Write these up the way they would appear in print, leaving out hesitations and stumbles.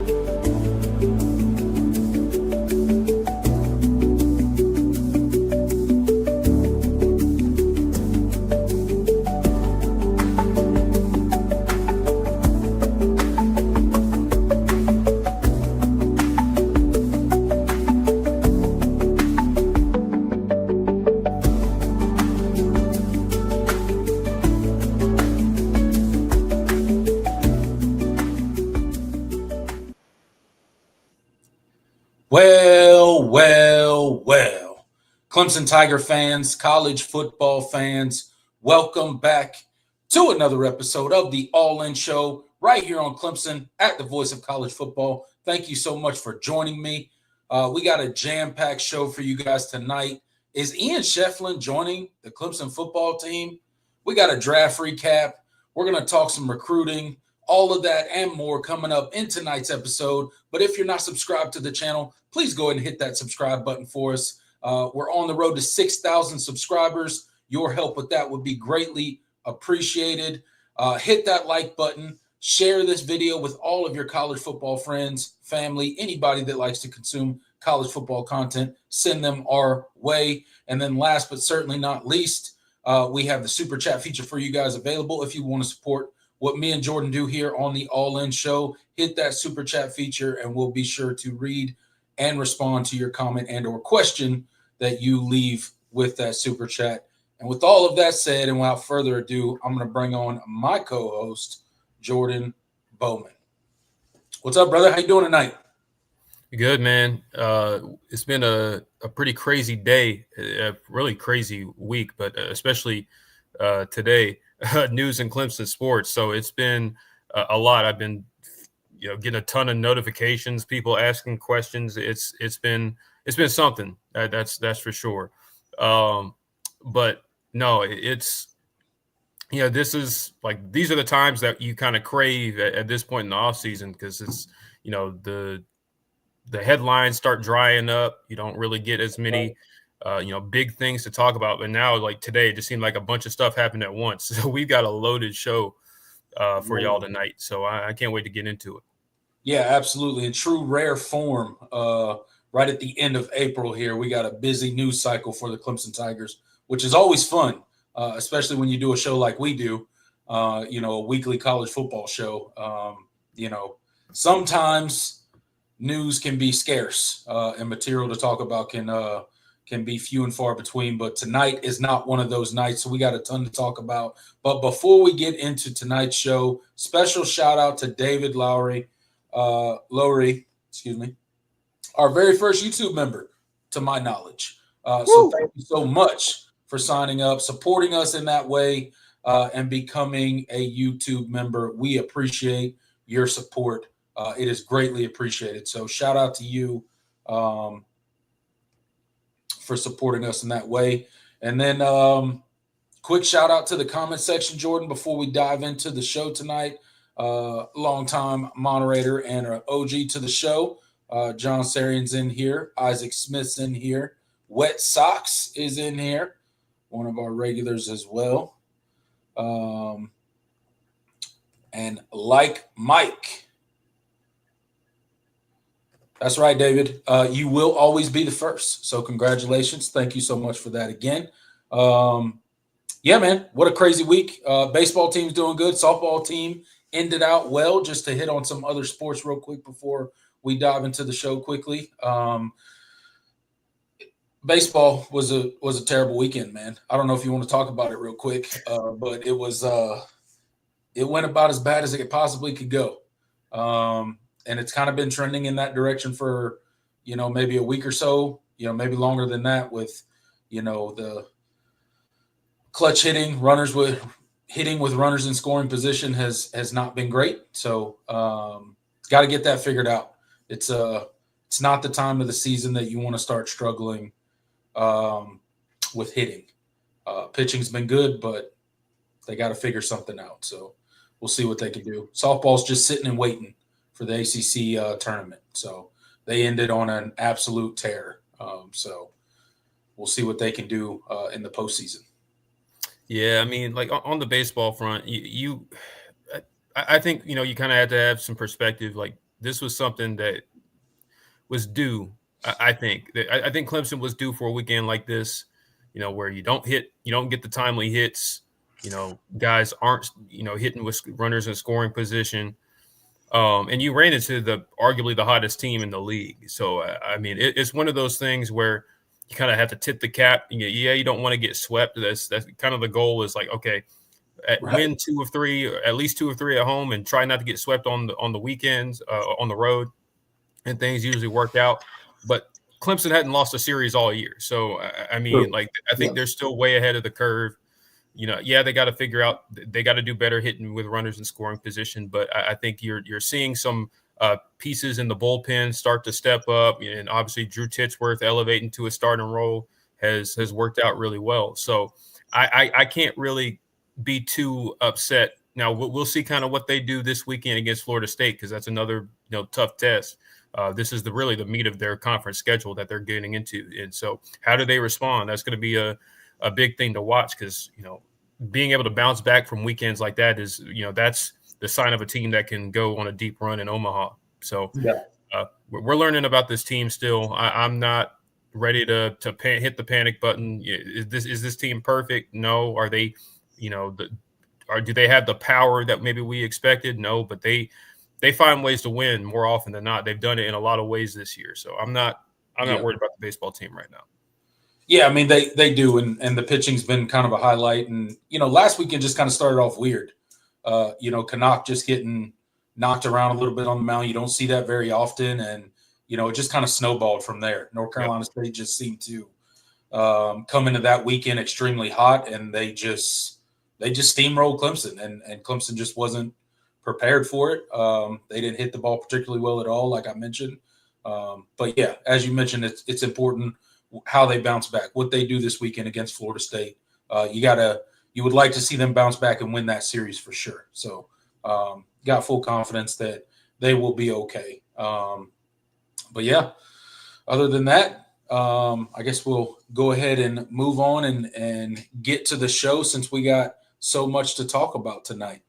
Well. Clemson Tiger fans, college football fans, welcome back to another episode of the All In Show right here on Clemson at the Voice of College Football. Thank you so much for joining me. We got a jam-packed show for you guys tonight. Is Ian Schieffelin joining the Clemson football team? We got a draft recap. We're going to talk some recruiting. All of that and more coming up in tonight's episode. But if you're not subscribed to the channel, please go ahead and hit that subscribe button for us. We're on the road to 6,000 subscribers. Your help with that would be greatly appreciated. Hit that like button. Share this video with all of your college football friends, family, anybody that likes to consume college football content. Send them our way. And then last but certainly not least, we have the Super Chat feature for you guys available if you want to support what me and Jordan do here on the All In Show. Hit that Super Chat feature and we'll be sure to read and respond to your comment and or question that you leave with that Super Chat. And with all of that said, and without further ado, I'm going to bring on my co-host, Jordan Bowman. What's up, brother? How you doing tonight? Good, man. It's been a pretty crazy day, a really crazy week, but especially today. News in Clemson sports. So it's been a lot. I've been, getting a ton of notifications, people asking questions. It's been something. That's for sure. But no, it's this is like these are the times that you kind of crave at this point in the off season because it's the headlines start drying up. You don't really get as many. Big things to talk about. But now, like today, it just seemed like a bunch of stuff happened at once. So we've got a loaded show for y'all tonight. So I can't wait to get into it. Yeah, absolutely. In true rare form, right at the end of April here, we got a busy news cycle for the Clemson Tigers, which is always fun, especially when you do a show like we do, a weekly college football show. Sometimes news can be scarce and material to talk about can be few and far between, but tonight is not one of those nights, so we got a ton to talk about. But before we get into tonight's show, special shout out to David Lowry, our very first YouTube member, to my knowledge. So thank you so much for signing up, supporting us in that way, and becoming a YouTube member. We appreciate your support. It is greatly appreciated. So shout out to you. For supporting us in that way. And then quick shout out to the comment section, Jordan, before we dive into the show tonight. Longtime moderator and an OG to the show. John Sarian's in here. Isaac Smith's in here. Wet Socks is in here. One of our regulars as well. And like Mike. That's right, David. You will always be the first. So congratulations. Thank you so much for that again. Yeah, man, what a crazy week. Baseball team's doing good. Softball team ended out well. Just to hit on some other sports real quick before we dive into the show quickly. Baseball was a terrible weekend, man. I don't know if you want to talk about it real quick, but it was it went about as bad as it possibly could go. And it's kind of been trending in that direction for, maybe a week or so, maybe longer than that with, the clutch hitting, hitting with runners in scoring position has not been great. So got to get that figured out. It's not the time of the season that you want to start struggling with hitting. Pitching's been good, but they got to figure something out. So we'll see what they can do. Softball's just sitting and waiting for the ACC tournament. So they ended on an absolute tear. So we'll see what they can do in the postseason. Yeah, I mean, like on the baseball front, I think, you kind of had to have some perspective. Like this was something that was due. I think Clemson was due for a weekend like this, where you don't get the timely hits. Guys aren't hitting with runners in scoring position. And you ran into arguably the hottest team in the league. So, I mean, it's one of those things where you kind of have to tip the cap. You don't want to get swept. That's kind of the goal is like, okay, win 2 of 3, or at least 2 of 3 at home, and try not to get swept on the weekends, on the road, and things usually work out. But Clemson hadn't lost a series all year. So, I mean, I think they're still way ahead of the curve. They got to figure out, they got to do better hitting with runners in scoring position. But I think you're seeing some pieces in the bullpen start to step up, and obviously Drew Titsworth elevating to a starting role has worked out really well. So I can't really be too upset. Now we'll see kind of what they do this weekend against Florida State, because that's another tough test. This is really the meat of their conference schedule that they're getting into, and so how do they respond? That's going to be a big thing to watch, because being able to bounce back from weekends like that is that's the sign of a team that can go on a deep run in Omaha. So we're learning about this team still. I'm not ready to hit the panic button. Is this team perfect? No. Are they do they have the power that maybe we expected? No, but they find ways to win more often than not. They've done it in a lot of ways this year. So I'm not worried about the baseball team right now. Yeah, I mean, they do, and the pitching's been kind of a highlight. And, last weekend just kind of started off weird. Canuck just getting knocked around a little bit on the mound. You don't see that very often. And, it just kind of snowballed from there. North Carolina State just seemed to come into that weekend extremely hot, and they just steamrolled Clemson, and Clemson just wasn't prepared for it. They didn't hit the ball particularly well at all, like I mentioned. But, yeah, as you mentioned, it's important how they bounce back, what they do this weekend against Florida State. You would like to see them bounce back and win that series for sure. So got full confidence that they will be okay. But yeah, other than that, I guess we'll go ahead and move on and get to the show, since we got so much to talk about tonight.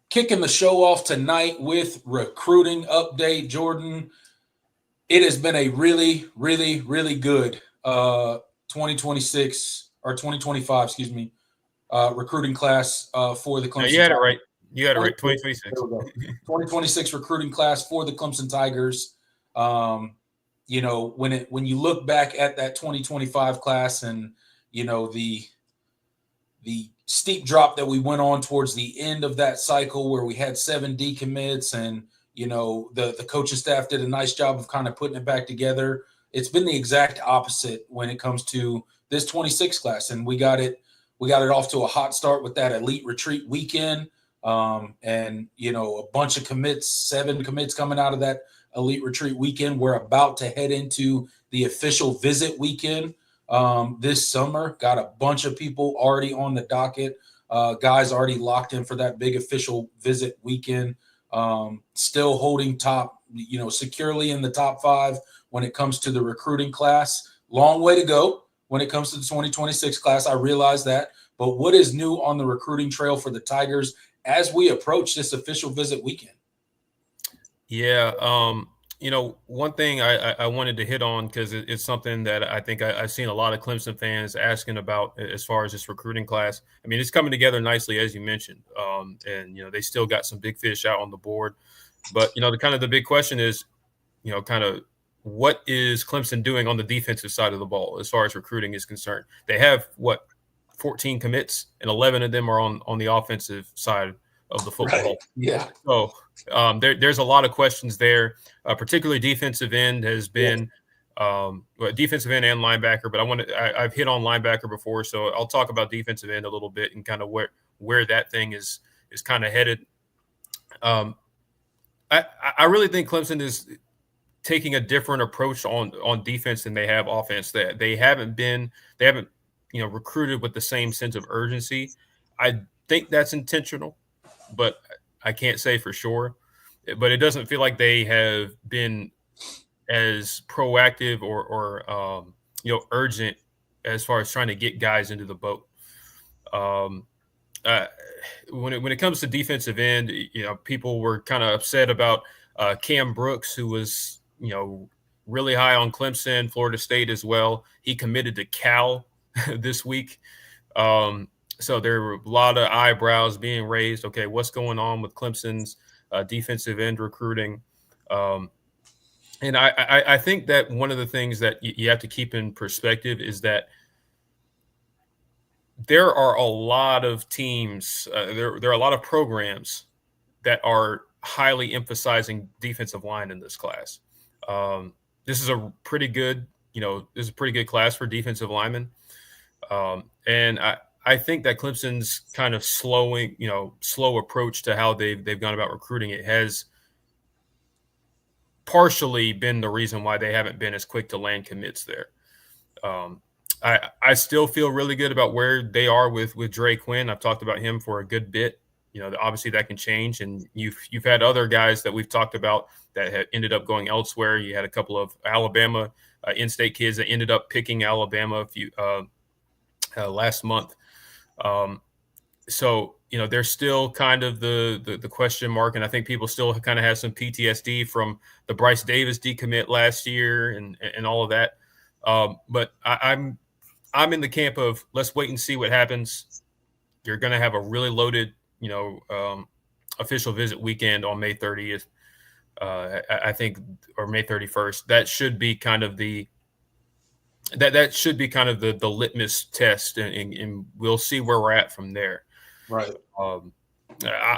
Kicking the show off tonight with recruiting update, Jordan. It has been a really, really, really good 2026 or 2025, recruiting class for the Clemson. You had it right. 2026. 2026 recruiting class for the Clemson Tigers. When you look back at that 2025 class, and the steep drop that we went on towards the end of that cycle, where we had 7 decommits, and the coaching staff did a nice job of kind of putting it back together. It's been the exact opposite when it comes to this 26 class, and we got it off to a hot start with that elite retreat weekend, and a bunch of commits, 7 commits coming out of that elite retreat weekend. We're about to head into the official visit weekend this summer. Got a bunch of people already on the docket, guys already locked in for that big official visit weekend. Still holding top, securely in the top 5 when it comes to the recruiting class. Long way to go when it comes to the 2026 class. I realize that. But what is new on the recruiting trail for the Tigers as we approach this official visit weekend? Yeah. One thing I wanted to hit on, because it's something that I think I've seen a lot of Clemson fans asking about as far as this recruiting class. I mean, it's coming together nicely, as you mentioned. And they still got some big fish out on the board. But, the big question is, what is Clemson doing on the defensive side of the ball as far as recruiting is concerned? They have, 14 commits, and 11 of them are on the offensive side of the football. Right. Yeah. So there's a lot of questions there, particularly defensive end has been defensive end and linebacker. But I've hit on linebacker before, so I'll talk about defensive end a little bit and kind of where that thing is kind of headed. I really think Clemson is taking a different approach on defense than they have offense. They haven't recruited with the same sense of urgency. I think that's intentional, but I can't say for sure. But it doesn't feel like they have been as proactive or urgent as far as trying to get guys into the boat. Um, uh, when it comes to defensive end, people were kind of upset about Cam Brooks, who was really high on Clemson, Florida State as well. He committed to Cal this week. So there were a lot of eyebrows being raised. Okay, what's going on with Clemson's defensive end recruiting? And I think that one of the things that you have to keep in perspective is that there are a lot of teams, there are a lot of programs that are highly emphasizing defensive line in this class. This is a pretty good, this is a pretty good class for defensive linemen. And I think that Clemson's kind of slow approach to how they've gone about recruiting it has partially been the reason why they haven't been as quick to land commits there. I still feel really good about where they are with Dre Quinn. I've talked about him for a good bit. Obviously that can change, and you've had other guys that we've talked about that have ended up going elsewhere. You had a couple of Alabama in-state kids that ended up picking Alabama last month. So there's still kind of the question mark, and I think people still kind of have some PTSD from the Bryce Davis decommit last year and all of that. But I'm in the camp of let's wait and see what happens. You're going to have a really loaded, official visit weekend on May 30th, I think, or May 31st. That should be kind of the litmus test, and we'll see where we're at from there. Right.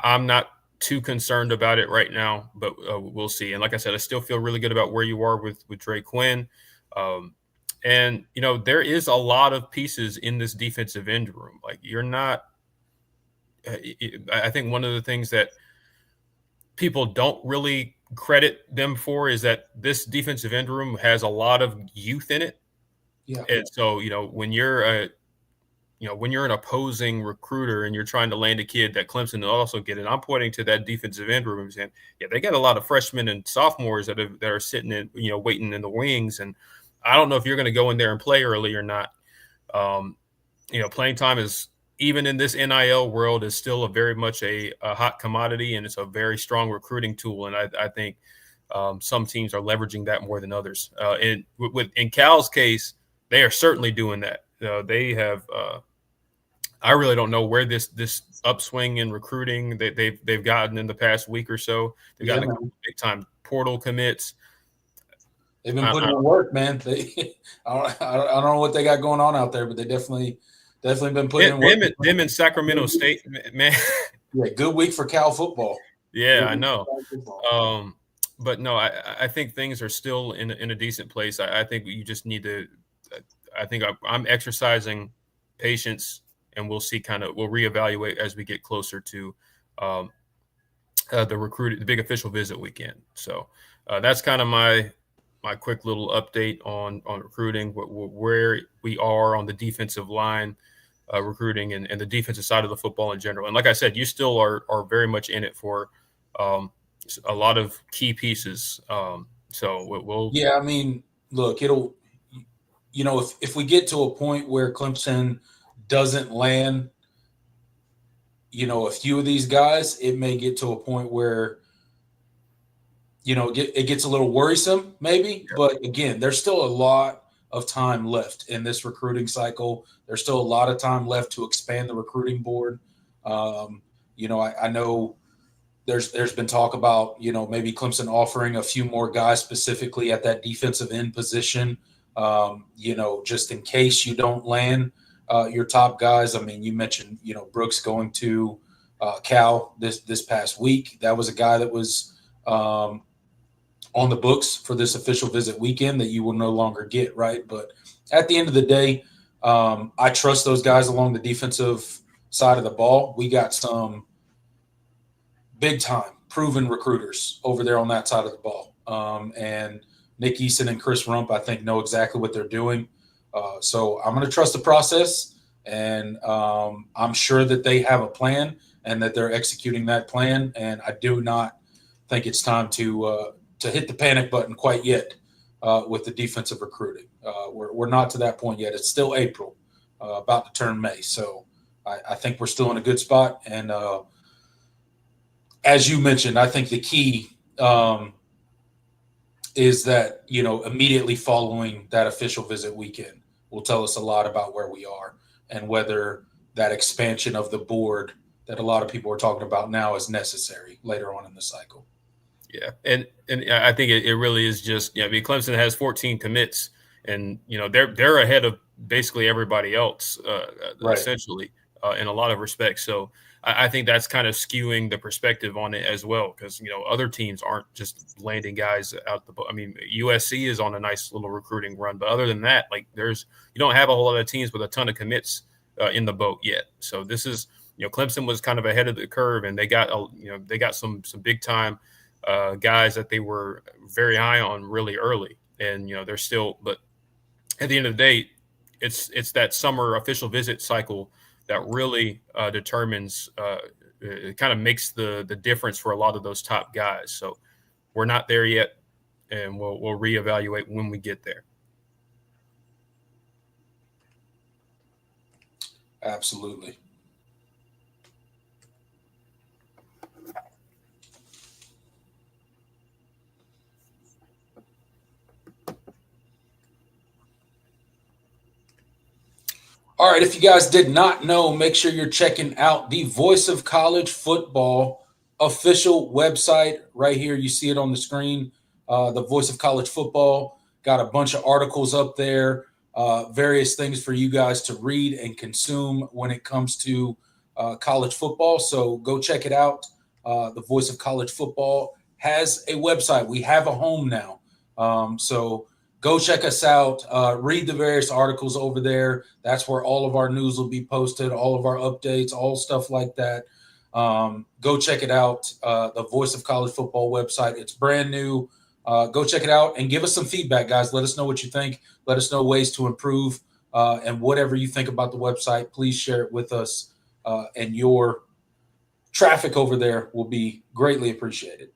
I'm not too concerned about it right now, but we'll see. And like I said, I still feel really good about where you are with Dre Quinn. And, there is a lot of pieces in this defensive end room. Like you're not – I think one of the things that people don't really credit them for is that this defensive end room has a lot of youth in it. Yeah. And so, when you're an opposing recruiter and you're trying to land a kid that Clemson will also get, and I'm pointing to that defensive end room and saying, yeah, they got a lot of freshmen and sophomores that are sitting in, waiting in the wings. And I don't know if you're going to go in there and play early or not. Playing time is, even in this NIL world, is still very much a hot commodity, and it's a very strong recruiting tool. And I think some teams are leveraging that more than others. And in Cal's case, they are certainly doing that. They have. I really don't know where this upswing in recruiting that they've gotten in the past week or so. They've gotten a couple big time portal commits. They've been putting in work, man. I don't know what they got going on out there, but they definitely been putting in work. Them in Sacramento State, man. Yeah, good week for Cal football. Yeah, I know. But no, I think things are still in a decent place. I think you just need to. I think I'm exercising patience, and we'll see. We'll reevaluate as we get closer to the big official visit weekend. So that's kind of my quick little update on recruiting, where we are on the defensive line recruiting and the defensive side of the football in general. And like I said, you still are very much in it for a lot of key pieces. So we'll. Yeah, I mean, look, it'll. If we get to a point where Clemson doesn't land, a few of these guys, it may get to a point where, it gets a little worrisome maybe. Yeah. But again, there's still a lot of time left in this recruiting cycle. There's still a lot of time left to expand the recruiting board. I know there's been talk about, maybe Clemson offering a few more guys specifically at that defensive end position. Just in case you don't land your top guys. I mean, you mentioned, Brooks going to Cal this past week. That was a guy that was on the books for this official visit weekend that you will no longer get, right? But at the end of the day, I trust those guys along the defensive side of the ball. We got some big-time proven recruiters over there on that side of the ball. And Nick Eason and Chris Rump, I think, know exactly what they're doing. So I'm going to trust the process, and I'm sure that they have a plan and that they're executing that plan. And I do not think it's time to hit the panic button quite yet with the defensive recruiting. We're not to that point yet. It's still April, about to turn May. So I think we're still in a good spot. And as you mentioned, I think the key is that, immediately following that official visit weekend will tell us a lot about where we are and whether that expansion of the board that a lot of people are talking about now is necessary later on in the cycle. Yeah, and I think it really is just, I mean, Clemson has 14 commits, and they're ahead of basically everybody else, Right. essentially, in a lot of respects. So I think that's kind of skewing the perspective on it as well, because other teams aren't just landing guys out the boat. I mean, USC is on a nice little recruiting run, but other than that, like you don't have a whole lot of teams with a ton of commits in the boat yet. So this is, Clemson was kind of ahead of the curve, and they got some big time guys that they were very high on really early, and they're still. But at the end of the day, it's that summer official visit cycle that really determines. It kind of makes the difference for a lot of those top guys. So we're not there yet, and we'll reevaluate when we get there. Absolutely. All right, if you guys did not know, make sure you're checking out the Voice of College Football official website right here. You see it on the screen. The Voice of College Football got a bunch of articles up there, various things for you guys to read and consume when it comes to college football. So go check it out. The Voice of College Football has a website. We have a home now. So go check us out. Read the various articles over there. That's where all of our news will be posted, all of our updates, all stuff like that. Go check it out. The Voice of College Football website. It's brand new. Go check it out and give us some feedback, guys. Let us know what you think. Let us know ways to improve. And whatever you think about the website, please share it with us. And your traffic over there will be greatly appreciated.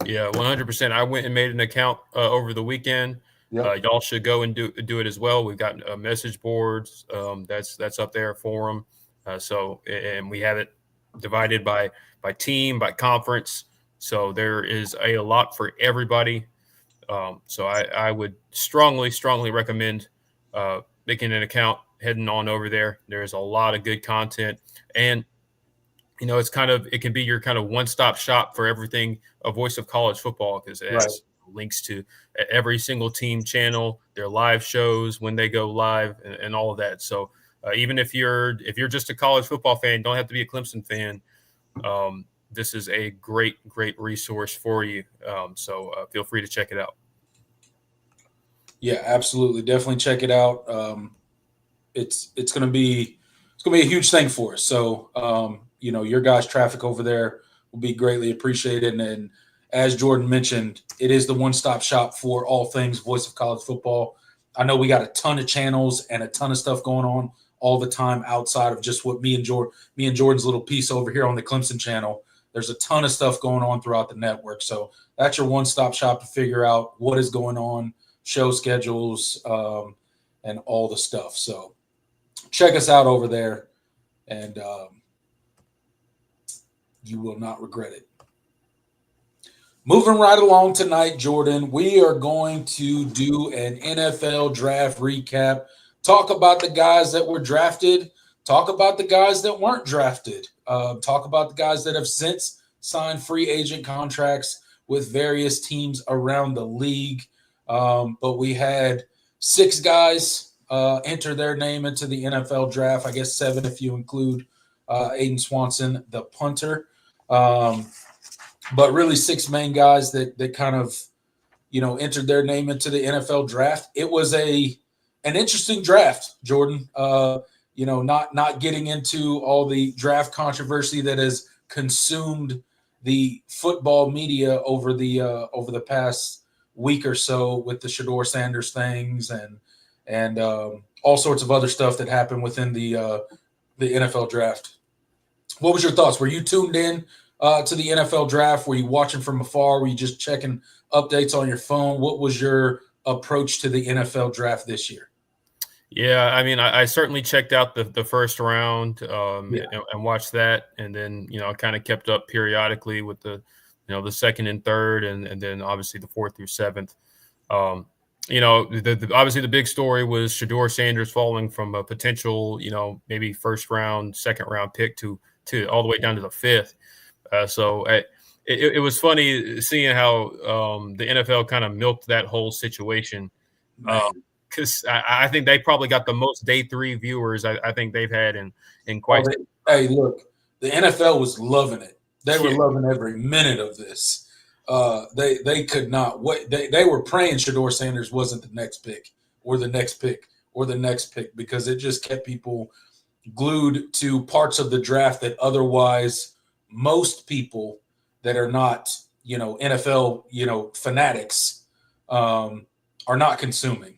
Yeah, 100%. I went and made an account over the weekend. Yep. Y'all should go and do it as well. We've got message boards that's up there, forum. And we have it divided by team, by conference. So there is a lot for everybody. So I would strongly recommend making an account, heading on over there. There's a lot of good content, and it can be your kind of one-stop shop for everything, a Voice of College Football, because it has links to every single team channel, their live shows, when they go live, and all of that. So even if you're just a college football fan, don't have to be a Clemson fan. This is a great resource for you. So feel free to check it out. Yeah, absolutely. Definitely check it out. It's going to be a huge thing for us. So, your guys' traffic over there will be greatly appreciated. And as Jordan mentioned, it is the one-stop shop for all things Voice of College Football. I know we got a ton of channels and a ton of stuff going on all the time outside of just what me and Jordan's little piece over here on the Clemson channel. There's a ton of stuff going on throughout the network. So that's your one-stop shop to figure out what is going on, show schedules, and all the stuff. So check us out over there, and you will not regret it. Moving right along tonight, Jordan, we are going to do an NFL draft recap, talk about the guys that were drafted, talk about the guys that weren't drafted, talk about the guys that have since signed free agent contracts with various teams around the league. But we had 6 guys enter their name into the NFL draft. I guess 7 if you include Aiden Swanson, the punter. But really 6 main guys that kind of, entered their name into the NFL draft. It was an interesting draft, Jordan. Not getting into all the draft controversy that has consumed the football media over the past week or so with the Shedeur Sanders things and all sorts of other stuff that happened within the NFL draft. What was your thoughts? Were you tuned in to the NFL draft? Were you watching from afar? Were you just checking updates on your phone? What was your approach to the NFL draft this year? Yeah, I mean, I certainly checked out the first round, Yeah. and watched that, and then I kind of kept up periodically with the second and third, and then obviously the fourth through seventh. Um, obviously the big story was Shador Sanders falling from a potential maybe first round, second round pick to all the way down to the fifth. It was funny seeing how the NFL kind of milked that whole situation. Man. Because I think they probably got the most day three viewers I think they've had in Oh, quite some hey, look, the NFL was loving it. They were time. loving every minute of this. They could not wait. They were praying Shador Sanders wasn't the next pick or the next pick or the next pick because it just kept people glued to parts of the draft that otherwise most people that are not NFL fanatics are not consuming.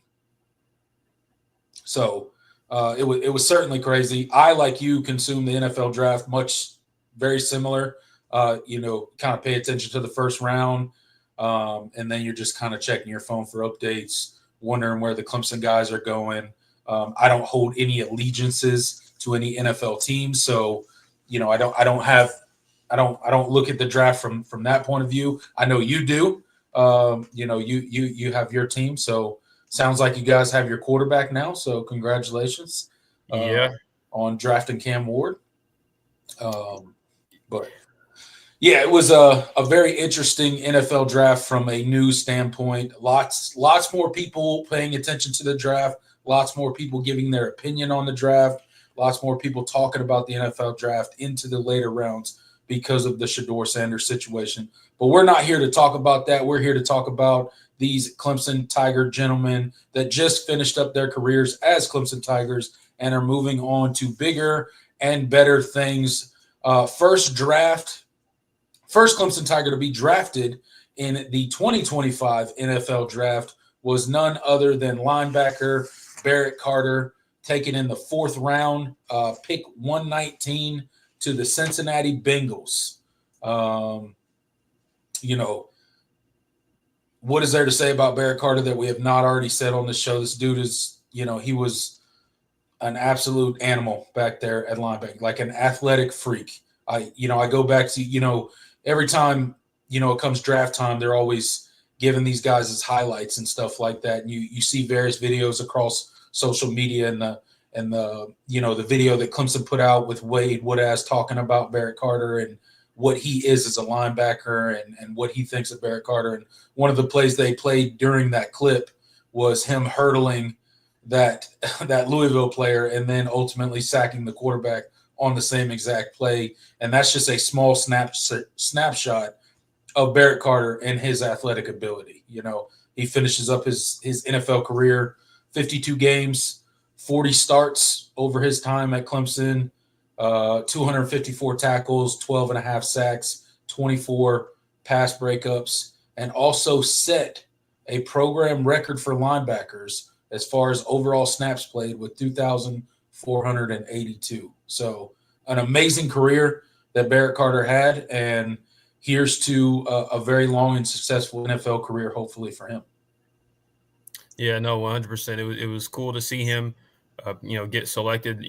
So it was certainly crazy. I, like you, consume the NFL draft much very similar. Kind of pay attention to the first round, and then you're just kind of checking your phone for updates, wondering where the Clemson guys are going. I don't hold any allegiances to any NFL team, so I don't look at the draft from that point of view. I know you do. You have your team, so sounds like you guys have your quarterback now. So congratulations uh, Yeah, on drafting Cam Ward. But yeah, it was a very interesting NFL draft from a news standpoint. Lots more people paying attention to the draft. Lots more people giving their opinion on the draft. Lots more people talking about the NFL draft into the later rounds because of the Shador Sanders situation. But we're not here to talk about that. We're here to talk about these Clemson Tiger gentlemen that just finished up their careers as Clemson Tigers and are moving on to bigger and better things. First Clemson Tiger to be drafted in the 2025 NFL draft was none other than linebacker Barrett Carter, taken in the fourth round, pick 119 to the Cincinnati Bengals. Um, what is there to say about Barrett Carter that we have not already said on the show? This dude is, he was an absolute animal back there at linebacker, like an athletic freak. I go back to, every time, it comes draft time, they're always giving these guys as highlights and stuff like that. And you see various videos across social media and the video that Clemson put out with Wade Woodaz talking about Barrett Carter and what he is as a linebacker and what he thinks of Barrett Carter. And one of the plays they played during that clip was him hurdling that Louisville player and then ultimately sacking the quarterback on the same exact play. And that's just a small snapshot of Barrett Carter and his athletic ability. He finishes up his NFL career, 52 games, 40 starts over his time at Clemson, 254 tackles, 12 and a half sacks, 24 pass breakups, and also set a program record for linebackers as far as overall snaps played with 2,482. So an amazing career that Barrett Carter had, and here's to a very long and successful NFL career, hopefully for him. yeah, no, 100%. It was cool to see him, get selected.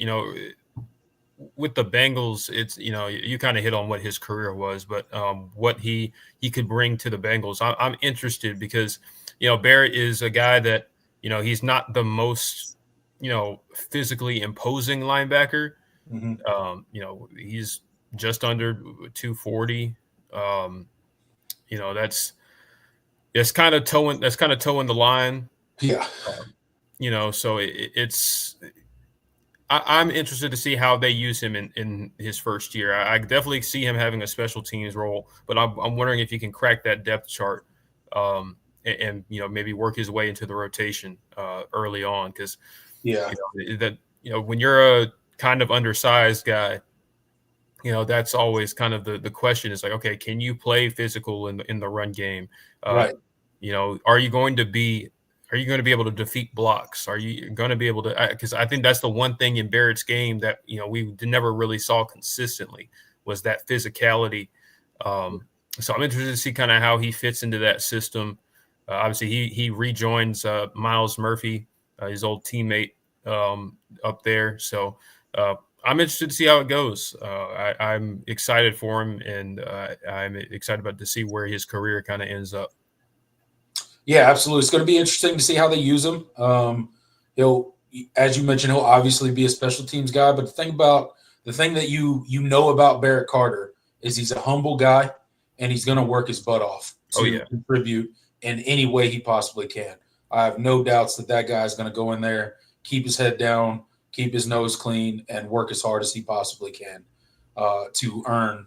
With the Bengals, it's you kind of hit on what his career was, but what he could bring to the Bengals. I'm interested because Barrett is a guy that he's not the most physically imposing linebacker. Mm-hmm. He's just under 240. That's kind of towing the line. Yeah. So it's I'm interested to see how they use him in his first year. I definitely see him having a special teams role, but I'm wondering if he can crack that depth chart, and maybe work his way into the rotation early on, because Yeah. when you're a kind of undersized guy, that's always kind of the question is like, okay, can you play physical in the run game? Right. Are you going to be able to defeat blocks? Are you going to be able to? Because I think that's the one thing in Barrett's game that we never really saw consistently was that physicality. So I'm interested to see kind of how he fits into that system. Obviously, he rejoins Miles Murphy, his old teammate, up there. So I'm interested to see how it goes. I'm excited for him, and I'm excited about to see where his career kind of ends up. Yeah, absolutely. It's going to be interesting to see how they use him. He'll, as you mentioned, he'll obviously be a special teams guy. But the thing that you know about Barrett Carter is he's a humble guy, and he's going to work his butt off to contribute in any way he possibly can. I have no doubts that guy is going to go in there, keep his head down, keep his nose clean, and work as hard as he possibly can to earn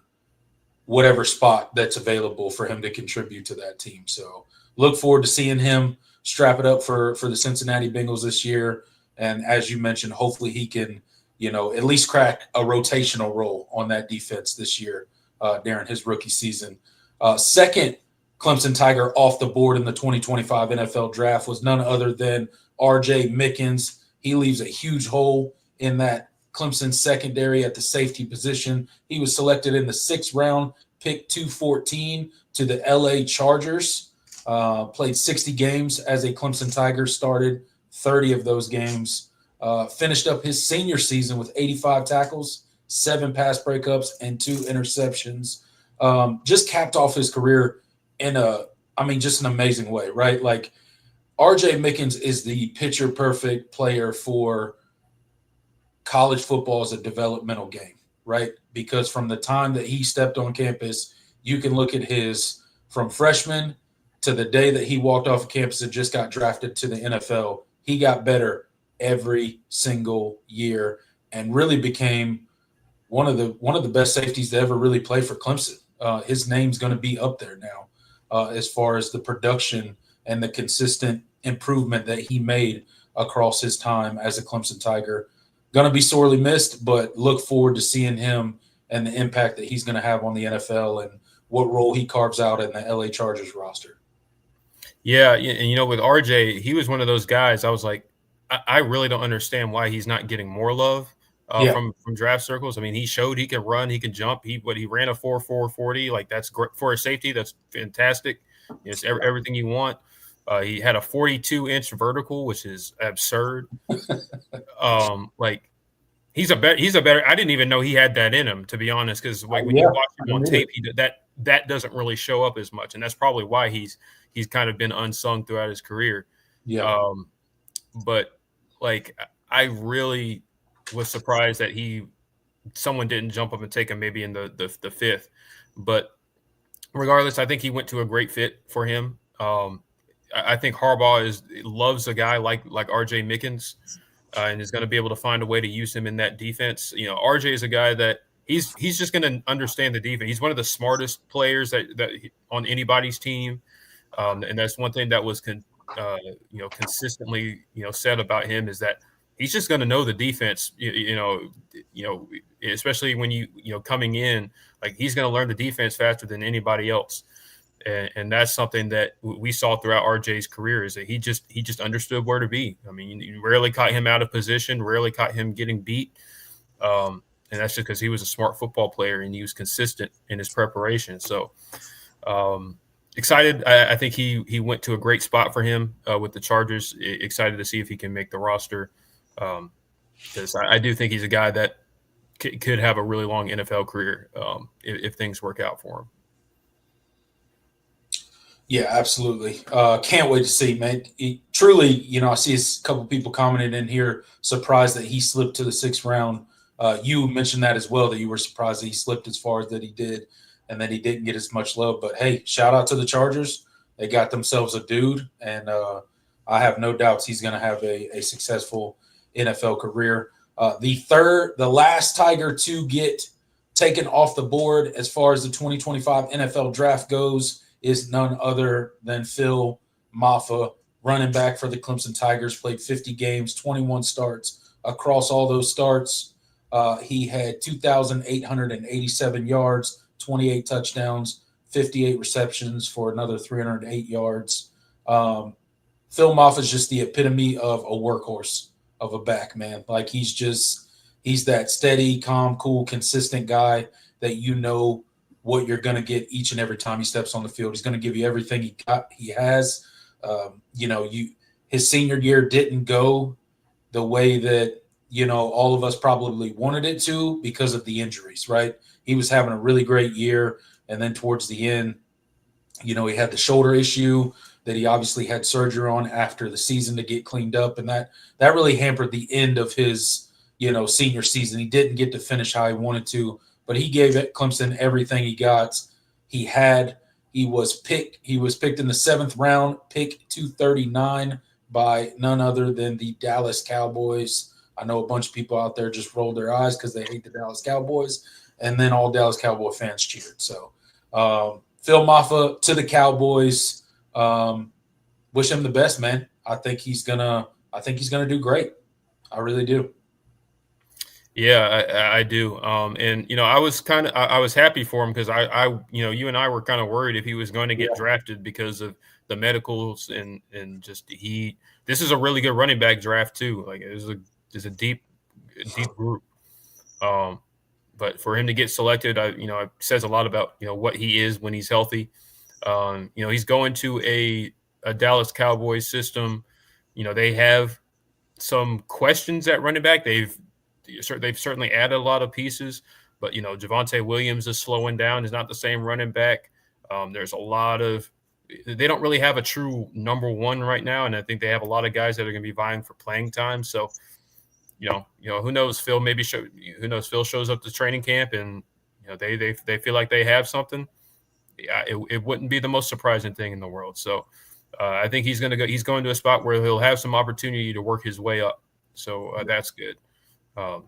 whatever spot that's available for him to contribute to that team. So look forward to seeing him strap it up for the Cincinnati Bengals this year. And as you mentioned, hopefully he can, at least crack a rotational role on that defense this year during his rookie season. Second Clemson Tiger off the board in the 2025 NFL draft was none other than R.J. Mickens. He leaves a huge hole in that Clemson secondary at the safety position. He was selected in the 6th round, pick 214 to the LA Chargers. Played 60 games as a Clemson Tiger, started 30 of those games. Finished up his senior season with 85 tackles, 7 pass breakups, and 2 interceptions. Just capped off his career in just an amazing way, right? Like R.J. Mickens is the picture-perfect player for college football as a developmental game, right? Because from the time that he stepped on campus, you can look at his from freshman to the day that he walked off of campus and just got drafted to the NFL. He got better every single year and really became one of the best safeties to ever really play for Clemson. His name's going to be up there now as far as the production and the consistent improvement that he made across his time as a Clemson Tiger. Going to be sorely missed, but look forward to seeing him and the impact that he's going to have on the NFL and what role he carves out in the LA Chargers roster. Yeah, and with RJ, he was one of those guys. I was like, I really don't understand why he's not getting more love from draft circles. I mean, he showed he can run, he can jump. He ran a 4.4 40. Like that's great for a safety. That's fantastic. It's everything you want. He had a 42-inch vertical, which is absurd. He's a better. I didn't even know he had that in him, to be honest. Because when you watch him on tape, that doesn't really show up as much, and that's probably why he's kind of been unsung throughout his career. Yeah. But I really was surprised that someone didn't jump up and take him maybe in the 5th. But regardless, I think he went to a great fit for him. I think Harbaugh loves a guy like R.J. Mickens and is going to be able to find a way to use him in that defense. R.J. is a guy that he's just going to understand the defense. He's one of the smartest players that on anybody's team, and that's one thing that was consistently said about him is that he's just going to know the defense. Especially when you coming in, like he's going to learn the defense faster than anybody else. And that's something that we saw throughout RJ's career is that he just understood where to be. I mean, you rarely caught him out of position, rarely caught him getting beat. And that's just because he was a smart football player and he was consistent in his preparation. So excited. I think he went to a great spot for him with the Chargers. Excited to see if he can make the roster because I do think he's a guy that could have a really long NFL career if things work out for him. Yeah, absolutely. Can't wait to see, man. Truly, I see a couple people commented in here, surprised that he slipped to the 6th round. You mentioned that as well, that you were surprised that he slipped as far as that he did and that he didn't get as much love. But, hey, shout out to the Chargers. They got themselves a dude, and I have no doubts he's going to have a successful NFL career. The last Tiger to get taken off the board as far as the 2025 NFL draft goes is none other than Phil Maffa, running back for the Clemson Tigers, played 50 games, 21 starts. Across all those starts, he had 2,887 yards, 28 touchdowns, 58 receptions for another 308 yards. Phil Maffa is just the epitome of a workhorse of a back, man. Like he's that steady, calm, cool, consistent guy that what you're going to get each and every time he steps on the field. He's going to give you everything he has. His senior year didn't go the way that, all of us probably wanted it to because of the injuries, right? He was having a really great year. And then towards the end, he had the shoulder issue that he obviously had surgery on after the season to get cleaned up. And that really hampered the end of his, senior season. He didn't get to finish how he wanted to, but he gave Clemson everything he got. He was picked in the 7th round, pick 239 by none other than the Dallas Cowboys. I know a bunch of people out there just rolled their eyes because they hate the Dallas Cowboys, and then all Dallas Cowboy fans cheered. So Phil Maffa to the Cowboys. Wish him the best, man. I think he's gonna do great. I really do. Yeah, I do. And I was happy for him because you and I were kind of worried if he was going to get drafted because of the medicals and just this is a really good running back draft too. Like it's a deep group. But for him to get selected, it says a lot about what he is when he's healthy. He's going to a Dallas Cowboys system. They have some questions at running back. They've certainly added a lot of pieces, but Javonte Williams is slowing down. He's not the same running back. There's a lot of they don't really have a true number one right now, and I think they have a lot of guys that are going to be vying for playing time. So, who knows? Phil Phil shows up to training camp, and they feel like they have something. Yeah, it wouldn't be the most surprising thing in the world. So, I think he's going to a spot where he'll have some opportunity to work his way up. So that's good. I'm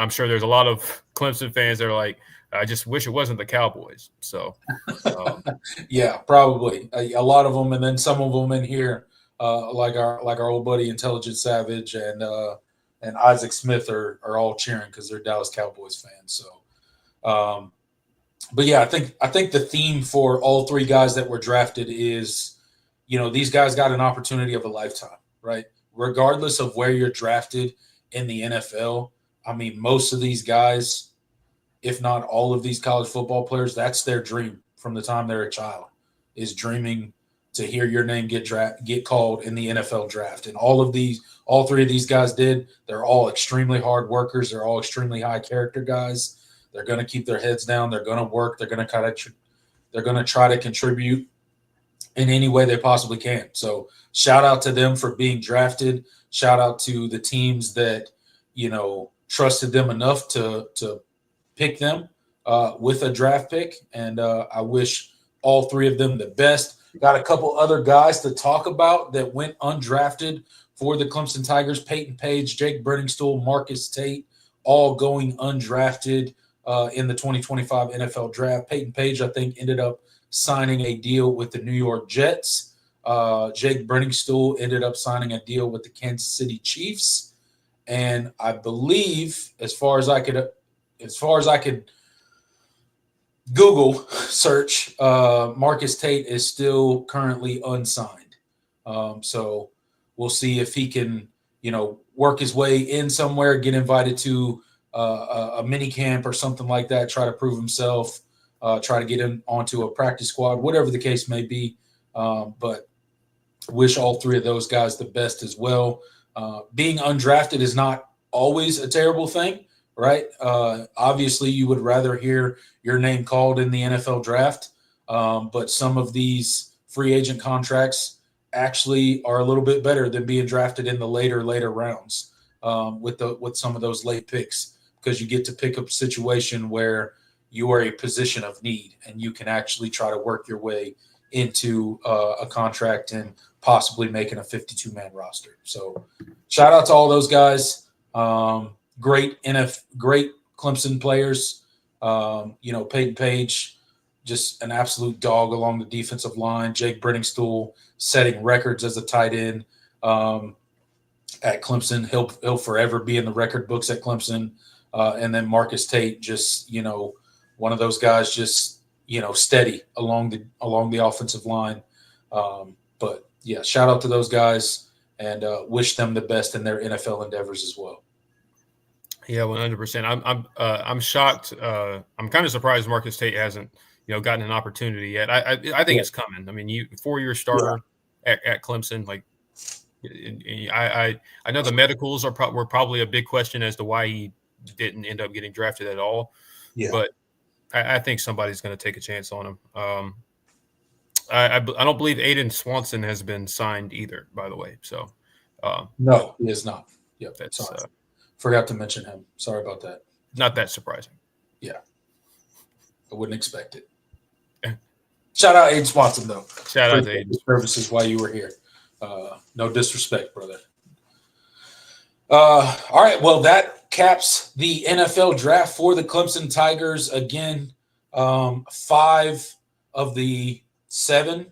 sure there's a lot of Clemson fans that are like, I just wish it wasn't the Cowboys. So, yeah, probably a lot of them, and then some of them in here, like our old buddy Intelligent Savage and Isaac Smith are all cheering because they're Dallas Cowboys fans. So, but yeah, I think the theme for all three guys that were drafted is, these guys got an opportunity of a lifetime, right? Regardless of where you're drafted in the NFL. I mean, most of these guys, if not all of these college football players, that's their dream from the time they're a child, is dreaming to hear your name get called in the NFL draft. And all three of these guys did. They're all extremely hard workers. They're all extremely high character guys. They're going to keep their heads down. They're going to work. They're going to try to contribute in any way they possibly can. So shout out to them for being drafted. Shout out to the teams that, trusted them enough to pick them with a draft pick. And I wish all three of them the best. Got a couple other guys to talk about that went undrafted for the Clemson Tigers. Peyton Page, Jake Brenningstool, Marcus Tate, all going undrafted in the 2025 NFL draft. Peyton Page, I think, ended up signing a deal with the New York Jets. Jake Brenningstool ended up signing a deal with the Kansas City Chiefs. And I believe, as far as I could Google search, Marcus Tate is still currently unsigned. So we'll see if he can, work his way in somewhere, get invited to a mini camp or something like that, try to prove himself, try to get him onto a practice squad, whatever the case may be. But wish all three of those guys the best as well. Being undrafted is not always a terrible thing, right? Obviously, you would rather hear your name called in the NFL draft, but some of these free agent contracts actually are a little bit better than being drafted in the later rounds with some of those late picks, because you get to pick up a situation where you are a position of need and you can actually try to work your way into a contract and possibly making a 52-man roster. So shout out to all those guys. Great Clemson players. Peyton Page, just an absolute dog along the defensive line. Jake Brenningstool setting records as a tight end at Clemson. He'll forever be in the record books at Clemson. And then Marcus Tate, just, one of those guys, just, steady along the offensive line. But yeah, shout out to those guys and wish them the best in their NFL endeavors as well. Yeah, 100%. I'm shocked. I'm kind of surprised Marcus Tate hasn't, gotten an opportunity yet. I think it's coming. I mean, 4-year starter at Clemson, like, I know the medicals were probably a big question as to why he didn't end up getting drafted at all. Yeah. But I think somebody's going to take a chance on him. I don't believe Aiden Swanson has been signed either, by the way. So no, he is not. Yep. That's Sorry. Forgot to mention him. Sorry about that. Not that surprising. Yeah. I wouldn't expect it. Shout out Aiden Swanson, though. Shout out to Aiden. Services while you were here. No disrespect, brother. All right. Well, that caps the NFL draft for the Clemson Tigers. Again, 5 of the 7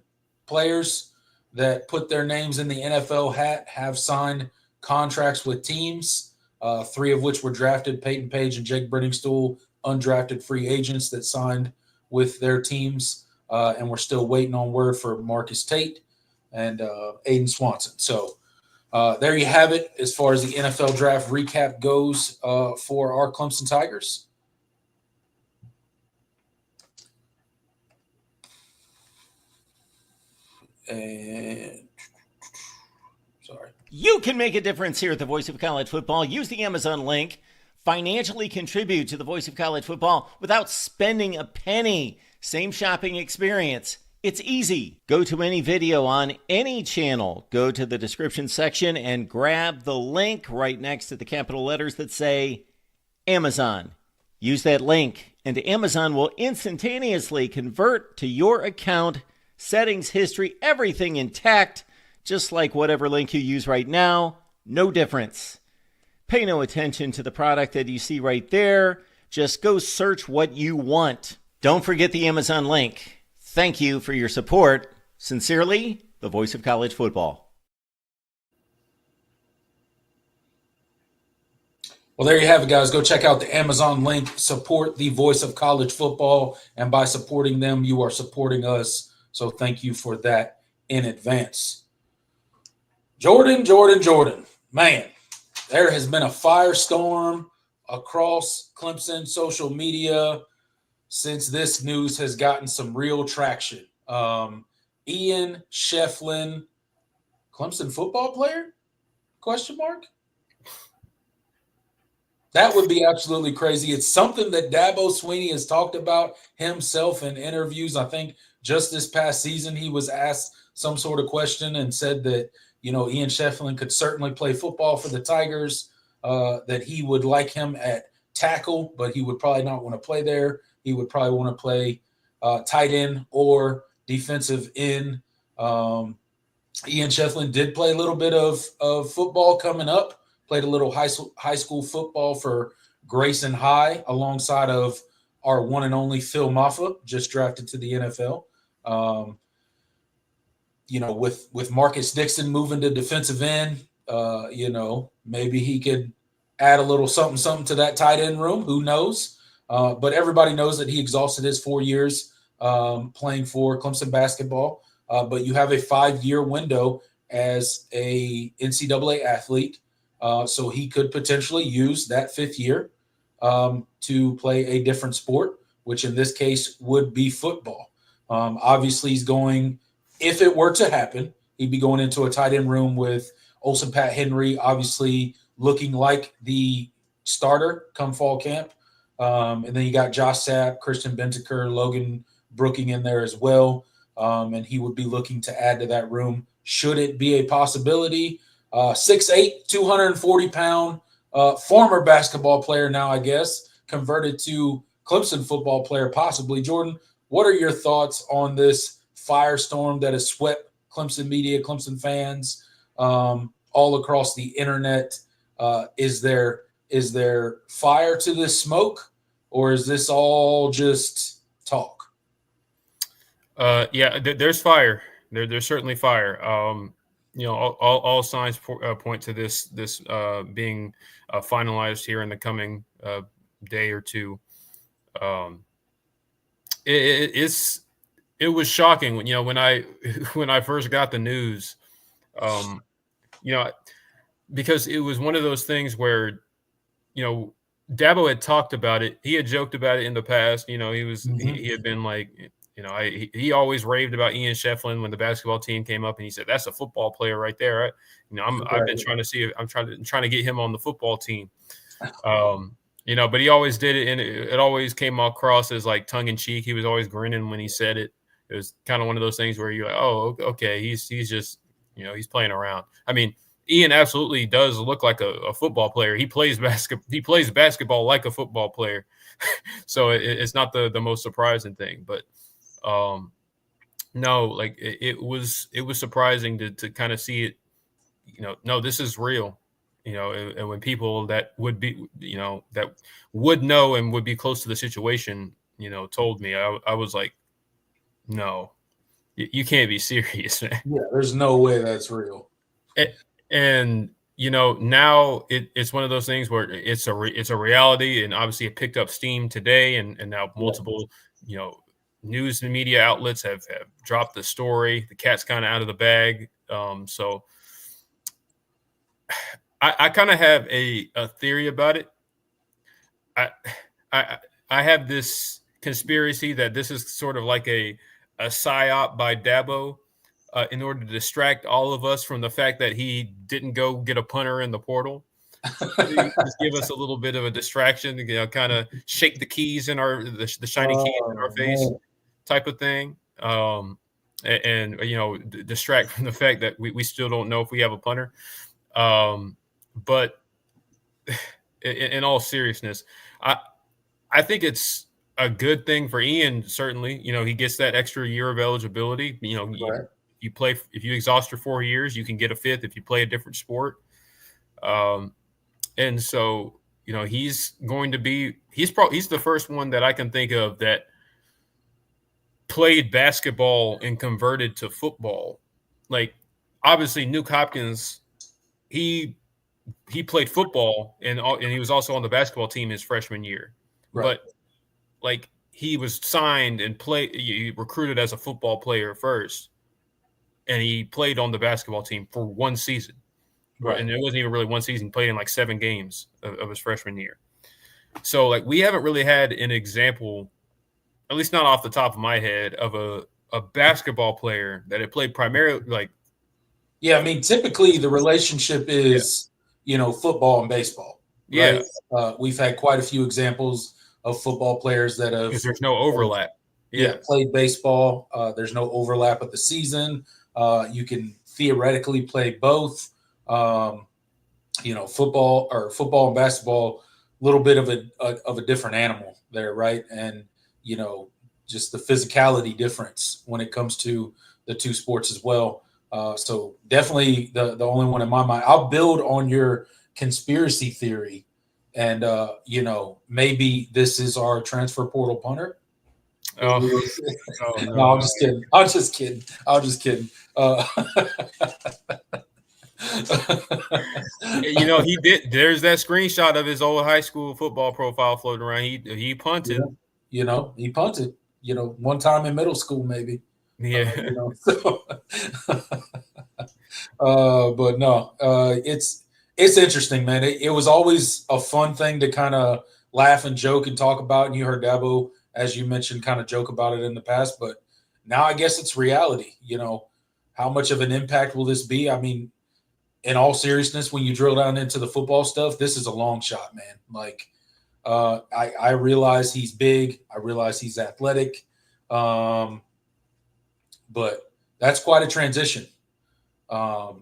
players that put their names in the NFL hat have signed contracts with teams, 3 of which were drafted, Peyton Page and Jake Brenningstool, undrafted free agents that signed with their teams. And we're still waiting on word for Marcus Tate and Aiden Swanson. So there you have it as far as the NFL draft recap goes for our Clemson Tigers. And sorry. You can make a difference here at the Voice of College Football. Use the Amazon link. Financially contribute to the Voice of College Football without spending a penny. Same shopping experience. It's easy. Go to any video on any channel. Go to the description section and grab the link right next to the capital letters that say Amazon. Use that link and Amazon will instantaneously convert to your account, settings, history, everything intact, just like whatever link you use right now. No difference. Pay no attention to the product that you see right there. Just go search what you want. Don't forget the Amazon link. Thank you for your support. Sincerely, the Voice of College Football. Well, there you have it, guys. Go check out the Amazon link. Support the Voice of College Football. And by supporting them, you are supporting us. So thank you for that in advance. Jordan. Man, there has been a firestorm across Clemson social media since this news has gotten some real traction. Ian Schieffelin, Clemson football player? Question mark? That would be absolutely crazy. It's something that Dabo Swinney has talked about himself in interviews. I think just this past season he was asked some sort of question and said that, Ian Schieffelin could certainly play football for the Tigers, that he would like him at tackle, but he would probably not want to play there. He would probably want to play tight end or defensive end. Ian Schieffelin did play a little bit of football coming up, played a little high school football for Grayson High alongside of our one and only Phil Maffa, just drafted to the NFL. With Marcus Dixon moving to defensive end, maybe he could add a little something to that tight end room. Who knows? But everybody knows that he exhausted his 4 years playing for Clemson basketball. But you have a 5-year window as a NCAA athlete. So he could potentially use that 5th year to play a different sport, which in this case would be football. Obviously, he's going, if it were to happen, he'd be going into a tight end room with Olsen Pat Henry, obviously looking like the starter come fall camp. And then you got Josh Sapp, Christian Bentaker, Logan Brooking in there as well. And he would be looking to add to that room should it be a possibility. 6'8", 240-pound former basketball player now, I guess, converted to Clemson football player possibly. Jordan, what are your thoughts on this firestorm that has swept Clemson media, Clemson fans all across the internet? Is there fire to this smoke, or is this all just talk? There's fire. There's certainly fire. All signs point to this being finalized here in the coming day or two. It was shocking when I first got the news, because it was one of those things where, Dabo had talked about it. He had joked about it in the past. He had been like, he always raved about Ian Schieffelin when the basketball team came up, and he said, "That's a football player right there." I've been trying to see if I'm trying to get him on the football team. But he always did it, and it always came across as like tongue in cheek. He was always grinning when he said it. It was kind of one of those things where you're like, "Oh, okay, he's just he's playing around." I mean, Ian absolutely does look like a football player. He plays basketball like a football player, so it's not the most surprising thing. But no, like it was surprising to kind of see it. No, this is real. And when people that would be, that would know and would be close to the situation, told me, I was like, no, you can't be serious, man. Yeah, there's no way that's real. And now it's one of those things where it's a reality, and obviously it picked up steam today, and now multiple, news and media outlets have dropped the story. The cat's kind of out of the bag. So I kind of have a theory about it. I have this conspiracy that this is sort of like a psyop by Dabo in order to distract all of us from the fact that he didn't go get a punter in the portal. Just give us a little bit of a distraction, kind of shake the keys in the shiny keys in our face type of thing. And distract from the fact that we still don't know if we have a punter. But in all seriousness, I think it's a good thing for Ian. Certainly, he gets that extra year of eligibility. Right. If you exhaust your 4 years, you can get a fifth if you play a different sport. And so, he's going to be he's the first one that I can think of that played basketball and converted to football. Like, obviously, Nuke Hopkins, he played football and he was also on the basketball team his freshman year. Right. But like, he was signed and he recruited as a football player first, and he played on the basketball team for one season. Right. And it wasn't even really one season. He played in like 7 games of his freshman year. So like, we haven't really had an example, at least not off the top of my head, of a basketball player that had played primarily like. Yeah, I mean, typically the relationship is, football and baseball. Right? Yeah. We've had quite a few examples of football players that have. Because there's no overlap. Played baseball. There's no overlap of the season. You can theoretically play both. Football and basketball, a little bit of a different animal there, right? And just the physicality difference when it comes to the two sports as well. So definitely the only one in my mind. I'll build on your conspiracy theory, and maybe this is our transfer portal punter. No, I'm just kidding. I'm just kidding. He did. There's that screenshot of his old high school football profile floating around. He punted. He punted. One time in middle school, maybe. Yeah. But no, it's interesting, man. It was always a fun thing to kind of laugh and joke and talk about. And you heard Dabo, as you mentioned, kind of joke about it in the past. But now I guess it's reality. How much of an impact will this be? I mean, in all seriousness, when you drill down into the football stuff, this is a long shot, man. Like, I realize he's big. I realize he's athletic. But that's quite a transition, and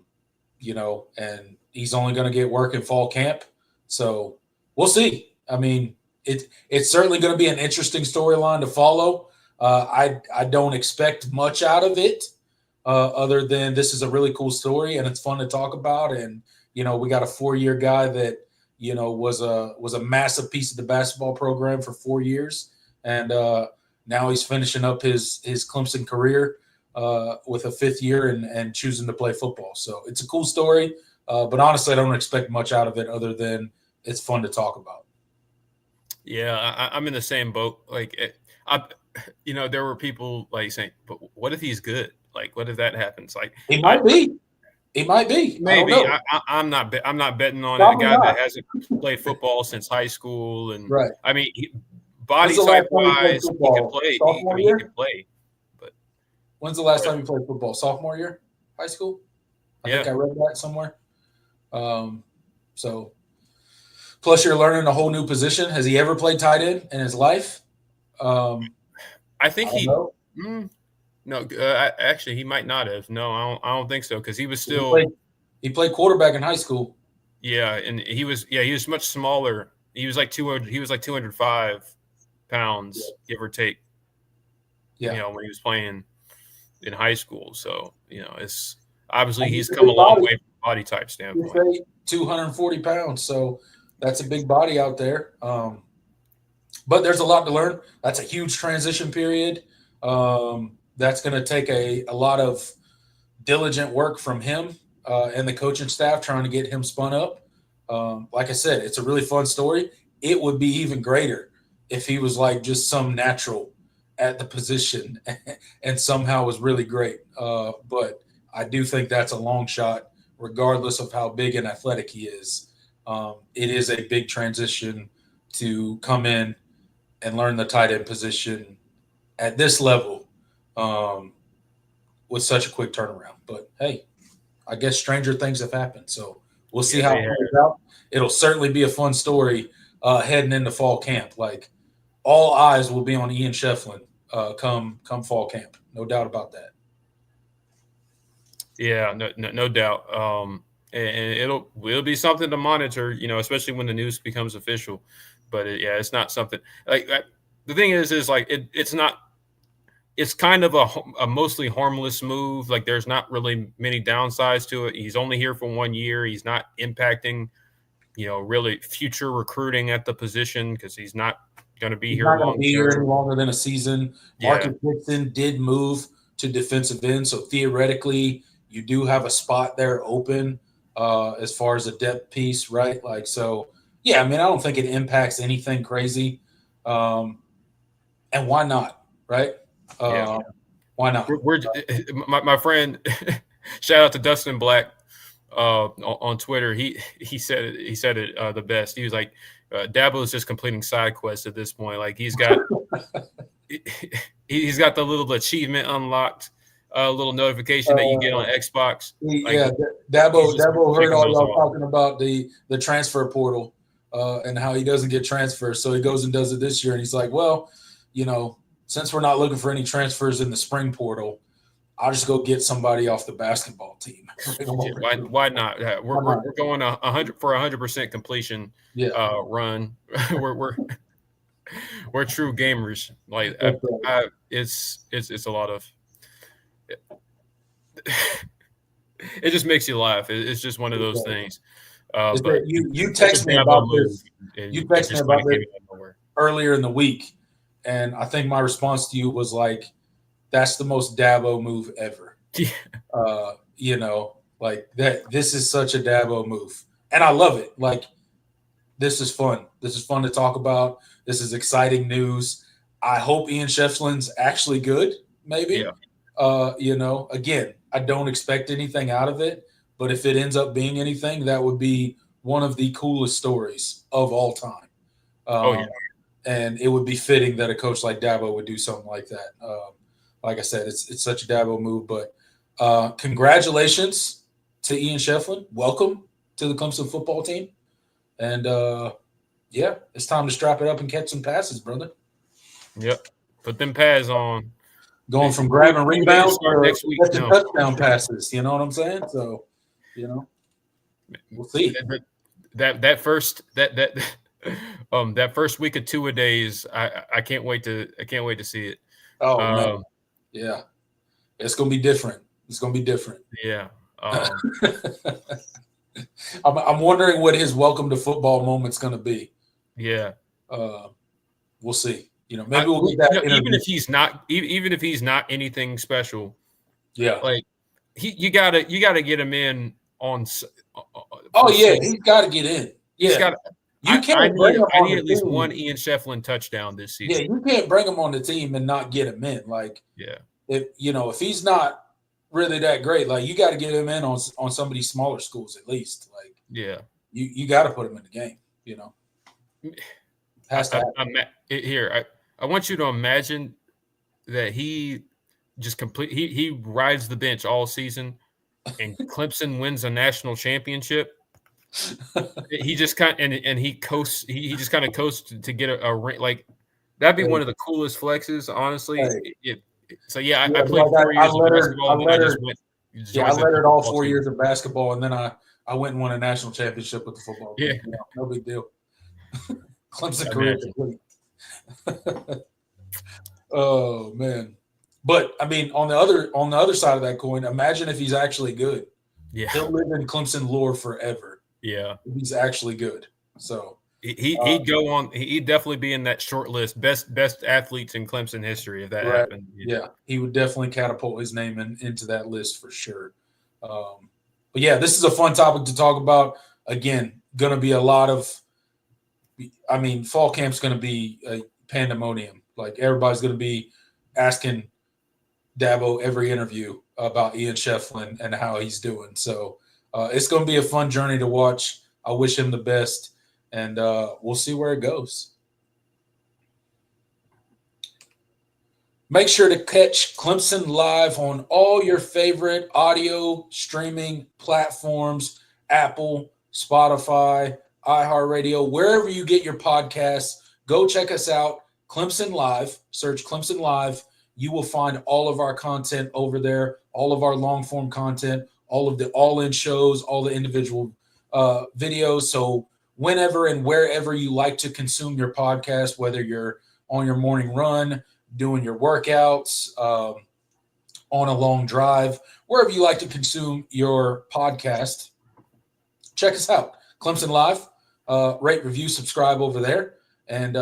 he's only going to get work in fall camp. So we'll see. I mean, it's certainly going to be an interesting storyline to follow. I don't expect much out of it other than this is a really cool story and it's fun to talk about. And, we got a 4-year guy that, was a massive piece of the basketball program for 4 years. And now he's finishing up his Clemson career with a 5th year and choosing to play football. So it's a cool story. But honestly, I don't expect much out of it other than it's fun to talk about. Yeah, I'm in the same boat. Like, there were people like saying, "But what if he's good? Like, what if that happens?" Like, he might be. He might be. Maybe. I'm not betting on a guy that hasn't played football since high school. And right. I mean, body type wise, he can play. He can play. When's the last time you played football? Sophomore year, high school? I think I read that somewhere. So, plus you're learning a whole new position. Has he ever played tight end in his life? I think no, actually, he might not have. No, I don't think so because he was still. He played quarterback in high school. Yeah, and he was much smaller. He was like 200. He was like 205 pounds, give or take. Yeah, you know, when he was playing in high school. So it's obviously he's come a long way from a body type standpoint. 240 pounds, so that's a big body out there. But there's a lot to learn. That's a huge transition period. That's going to take a lot of diligent work from him and the coaching staff trying to get him spun up. Like I said, it's a really fun story. It would be even greater if he was like just some natural at the position and somehow was really great. But I do think that's a long shot, regardless of how big and athletic he is. It is a big transition to come in and learn the tight end position at this level with such a quick turnaround. But, hey, I guess stranger things have happened. So we'll see how it plays out. It'll certainly be a fun story heading into fall camp. Like, all eyes will be on Ian Schieffelin come fall camp. No doubt about that. Yeah, no doubt. And it'll be something to monitor, especially when the news becomes official. But it's not something like the thing is like it's not. It's kind of a mostly harmless move. Like there's not really many downsides to it. He's only here for 1 year. He's not impacting, really future recruiting at the position because he's not going to be here long. Be here any longer than a season. Marcus Dixon did move to defensive end, so theoretically you do have a spot there open as far as a depth piece, right? Like so. Yeah, I mean, I don't think it impacts anything crazy. And why not, right? Why not? My friend, shout out to Dustin Black on Twitter. He said it the best. He was like, Dabo is just completing side quests at this point. Like he's got he's got the little achievement unlocked, little notification that you get on Xbox. Dabo heard all y'all talking about the transfer portal. And how he doesn't get transfers. So he goes and does it this year. And he's like, well, since we're not looking for any transfers in the spring portal, I'll just go get somebody off the basketball team. Why not? We're going 100% completion run. we're true gamers. Like it's a lot of it just makes you laugh. It's just one of those things. But you text me about this. You text me about this earlier in the week, and I think my response to you was like, "That's the most Dabo move ever." Like that. This is such a Dabo move, and I love it. Like, this is fun. This is fun to talk about. This is exciting news. I hope Ian Schieffelin's actually good. Maybe. Yeah. Again, I don't expect anything out of it. But if it ends up being anything, that would be one of the coolest stories of all time. And it would be fitting that a coach like Dabo would do something like that. Like I said, it's such a Dabo move. But congratulations to Ian Schieffelin. Welcome to the Clemson football team. And, it's time to strap it up and catch some passes, brother. Yep. Put them pads on. Going from grabbing rebounds to next week, touchdown passes. You know what I'm saying? So – we'll see. That first week of 2-a-days, I can't wait to see it. Oh man, yeah, it's gonna be different. Yeah. I'm wondering what his welcome to football moment's gonna be. Yeah. We'll see. Maybe we'll get that. Even if he's not anything special. Yeah. Like you gotta get him in. He's got to get in. Yeah, I need at least one Ian Schieffelin touchdown this season. Yeah, you can't bring him on the team and not get him in. Like, if he's not really that great, like you got to get him in on some of these smaller schools at least. Like, you got to put him in the game. Has to happen. I want you to imagine that he just complete. He rides the bench all season, and Clemson wins a national championship. He just and he coasts. He just kind of coasts to get a ring. Like that'd be one of the coolest flexes, honestly. So yeah, I played 4 years of basketball, and then I just went. I lettered all 4 years of basketball, and then I went and won a national championship with the football team. Yeah, no big deal. Clemson career complete. Oh man. But I mean, on the other side of that coin, imagine if he's actually good. Yeah, he'll live in Clemson lore forever. Yeah, if he's actually good. So he'd go on. He'd definitely be in that short list, best athletes in Clemson history if that happened. Yeah, he would definitely catapult his name into that list for sure. But yeah, this is a fun topic to talk about. Again, going to be a lot of. I mean, fall camp's going to be a pandemonium. Like everybody's going to be asking Dabo every interview about Ian Schieffelin and how he's doing. So it's going to be a fun journey to watch. I wish him the best, and we'll see where it goes. Make sure to catch Clemson live on all your favorite audio streaming platforms, Apple, Spotify, iHeartRadio, wherever you get your podcasts. Go check us out, Clemson Live. Search Clemson Live. You will find all of our content over there, all of our long-form content, all of the all-in shows, all the individual videos. So whenever and wherever you like to consume your podcast, whether you're on your morning run, doing your workouts, on a long drive, wherever you like to consume your podcast, check us out. Clemson Live, rate, review, subscribe over there, and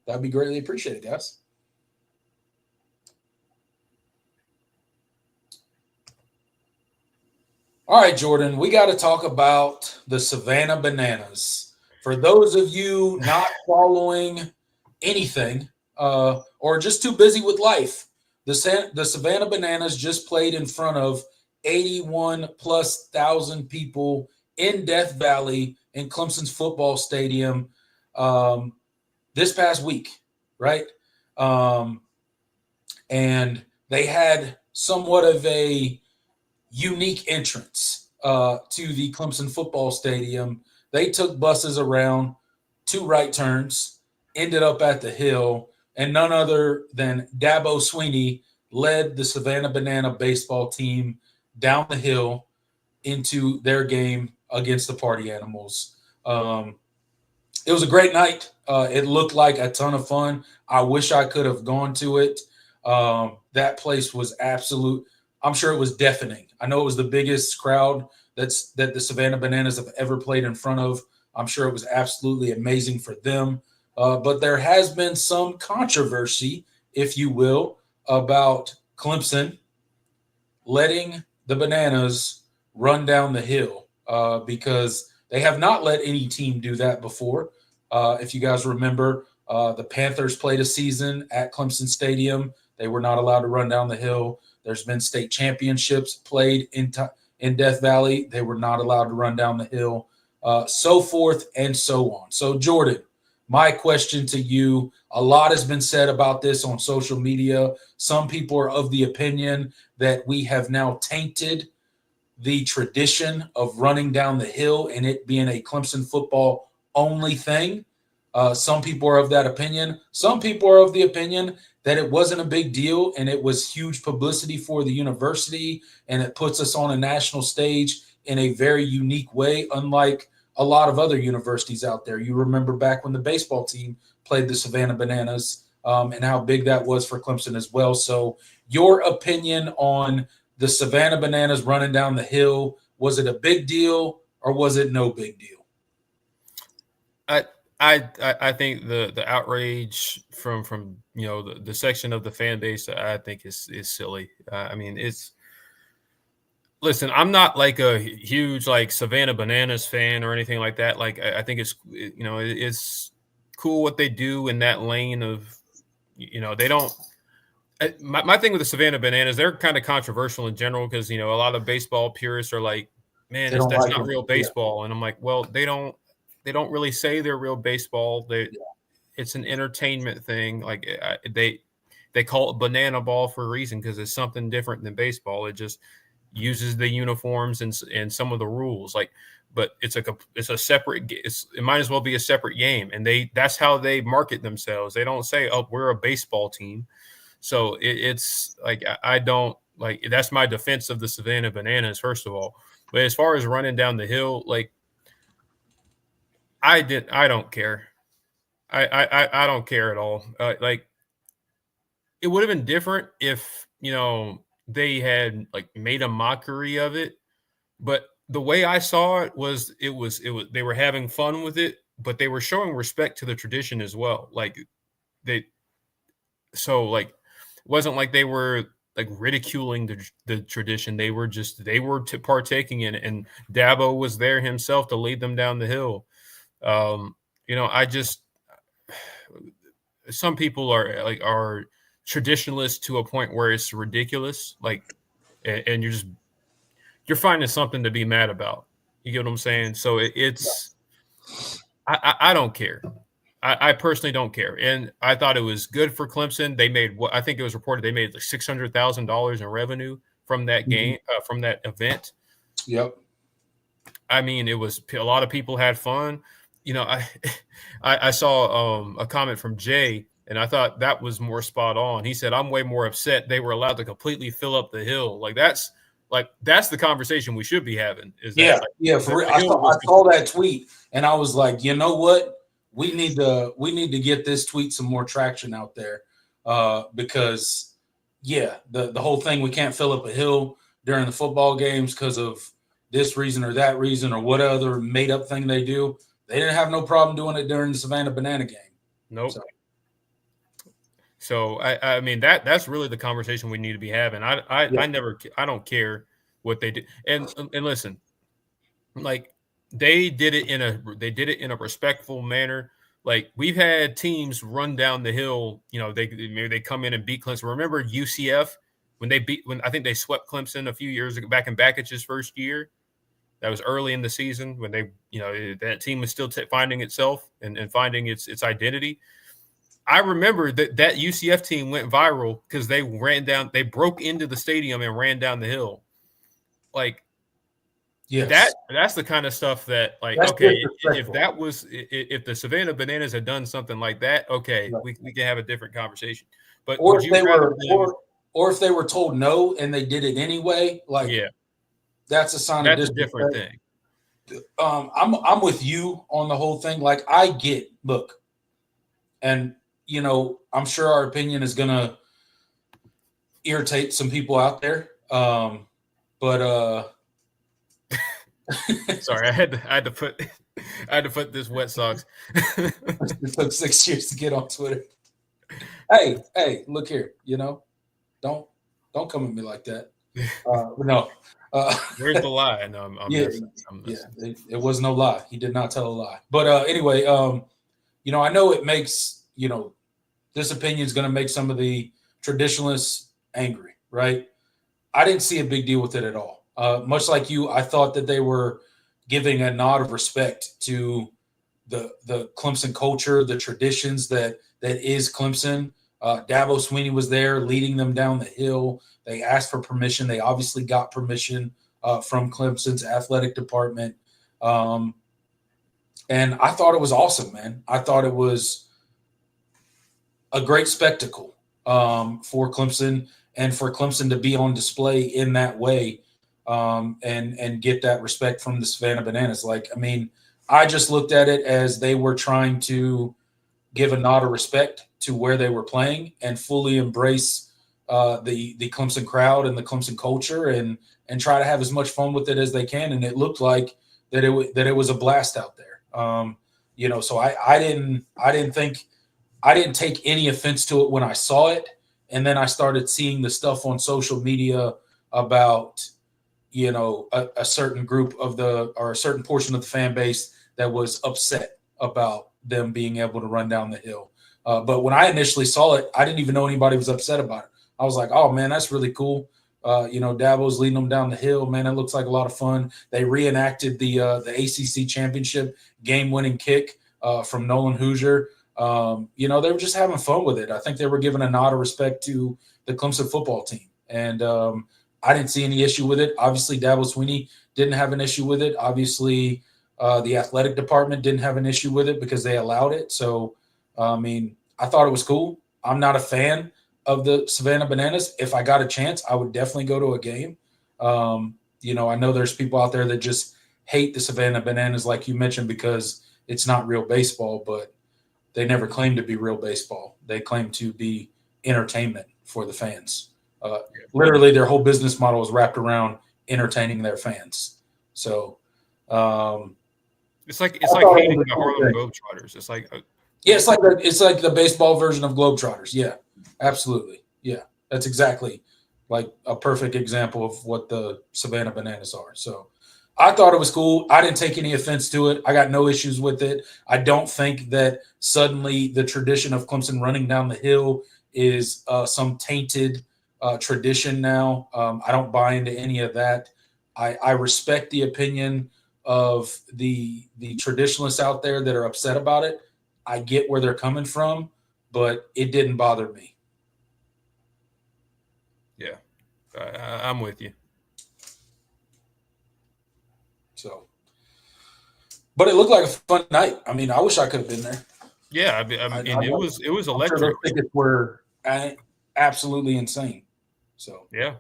that'd be greatly appreciated, guys. All right, Jordan, we got to talk about the Savannah Bananas. For those of you not following anything or just too busy with life, the Savannah Bananas just played in front of 81,000+ people in Death Valley in Clemson's football stadium this past week, right? And they had somewhat of a unique entrance to the Clemson football stadium. They took buses around, 2 right turns, ended up at the hill, and none other than Dabo Swinney led the Savannah Banana baseball team down the hill into their game against the Party Animals. It was a great night. It looked like a ton of fun. I wish I could have gone to it. That place was absolute. I'm sure it was deafening. I know it was the biggest crowd that the Savannah Bananas have ever played in front of. I'm sure it was absolutely amazing for them. But there has been some controversy, if you will, about Clemson letting the Bananas run down the hill because they have not let any team do that before. If you guys remember, the Panthers played a season at Clemson Stadium. They were not allowed to run down the hill. There's been state championships played in Death Valley. They were not allowed to run down the hill, so forth and so on. So, Jordan, my question to you, a lot has been said about this on social media. Some people are of the opinion that we have now tainted the tradition of running down the hill and it being a Clemson football only thing. Some people are of that opinion. Some people are of the opinion that it wasn't a big deal and it was huge publicity for the university and it puts us on a national stage in a very unique way, unlike a lot of other universities out there. You remember back when the baseball team played the Savannah Bananas and how big that was for Clemson as well. So your opinion on the Savannah Bananas running down the hill, was it a big deal or was it no big deal? I think the outrage from the section of the fan base I think is silly. I mean, listen, I'm not like a huge like Savannah Bananas fan or anything like that. Like I think it's cool what they do in that lane of they don't. My thing with the Savannah Bananas, they're kind of controversial in general because a lot of baseball purists are like, man, that's not real baseball, and I'm like, well, they don't really say they're real baseball. It's an entertainment thing. Like they they call it banana ball for a reason, because it's something different than baseball. It just uses the uniforms and some of the rules, like, but it's a separate. It might as well be a separate game, and that's how they market themselves. They don't say, "Oh, we're a baseball team." So it's like I don't like. That's my defense of the Savannah Bananas, first of all. But as far as running down the hill, like I don't care. I don't care at all. Like it would have been different if they had like made a mockery of it, but the way I saw it was they were having fun with it, but they were showing respect to the tradition as well. Like it wasn't like they were like ridiculing the tradition. They were partaking in it, and Dabo was there himself to lead them down the hill. Some people are traditionalists to a point where it's ridiculous. Like, and you're finding something to be mad about. You get what I'm saying? So I don't care. I personally don't care. And I thought it was good for Clemson. They made I think it was reported they made like $600,000 in revenue from that game, from that event. Yep. I mean, it was a lot of people had fun. I saw a comment from Jay, and I thought that was more spot on. He said, "I'm way more upset they were allowed to completely fill up the hill." That's the conversation we should be having. For real. I saw that tweet, and I was like, you know what? We need to get this tweet some more traction out there, because the whole thing, we can't fill up a hill during the football games because of this reason or that reason or what other made up thing they do. They didn't have no problem doing it during the Savannah Banana game. Nope. So I mean that's really the conversation we need to be having. I don't care what they did. And listen, like they did it in a respectful manner. Like we've had teams run down the hill, they come in and beat Clemson. Remember UCF when I think they swept Clemson a few years ago, back in Backich's first year. That was early in the season when that team was still finding itself and finding its identity. I remember that UCF team went viral because they broke into the stadium and ran down the hill. Like, yes. That's the kind of stuff that, like, that's okay, if the Savannah Bananas had done something like that, okay, right, we can have a different conversation. But or if they were told no and they did it anyway, like, yeah. That's a sign of disrespect. Different thing. I'm with you on the whole thing. Like, I get, look, and I'm sure our opinion is gonna irritate some people out there. But sorry, I had to put this Wet Sox. It took 6 years to get on Twitter. Hey, look here, don't come at me like that. No. Where's the lie? No, I'm it was no lie. He did not tell a lie. But anyway, I know it makes, this opinion is going to make some of the traditionalists angry, right? I didn't see a big deal with it at all. Much like you, I thought that they were giving a nod of respect to the Clemson culture, the traditions that is Clemson. Dabo Swinney was there leading them down the hill. They asked for permission. They obviously got permission from Clemson's athletic department. And I thought it was awesome, man. I thought it was a great spectacle for Clemson, and for Clemson to be on display in that way and get that respect from the Savannah Bananas. Like, I mean, I just looked at it as they were trying to give a nod of respect to where they were playing and fully embrace the Clemson crowd and the Clemson culture and try to have as much fun with it as they can. And it looked like that it was a blast out there. So I didn't take any offense to it when I saw it. And then I started seeing the stuff on social media about, a certain group or a certain portion of the fan base that was upset about them being able to run down the hill. But when I initially saw it, I didn't even know anybody was upset about it. I was like, oh, man, that's really cool. Dabo's leading them down the hill. Man, it looks like a lot of fun. They reenacted the ACC championship game-winning kick from Nolan Hoosier. They were just having fun with it. I think they were giving a nod of respect to the Clemson football team. And I didn't see any issue with it. Obviously, Dabo Swinney didn't have an issue with it. Obviously, the athletic department didn't have an issue with it because they allowed it. So, I thought it was cool. I'm not a fan of the Savannah Bananas. If I got a chance, I would definitely go to a game. I know there's people out there that just hate the Savannah Bananas, like you mentioned, because it's not real baseball, but they never claim to be real baseball. They claim to be entertainment for the fans. Literally, their whole business model is wrapped around entertaining their fans. So, it's like hating the Harlem Globetrotters. It's like it's like the baseball version of Globetrotters. Yeah, absolutely. Yeah, that's exactly like a perfect example of what the Savannah Bananas are. So, I thought it was cool. I didn't take any offense to it. I got no issues with it. I don't think that suddenly the tradition of Clemson running down the hill is some tainted tradition now. I don't buy into any of that. I respect the opinion of the traditionalists out there that are upset about it. I get where they're coming from, but it didn't bother me. Yeah, I'm with you. So, but it looked like a fun night. I mean, I wish I could have been there. Yeah, it was electric. Sure those tickets were absolutely insane. So yeah,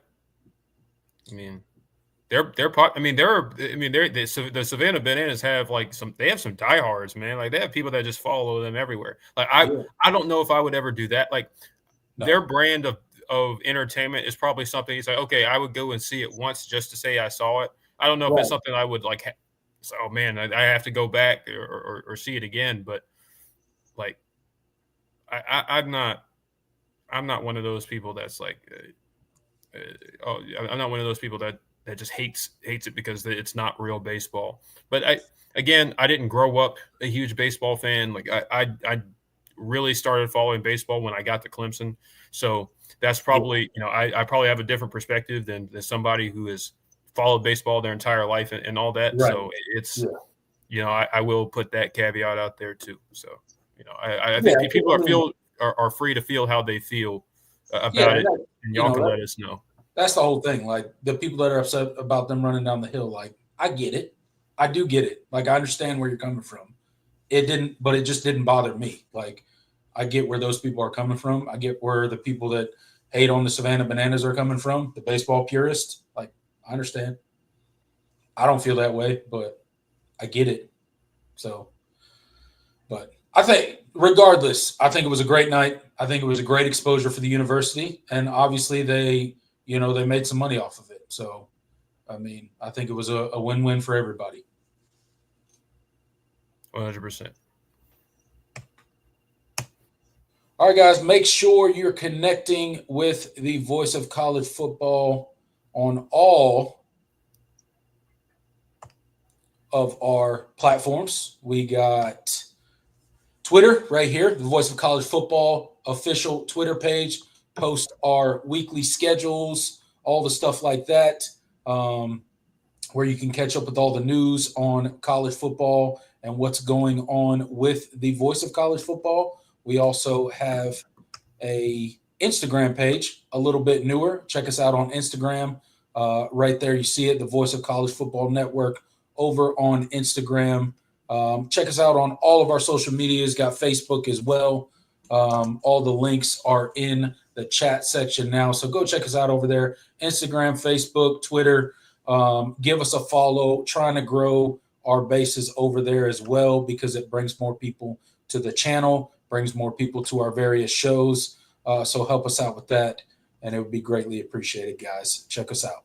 the Savannah Bananas have some diehards, man. Like they have people that just follow them everywhere. Like I don't know if I would ever do that. Like their brand of entertainment is probably something. It's like, okay, I would go and see it once just to say I saw it. I don't know if it's something I would like. Oh man, I have to go back or see it again. But like, I'm not one of those people that's like, I'm not one of those people that just hates it because it's not real baseball. But I didn't grow up a huge baseball fan. Like I really started following baseball when I got to Clemson. So that's probably, I probably have a different perspective than somebody who has followed baseball their entire life and all that. Right. So it's, I will put that caveat out there too. So, I think people are free to feel how they feel about it, and y'all can let us know. That's the whole thing. Like the people that are upset about them running down the hill, like I get it. I do get it. Like I understand where you're coming from. But it just didn't bother me. Like I get where those people are coming from. I get where the people that hate on the Savannah Bananas are coming from, the baseball purists. Like I understand. I don't feel that way, but I get it. So, but I think regardless, I think it was a great night. I think it was a great exposure for the university. And obviously they made some money off of it. So, I mean, I think it was a win-win for everybody. 100%. All right, guys, make sure you're connecting with the Voice of College Football on all of our platforms. We got Twitter right here, the Voice of College Football official Twitter page. Post our weekly schedules, all the stuff like that, where you can catch up with all the news on college football and what's going on with the Voice of College Football. We also have a Instagram page, a little bit newer. Check us out on Instagram. Right there, you see it, the Voice of College Football Network over on Instagram. Check us out on all of our social medias. Got Facebook as well. All the links are in the chat section now. So go check us out over there. Instagram, Facebook, Twitter. Give us a follow. Trying to grow our bases over there as well because it brings more people to the channel, brings more people to our various shows. So help us out with that, and it would be greatly appreciated, guys. Check us out.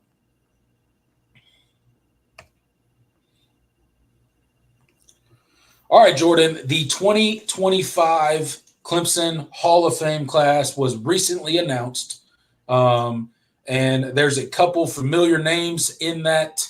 All right, Jordan, the 2025 Clemson Hall of Fame class was recently announced, and there's a couple familiar names in that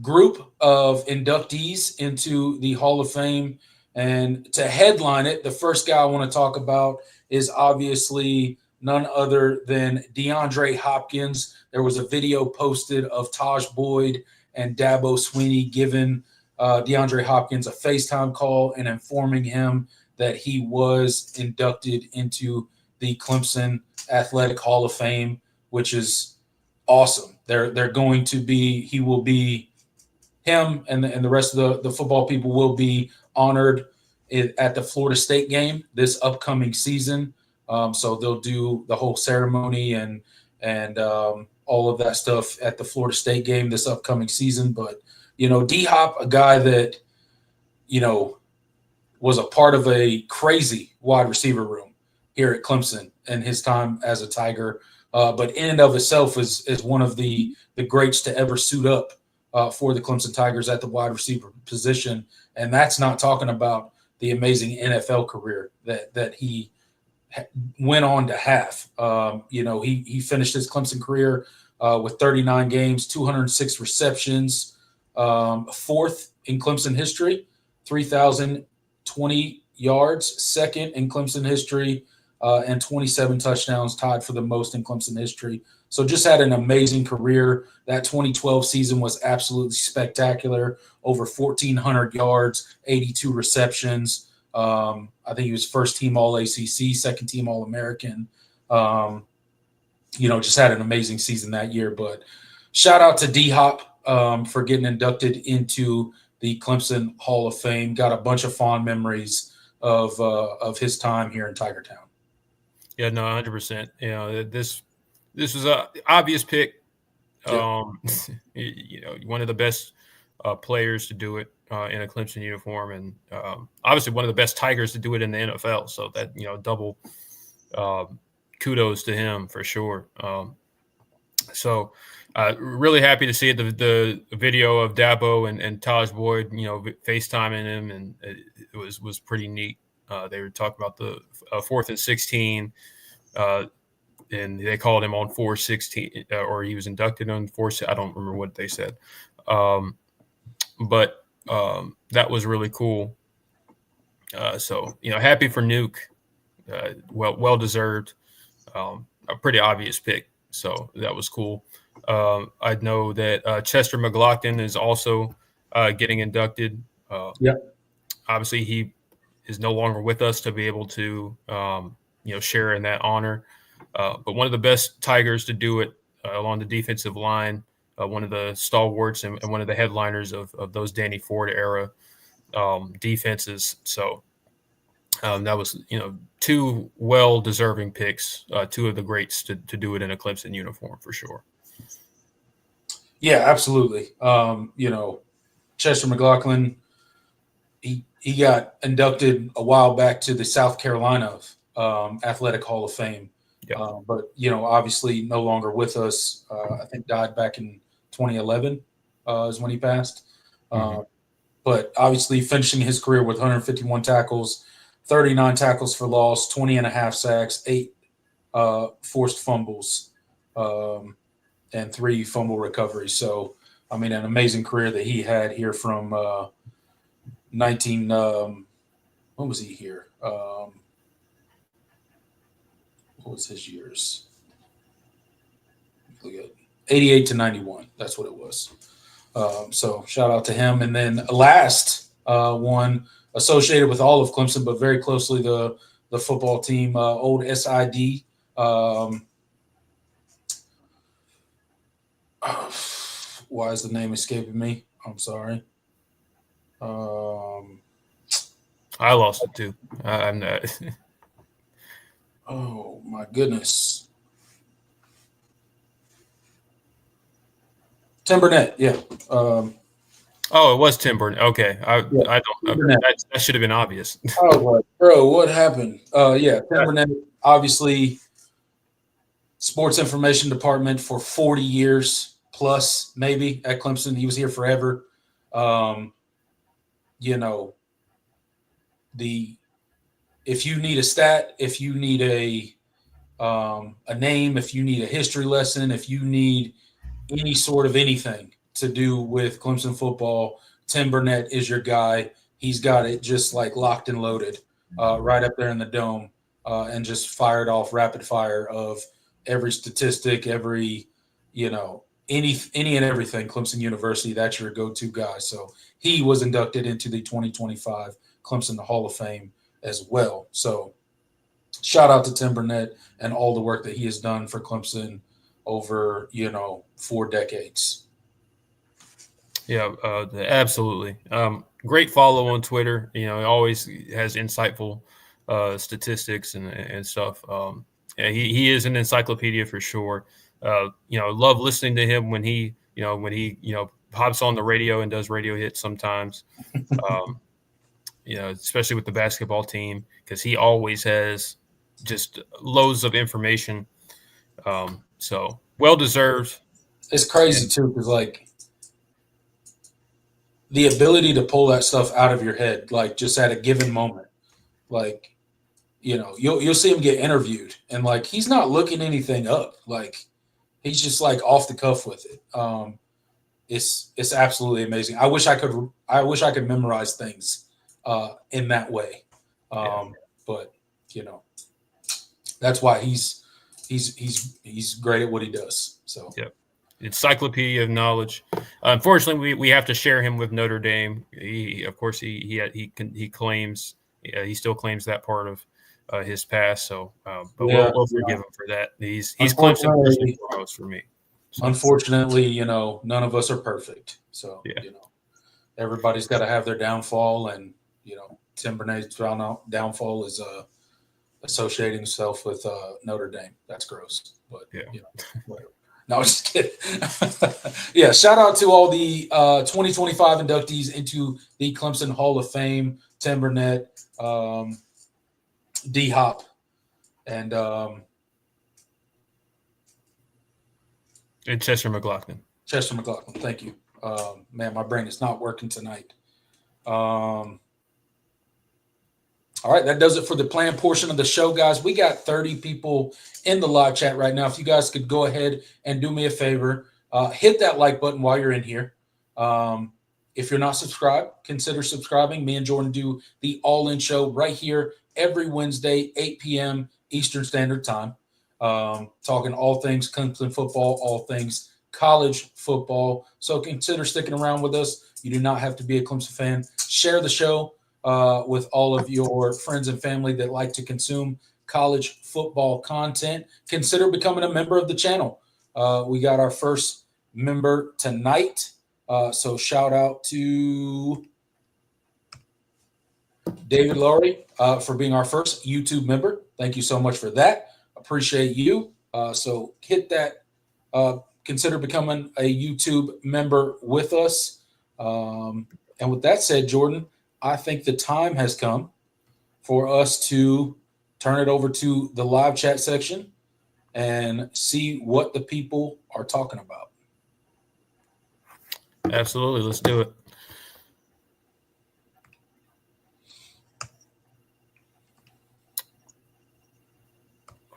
group of inductees into the Hall of Fame. And to headline it, the first guy I want to talk about is obviously none other than DeAndre Hopkins. There was a video posted of Taj Boyd and Dabo Swinney giving DeAndre Hopkins a FaceTime call and informing him that he was inducted into the Clemson Athletic Hall of Fame, which is awesome. They're going to be, he will be, him and the rest of the football people will be honored at the Florida State game this upcoming season. So they'll do the whole ceremony and all of that stuff at the Florida State game this upcoming season. But, D-Hop, a guy that, was a part of a crazy wide receiver room here at Clemson and his time as a Tiger. But in and of itself is one of the greats to ever suit up for the Clemson Tigers at the wide receiver position. And that's not talking about the amazing NFL career that he went on to have. He finished his Clemson career with 39 games, 206 receptions, fourth in Clemson history, 3,020 yards, second in Clemson history, and 27 touchdowns, tied for the most in Clemson history. So just had an amazing career. That 2012 season was absolutely spectacular. Over 1,400 yards, 82 receptions. I think he was first team All-ACC, second team All-American. Just had an amazing season that year. But shout out to D-Hop for getting inducted into the Clemson Hall of Fame. Got a bunch of fond memories of his time here in Tiger Town. Yeah, no, 100%. This was an obvious pick. One of the best players to do it in a Clemson uniform, and obviously one of the best Tigers to do it in the NFL. So that double kudos to him for sure. Really happy to see it. The video of Dabo and Taj Boyd, FaceTiming him, and it was pretty neat. They were talking about the 4th and 16. And they called him on 4-16, or he was inducted on 4. I don't remember what they said. But that was really cool. Happy for Nuke. Well deserved. A pretty obvious pick. So that was cool. I know that Chester McLaughlin is also getting inducted. Obviously, he is no longer with us to be able to share in that honor. But one of the best Tigers to do it along the defensive line, one of the stalwarts and one of the headliners of those Danny Ford era defenses. So that was, two well-deserving picks, two of the greats to do it in a Clemson uniform for sure. Yeah, absolutely. Chester McLaughlin, he got inducted a while back to the South Carolina Athletic Hall of Fame. Yeah. But, obviously no longer with us. I think died back in 2011 is when he passed. But obviously finishing his career with 151 tackles, 39 tackles for loss, 20 and a half sacks, 8 forced fumbles, and 3 fumble recoveries. So, an amazing career that he had here from when was he here? What was his years? Look at 88 to 91. That's what it was. So shout out to him. And then last one associated with all of Clemson, but very closely the football team, old SID. Why is the name escaping me? I'm sorry. I lost it too. I'm not. Oh my goodness. Tim Burnett, yeah. It was Tim Burnett. Okay, I don't. That should have been obvious. Bro, what happened? Tim Burnett, obviously, sports information department for 40 years plus, maybe at Clemson. He was here forever. If you need a stat, if you need a name, if you need a history lesson, if you need any sort of anything to do with Clemson football, Tim Burnett is your guy. He's got it just like locked and loaded right up there in the dome and just fired off rapid fire of every statistic, every, any and everything Clemson University, that's your go-to guy. So he was inducted into the 2025 Clemson Hall of Fame as well. So shout out to Tim Burnett and all the work that he has done for Clemson over, 4 decades. Yeah, absolutely. Great follow on Twitter. He always has insightful statistics and stuff. Yeah, he is an encyclopedia for sure. Love listening to him when he pops on the radio and does radio hits sometimes. Especially with the basketball team, because he always has just loads of information. So well deserved. It's crazy too, because like the ability to pull that stuff out of your head, like just at a given moment, like you'll see him get interviewed, and like he's not looking anything up, like he's just like off the cuff with it. It's absolutely amazing. I wish I could memorize things in that way, but that's why he's great at what he does. So yep. Encyclopedia of knowledge. Unfortunately, we have to share him with Notre Dame. He claims he still claims that part of his past. So, but we'll forgive him for that. He's Clemson first and foremost for me. So, unfortunately, none of us are perfect. So everybody's got to have their downfall, and Tim Burnett's downfall is associating himself with Notre Dame. That's gross, but whatever. No, I'm just kidding. Yeah, shout out to all the 2025 inductees into the Clemson Hall of Fame: Tim Burnett, D Hop, and Chester McLaughlin. Chester McLaughlin. Thank you. Man, my brain is not working tonight. All right, that does it for the planned portion of the show, guys. We got 30 people in the live chat right now. If you guys could go ahead and do me a favor, hit that like button while you're in here. If you're not subscribed, consider subscribing. Me and Jordan do the All-In Show right here every Wednesday, 8 p.m. Eastern Standard Time, talking all things Clemson football, all things college football. So consider sticking around with us. You do not have to be a Clemson fan. Share the show with all of your friends and family that like to consume college football content. Consider becoming a member of the channel. We got our first member tonight. So shout out to David Laurie for being our first YouTube member. Thank you so much for that. Appreciate you. So hit that. Consider becoming a YouTube member with us. And with that said, Jordan, I think the time has come for us to turn it over to the live chat section and see what the people are talking about. Absolutely. Let's do it.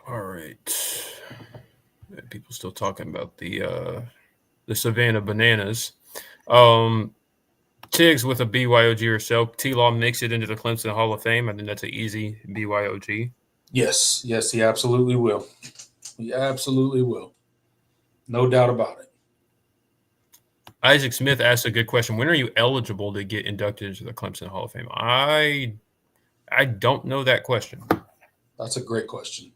All right. People still talking about the Savannah bananas. Tiggs with a BYOG herself. T-Law makes it into the Clemson Hall of Fame. I think that's an easy BYOG. Yes, he absolutely will. He absolutely will. No doubt about it. Isaac Smith asked a good question. When are you eligible to get inducted into the Clemson Hall of Fame? I don't know that question. That's a great question.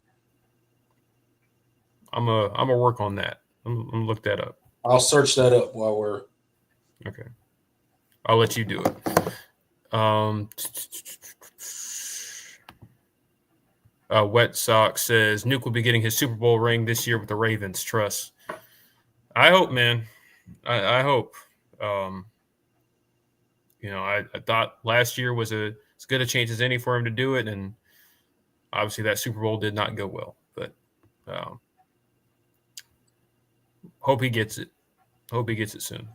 I'm a work on that. I'm gonna look that up. I'll search that up while we're okay. I'll let you do it. Wet Sox says Nuke will be getting his Super Bowl ring this year with the Ravens. Trust. I hope, man. I hope. I thought last year was as good a chance as any for him to do it, and obviously that Super Bowl did not go well. But hope he gets it. Hope he gets it soon.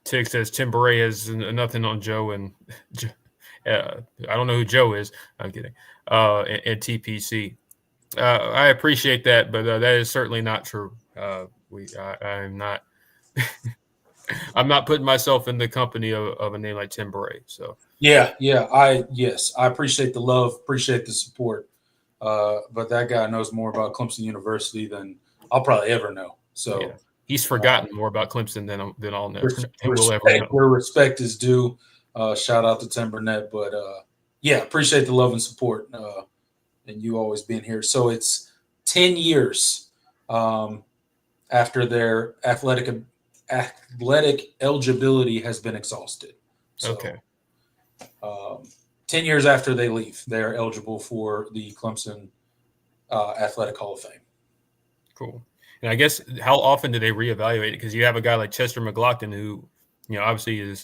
Tig says Tim Beret has nothing on Joe, and I don't know who Joe is. I'm kidding. And TPC. I appreciate that, but that is certainly not true. I am not. I'm not putting myself in the company of a name like Tim Bray. So Yeah. I appreciate the love, appreciate the support. But that guy knows more about Clemson University than I'll probably ever know. So yeah, he's forgotten more about Clemson than I'll know than we'll ever respect know. where respect is due. Shout out to Tim Burnett, but yeah, appreciate the love and support, and you always being here. So it's 10 years after their athletic eligibility has been exhausted. So Okay. 10 years after they leave, they're eligible for the Clemson Athletic Hall of Fame. Cool. And I guess how often do they reevaluate it? Because you have a guy like Chester McLaughlin who, obviously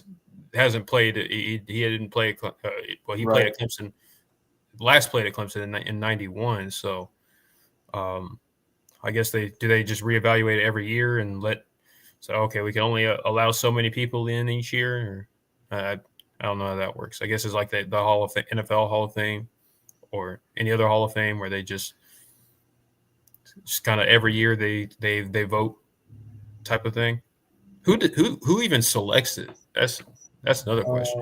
hasn't played. He didn't play. He played at Clemson. Last played at Clemson in '91. So, I guess they just reevaluate it every year and okay, we can only allow so many people in each year. Or, I don't know how that works. I guess it's like the Hall of NFL Hall of Fame or any other Hall of Fame where they just kind of every year they vote type of thing. Who even selects it? That's another question.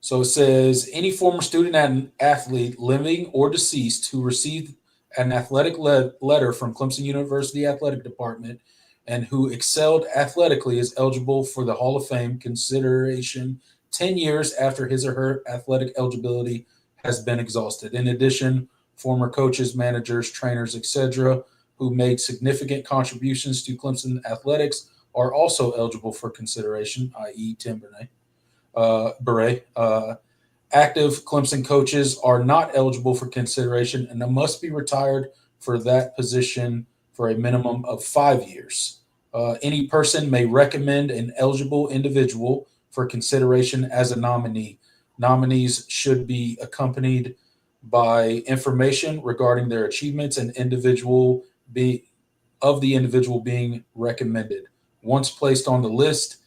So it says any former student and athlete, living or deceased, who received an athletic letter from Clemson University Athletic Department and who excelled athletically is eligible for the Hall of Fame consideration 10 years after his or her athletic eligibility has been exhausted. In addition, former coaches, managers, trainers, etc., who made significant contributions to Clemson athletics are also eligible for consideration, i.e. Tim Beret. Active Clemson coaches are not eligible for consideration and must be retired for that position for a minimum of 5 years. Any person may recommend an eligible individual for consideration as a nominee. Nominees should be accompanied by information regarding their achievements and individual being recommended. Once placed on the list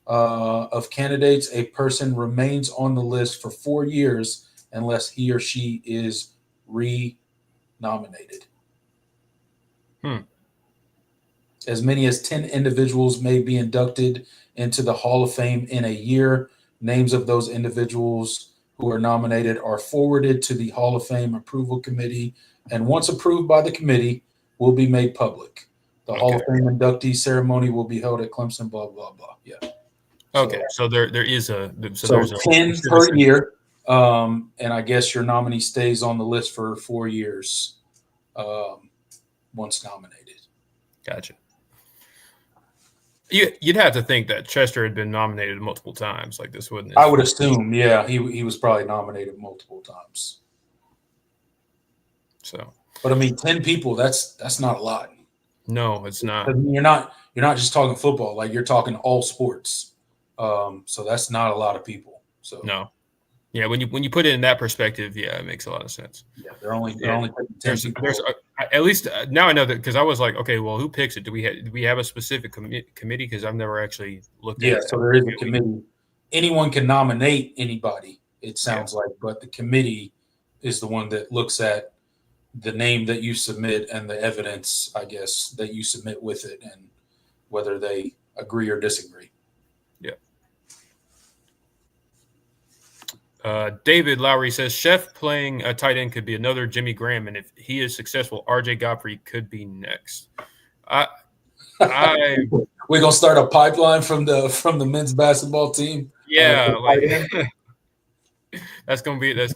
of candidates, a person remains on the list for 4 years unless he or she is re-nominated. As many as 10 individuals may be inducted into the Hall of Fame in a year. Names of those individuals who are nominated are forwarded to the Hall of Fame Approval Committee, and once approved by the committee, will be made public. The Hall of Fame inductee ceremony will be held at Clemson, blah, blah, blah. Yeah. Okay, so there is there's 10 per year, and I guess your nominee stays on the list for 4 years once nominated. Gotcha. You'd have to think that Chester had been nominated multiple times. Like this wouldn't. I would assume, yeah, he was probably nominated multiple times. So, but I mean, 10 people, that's not a lot. No, it's not. I mean, you're not just talking football, like you're talking all sports. So that's not a lot of people. So no, yeah. When you put it in that perspective, yeah, it makes a lot of sense. Yeah, they're only 10 people. At least now I know that, because I was like, okay, well, who picks it? Do we have a specific committee? Because I've never actually looked at it. Yeah, so there is a committee. Anyone can nominate anybody, it sounds like, but the committee is the one that looks at the name that you submit and the evidence, I guess, that you submit with it and whether they agree or disagree. David Lowry says Chef playing a tight end could be another Jimmy Graham, and if he is successful, RJ Godfrey could be next. We're gonna start a pipeline from the men's basketball team. Yeah, that's gonna be a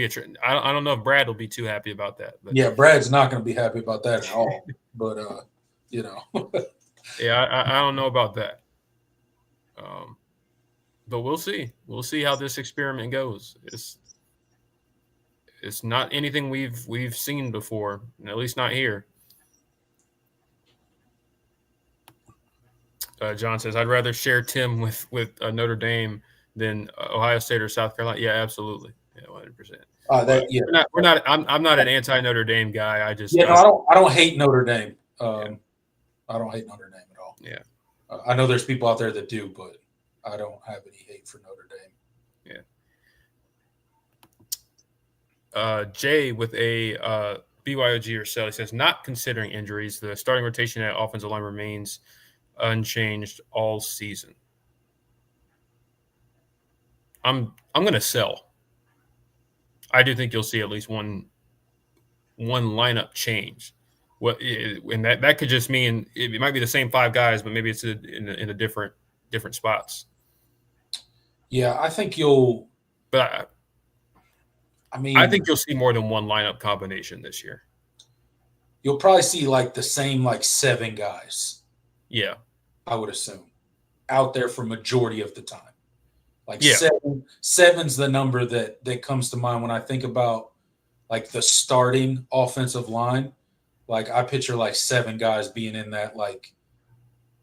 trend. I don't know if Brad will be too happy about that. But. Yeah, Brad's not gonna be happy about that at all. But yeah, I don't know about that. But we'll see. We'll see how this experiment goes. It's not anything we've seen before, at least not here. John says, I'd rather share Tim with Notre Dame than Ohio State or South Carolina. Yeah, absolutely. Yeah, 100%. We're not. I'm not an anti Notre Dame guy. I just I don't hate Notre Dame. I don't hate Notre Dame at all. Yeah, I know there's people out there that do, but I don't have any hate for Notre Dame. Yeah. Jay with a BYOG or Sally says, not considering injuries, the starting rotation at offensive line remains unchanged all season. I'm going to sell. I do think you'll see at least one lineup change. And that could just mean it might be the same 5 guys, but maybe it's in a different spots. Yeah, I think you'll. But I think you'll see more than one lineup combination this year. You'll probably see like the same 7 guys. Yeah, I would assume out there for majority of the time. Yeah. Seven's the number that comes to mind when I think about the starting offensive line. I picture 7 guys being in that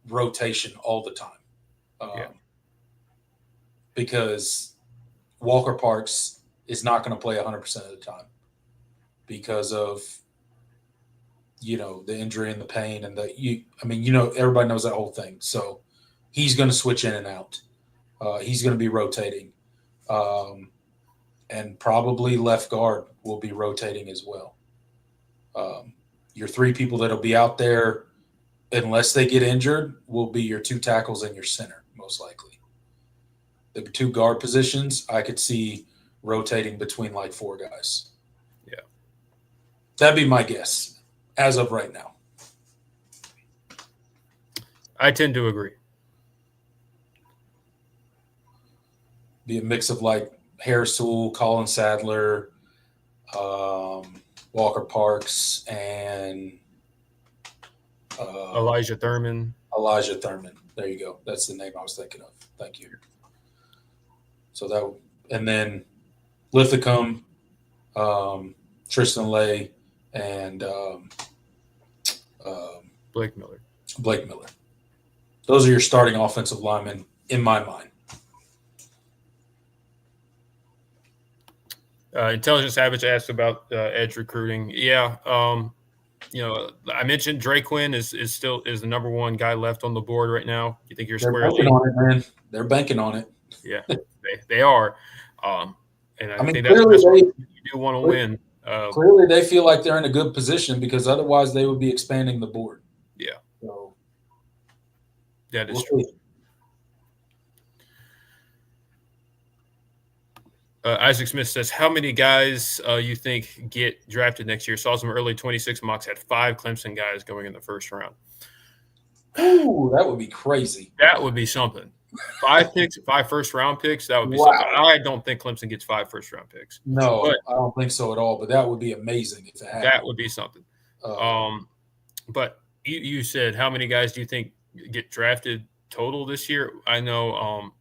rotation all the time. Because Walker Parks is not going to play 100% of the time because of the injury and the pain and everybody knows that whole thing. So he's going to switch in and out. He's going to be rotating. And probably left guard will be rotating as well. Your 3 people that'll be out there, unless they get injured, will be your 2 tackles and your center, most likely. The 2 guard positions, I could see rotating between 4 guys. Yeah. That'd be my guess as of right now. I tend to agree. Be a mix of Harris Sewell, Colin Sadler, Walker Parks, and Elijah Thurman. Elijah Thurman. There you go. That's the name I was thinking of. Thank you. So and then Lithicum, Tristan Lay, and Blake Miller. Those are your starting offensive linemen in my mind. Intelligence Savage asked about edge recruiting. Yeah, I mentioned Drake Quinn is still the number 1 guy left on the board right now. You think you're squarely banking on it, man? They're banking on it. Yeah, they are. And I think clearly that's what you do want to win. Clearly, they feel like they're in a good position because otherwise they would be expanding the board. Yeah, so that is true. Isaac Smith says, how many guys you think get drafted next year? Saw some early 26 mocks, had 5 Clemson guys going in the first round. Ooh, that would be crazy. That would be something. 5 picks, 5 first-round picks, that would be something. I don't think Clemson gets 5 first-round picks. No, but I don't think so at all, but that would be amazing if it happened. That would be something. But you said how many guys do you think get drafted total this year? I know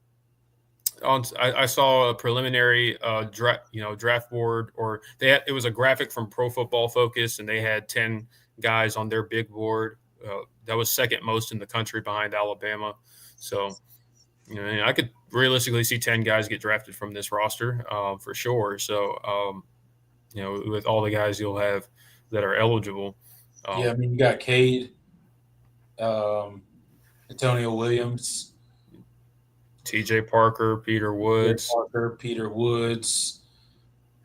I saw a preliminary draft board, or it was a graphic from Pro Football Focus, and they had 10 guys on their big board. That was second most in the country behind Alabama. So, I could realistically see 10 guys get drafted from this roster for sure. So, with all the guys you'll have that are eligible. You got Cade, Antonio Williams, TJ Parker, Peter Woods,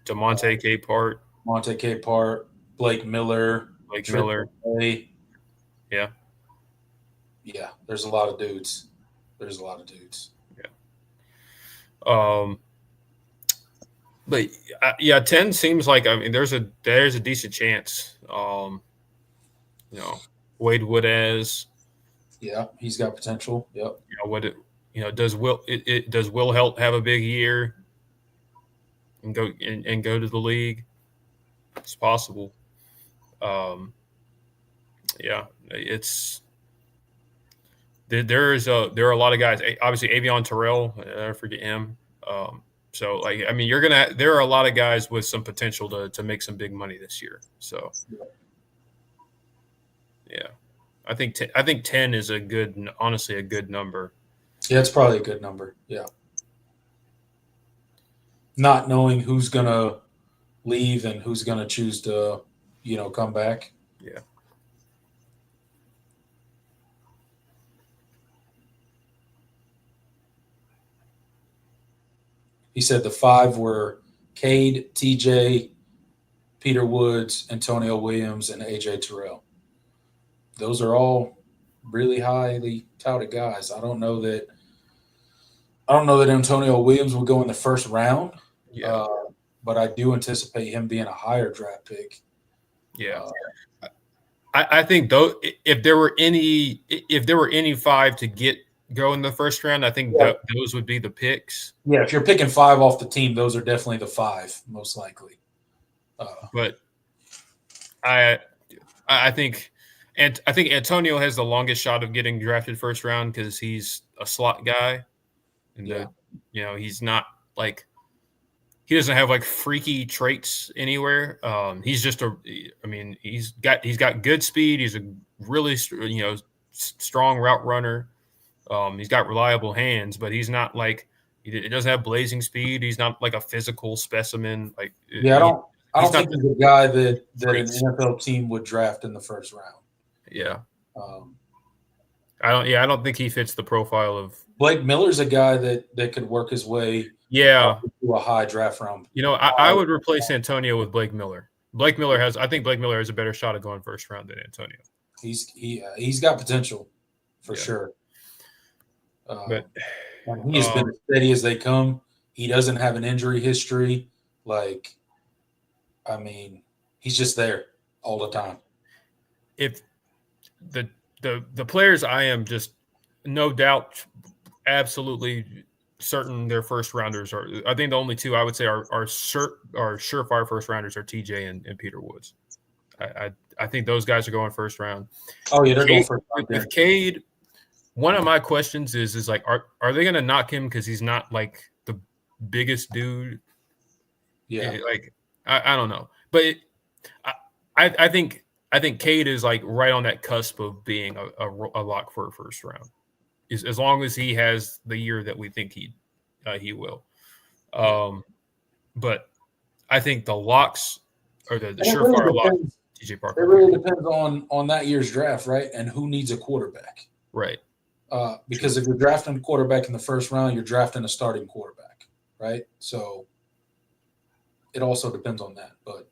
DeMonte Capehart, Blake Miller. Yeah, there's a lot of dudes. But 10 seems like there's a decent chance. Wade Woodaz. Yeah, he's got potential. Yep. Does Will Helt have a big year and go to the league? It's possible. It's there are a lot of guys. Obviously, Avion Terrell, I forget him. There are a lot of guys with some potential to make some big money this year. So, yeah, I think 10 is honestly a good number. Yeah, it's probably a good number. Yeah. Not knowing who's going to leave and who's going to choose to, come back. Yeah. He said the 5 were Cade, TJ, Peter Woods, Antonio Williams, and AJ Terrell. Those are all really highly touted guys. I don't know that Antonio Williams will go in the first round. Yeah. But I do anticipate him being a higher draft pick. Yeah. I think though, if there were any 5 to go in the first round, I think those would be the picks. Yeah, if you're picking 5 off the team, those are definitely the 5 most likely. But I think Antonio has the longest shot of getting drafted first round because he's a slot guy, and he's not like. He doesn't have like freaky traits anywhere. He's just he's got good speed. He's a really strong route runner. He's got reliable hands, but he's not like he doesn't have blazing speed. He's not like a physical specimen. Like I don't think he's a guy that an NFL team would draft in the first round. Yeah. I don't think he fits the profile of Blake Miller's a guy that could work his way. Yeah, to a high draft round. I would replace Antonio with Blake Miller. I think Blake Miller has a better shot of going first round than Antonio. He's got potential for sure. But he's been as steady as they come. He doesn't have an injury history. He's just there all the time. If the players, I am just no doubt, absolutely certain their first rounders are. I think the only 2 I would say are surefire first rounders are TJ and Peter Woods. I think those guys are going first round. Oh yeah, they're going first round. With Cade, one of my questions is like, are they going to knock him because he's not like the biggest dude? Yeah, I don't know, but I think Cade is like right on that cusp of being a lock for a first round. As long as he has the year that we think he will. But I think the locks or the surefire lock, TJ Parker. It really depends on that year's draft, right? And who needs a quarterback. Right. Because if you're drafting a quarterback in the first round, you're drafting a starting quarterback, right? So it also depends on that. But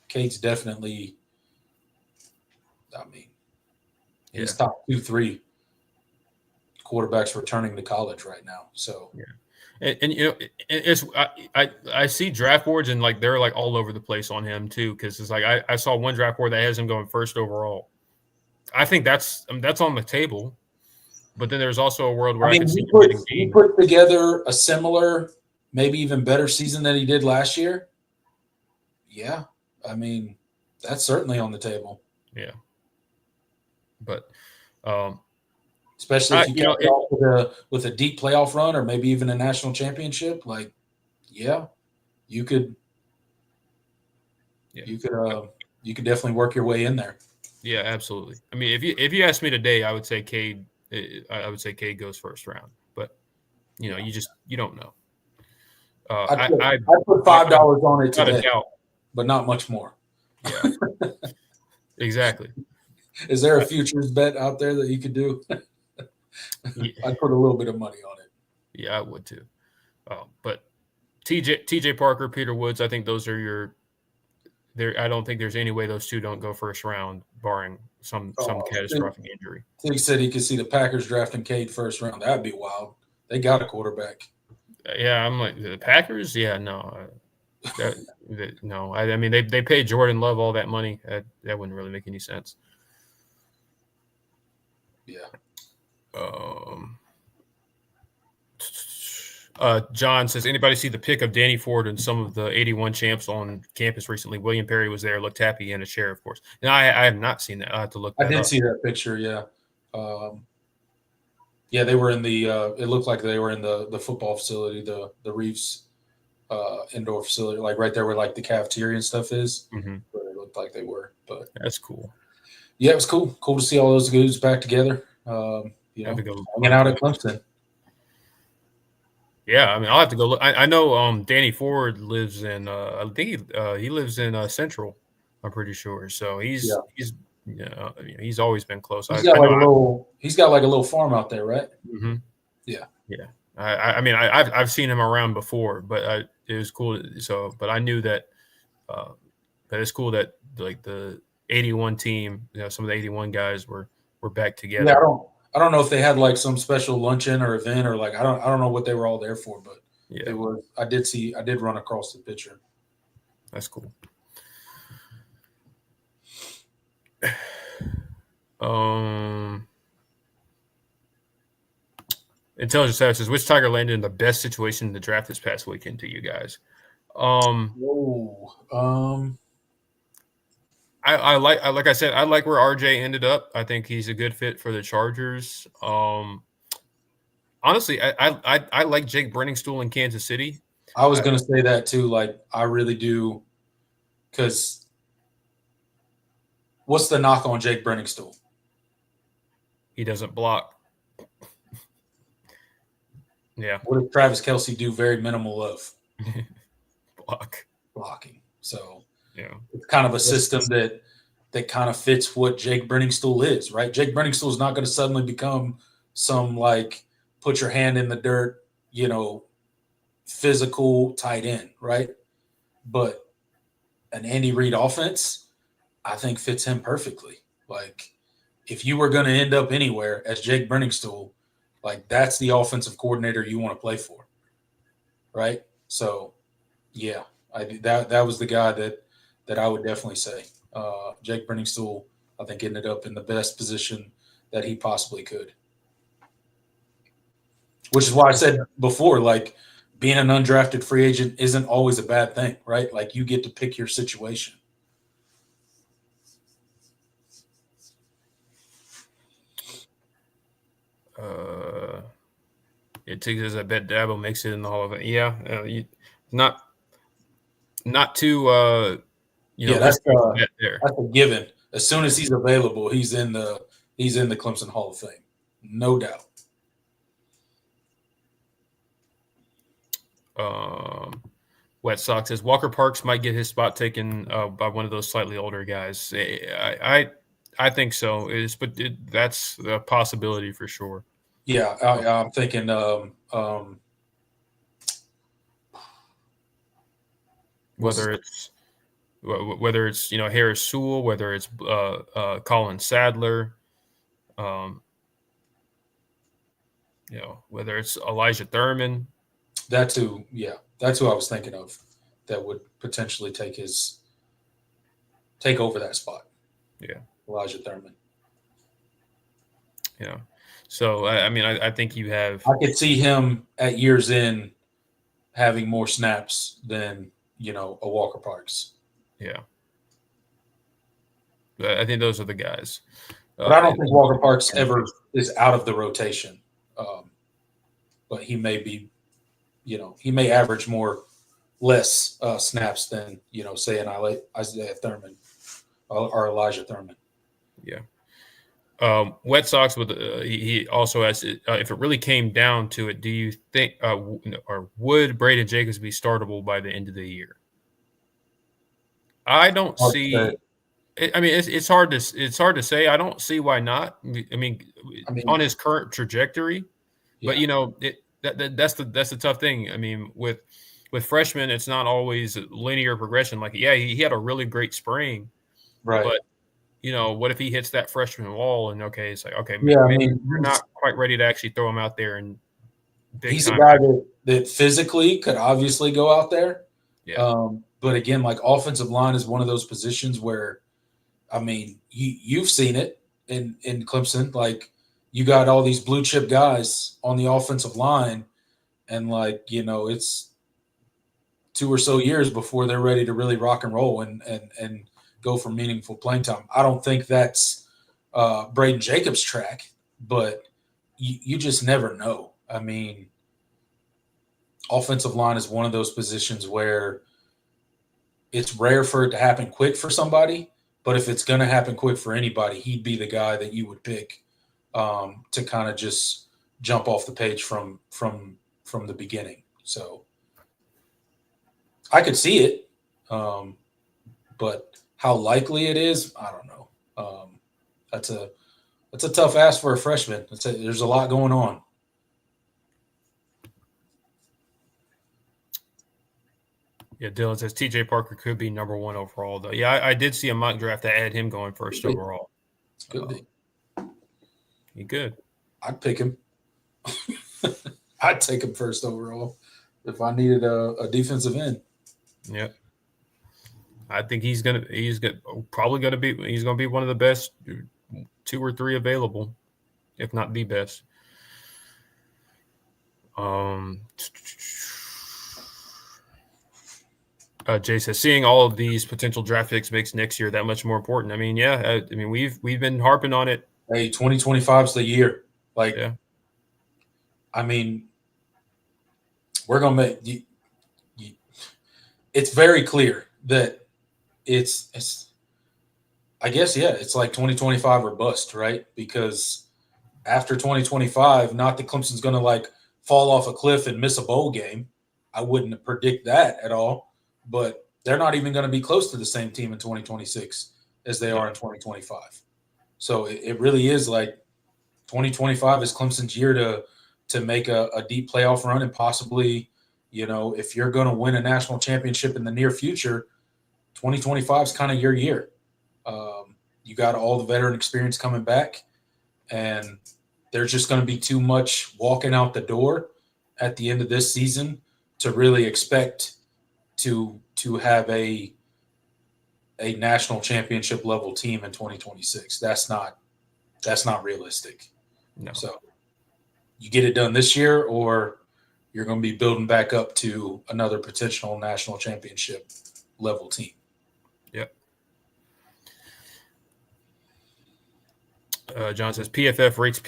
Cade's definitely, he's top 2-3 quarterbacks returning to college right now. So I see draft boards and like they're like all over the place on him too, because it's like I saw one draft board that has him going first overall. I think that's on the table, but then there's also a world where he put together a similar, maybe even better season than he did last year. Yeah, that's certainly on the table. Yeah, but. Especially if you get off with a deep playoff run or maybe even a national championship, you could definitely work your way in there. Yeah, absolutely. If you asked me today, I would say Cade. I would say Cade goes first round, but you don't know. I put $5 on it today, but not much more. Yeah, exactly. Is there a futures bet out there that you could do? Yeah. I'd put a little bit of money on it. Yeah, I would too. But TJ Parker, Peter Woods, I think those are I don't think there's any way those 2 don't go first round, barring some catastrophic injury. He said he could see the Packers drafting Cade first round. That'd be wild. They got a quarterback. Yeah, I'm like the Packers. Yeah, no, no. They paid Jordan Love all that money. That wouldn't really make any sense. Yeah. John says, anybody see the pic of Danny Ford and some of the 81 champs on campus recently? William Perry was there, looked happy, and a chair, of course. No, I have not seen that. I have to look that up. I did see that picture, yeah. They were in the it looked like they were in the football facility, the Reeves indoor facility, like right there where like the cafeteria and stuff is. Mm-hmm. Where it looked like they were. But that's cool. Yeah, it was cool. Cool to see all those dudes back together. Hanging out at Clemson. Yeah, I'll have to go look. I know Danny Ford lives in I think he lives in Central, I'm pretty sure. So he's always been close. He's got like a little farm out there, right? Mm-hmm. Yeah. Yeah. I've seen him around before, but it was cool. But I knew that but it's cool that like the 81 team, some of the 81 guys were back together. Yeah, I don't know if they had like some special luncheon or event or like I don't know what they were all there for, but Yeah, it was. I did run across the picture. that's cool. Intelligence Staff says, which Tiger landed in the best situation in the draft this past weekend to you guys? Like I said, I like where RJ ended up. I think he's a good fit for the Chargers. Honestly, I like Jake Brenningstool in Kansas City. I was going to say that too. Like, I really do. Because what's the knock on Jake Brenningstool? He doesn't block. Yeah. What does Travis Kelce do? Very minimal of blocking. So yeah, it's kind of a system that kind of fits what Jake Brenningstool is, right? Jake Brenningstool is not going to suddenly become some like put your hand in the dirt, physical tight end, right? But an Andy Reid offense, I think fits him perfectly. Like if you were going to end up anywhere as Jake Brenningstool, like that's the offensive coordinator you want to play for, right? So, yeah, that was the guy that I would definitely say. Jake Brenningstool, I think, ended up in the best position that he possibly could. Which is why I said before, like being an undrafted free agent isn't always a bad thing, right? Like you get to pick your situation. It takes us. I bet Dabo makes it in the Hall of Fame. Yeah, not too. Yeah, that's a given. As soon as he's available, he's in the Clemson Hall of Fame, no doubt. Wet Sox says Walker Parks might get his spot taken by one of those slightly older guys. I think so. That's a possibility for sure. Yeah, I'm thinking. Whether it's Harris Sewell, whether it's Colin Sadler, whether it's Elijah Thurman. That's who I was thinking of. That would potentially take over that spot. Yeah, Elijah Thurman. Yeah. So I think you have. I could see him at year's end having more snaps than a Walker Parks. Yeah. I think those are the guys. But I don't think Walker Parks ever is out of the rotation. But he may be, he may average less snaps than, say an Isaiah Thurman or Elijah Thurman. Yeah. Wet Sox he also asked if it really came down to it, do you think or would Braden Jacobs be startable by the end of the year? I don't see. It's hard to say. I don't see why not. I mean on his current trajectory, yeah. But that's the tough thing. I mean with freshmen, it's not always linear progression. Like he had a really great spring, right? But what if he hits that freshman wall and it's like, okay, maybe we're not quite ready to actually throw him out there. And he's a guy that physically could obviously go out there. Yeah. But again, like offensive line is one of those positions where, you've seen it in Clemson. Like you got all these blue chip guys on the offensive line, and it's 2 or so years before they're ready to really rock and roll and go for meaningful playing time. I don't think that's Braden Jacobs' track, but you just never know. Offensive line is one of those positions where it's rare for it to happen quick for somebody, but if it's going to happen quick for anybody, he'd be the guy that you would pick to kind of just jump off the page from the beginning. So I could see it, but how likely it is, I don't know. That's a tough ask for a freshman. There's a lot going on. Yeah, Dylan says T.J. Parker could be number 1 overall, though. Yeah, I did see a mock draft that had him going first overall. Could be. He good. I'd pick him. I'd take him first overall if I needed a defensive end. Yeah. I think he's probably gonna be one of the best 2 or 3 available, if not the best. Jay says seeing all of these potential draft picks makes next year that much more important. I mean, yeah, I mean we've been harping on it. Hey, 2025 is the year. Like, yeah. I mean, we're gonna make. It's very clear that it's. I guess it's like 2025 or bust, right? Because after 2025, not that Clemson's gonna like fall off a cliff and miss a bowl game. I wouldn't predict that at all. But they're not even going to be close to the same team in 2026 as they are in 2025. So it really is like 2025 is Clemson's year to make a deep playoff run and possibly, if you're going to win a national championship in the near future, 2025 is kind of your year. You got all the veteran experience coming back, and there's just going to be too much walking out the door at the end of this season to really expect to have a national championship level team in 2026. That's not realistic. No. So you get it done this year, or you're going to be building back up to another potential national championship level team. Yep. John says PFF rates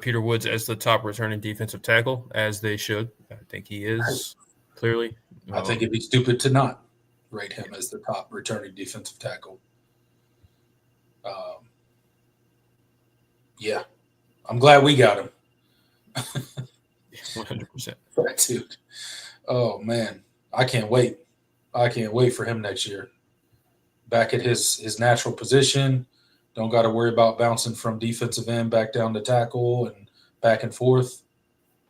Peter Woods as the top returning defensive tackle, as they should. I think he is, clearly. I think it'd be stupid to not rate him as the top returning defensive tackle. Yeah, I'm glad we got him. 100%. Dude. Oh, man. I can't wait. I can't wait for him next year. Back at his natural position. Don't got to worry about bouncing from defensive end back down to tackle and back and forth.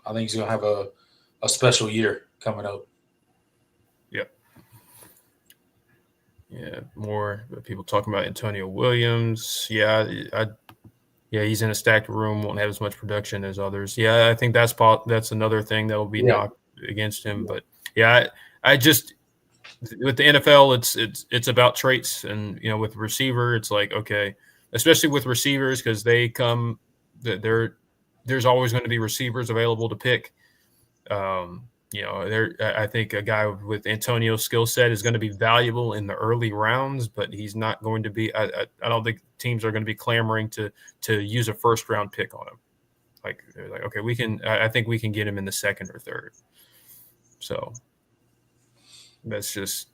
I think he's going to have a special year coming up. Yep. Yeah, more people talking about Antonio Williams. Yeah, he's in a stacked room, won't have as much production as others. Yeah, I think that's another thing that will be knocked against him. But yeah, I just with the NFL, it's about traits, and with receiver, it's like okay, especially with receivers because there's always going to be receivers available to pick. I think a guy with Antonio's skill set is going to be valuable in the early rounds, but he's not going to be. I don't think teams are going to be clamoring to use a first round pick on him. Like okay, we can. I think we can get him in the second or third. So that's just.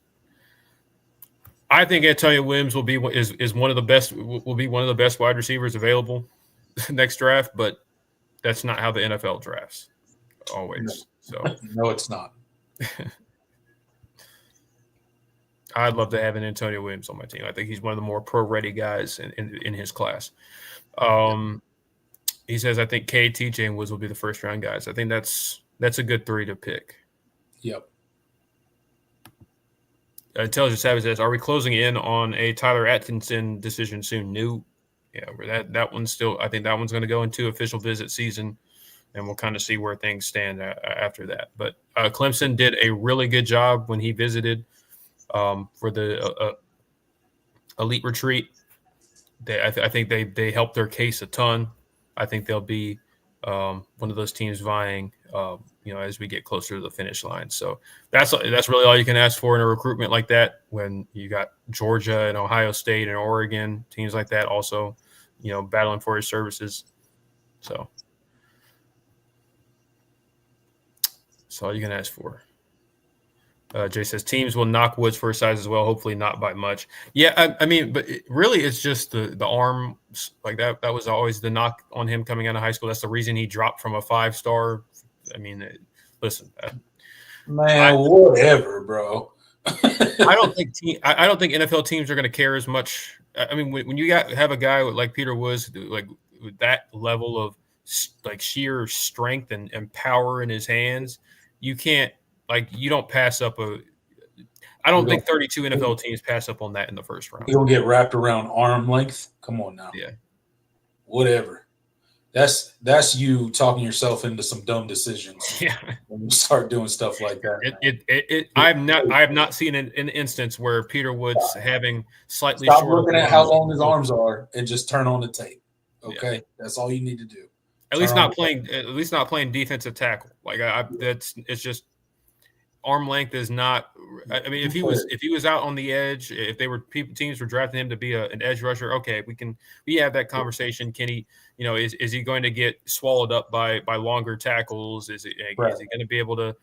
I think Antonio Williams will be one of the best. Will be one of the best wide receivers available next draft, but that's not how the NFL drafts. Always. So no, it's not. I'd love to have an Antonio Williams on my team. I think he's one of the more pro-ready guys in his class. He says, I think K, TJ, and Woods will be the first-round guys. I think that's a good 3 to pick. Yep. Intelligent Savage says, are we closing in on a Tyler Atkinson decision soon? New. Yeah, that one's still – I think that one's going to go into official visit season. And we'll kind of see where things stand after that. But Clemson did a really good job when he visited for the elite retreat. I think they helped their case a ton. I think they'll be one of those teams vying, as we get closer to the finish line. So that's really all you can ask for in a recruitment like that. When you got Georgia and Ohio State and Oregon, teams like that also, battling for his services. So. That's all you can ask for. Jay says teams will knock Woods for his size as well. Hopefully not by much. Yeah, I mean, but really it's just the arm like that. That was always the knock on him coming out of high school. That's the reason he dropped from a 5-star. I mean, listen, whatever, bro. I don't think NFL teams are going to care as much. I mean, when you have a guy like Peter Woods, like with that level of like sheer strength and power in his hands. You can't you don't pass up I don't think 32 NFL teams pass up on that in the first round. You don't get wrapped around arm length. Come on now. Yeah. Whatever. That's you talking yourself into some dumb decisions. Yeah. When you start doing stuff like that. I have not seen an instance where Peter Woods having slightly Stop shorter looking at how long his arms are and just turn on the tape. Okay, yeah. That's all you need to do. At least not playing defensive tackle. Like it's just arm length is not. I mean, if he was out on the edge, if teams were drafting him to be an edge rusher, okay, we have that conversation. Can he, is he going to get swallowed up by longer tackles? Is he going to be able to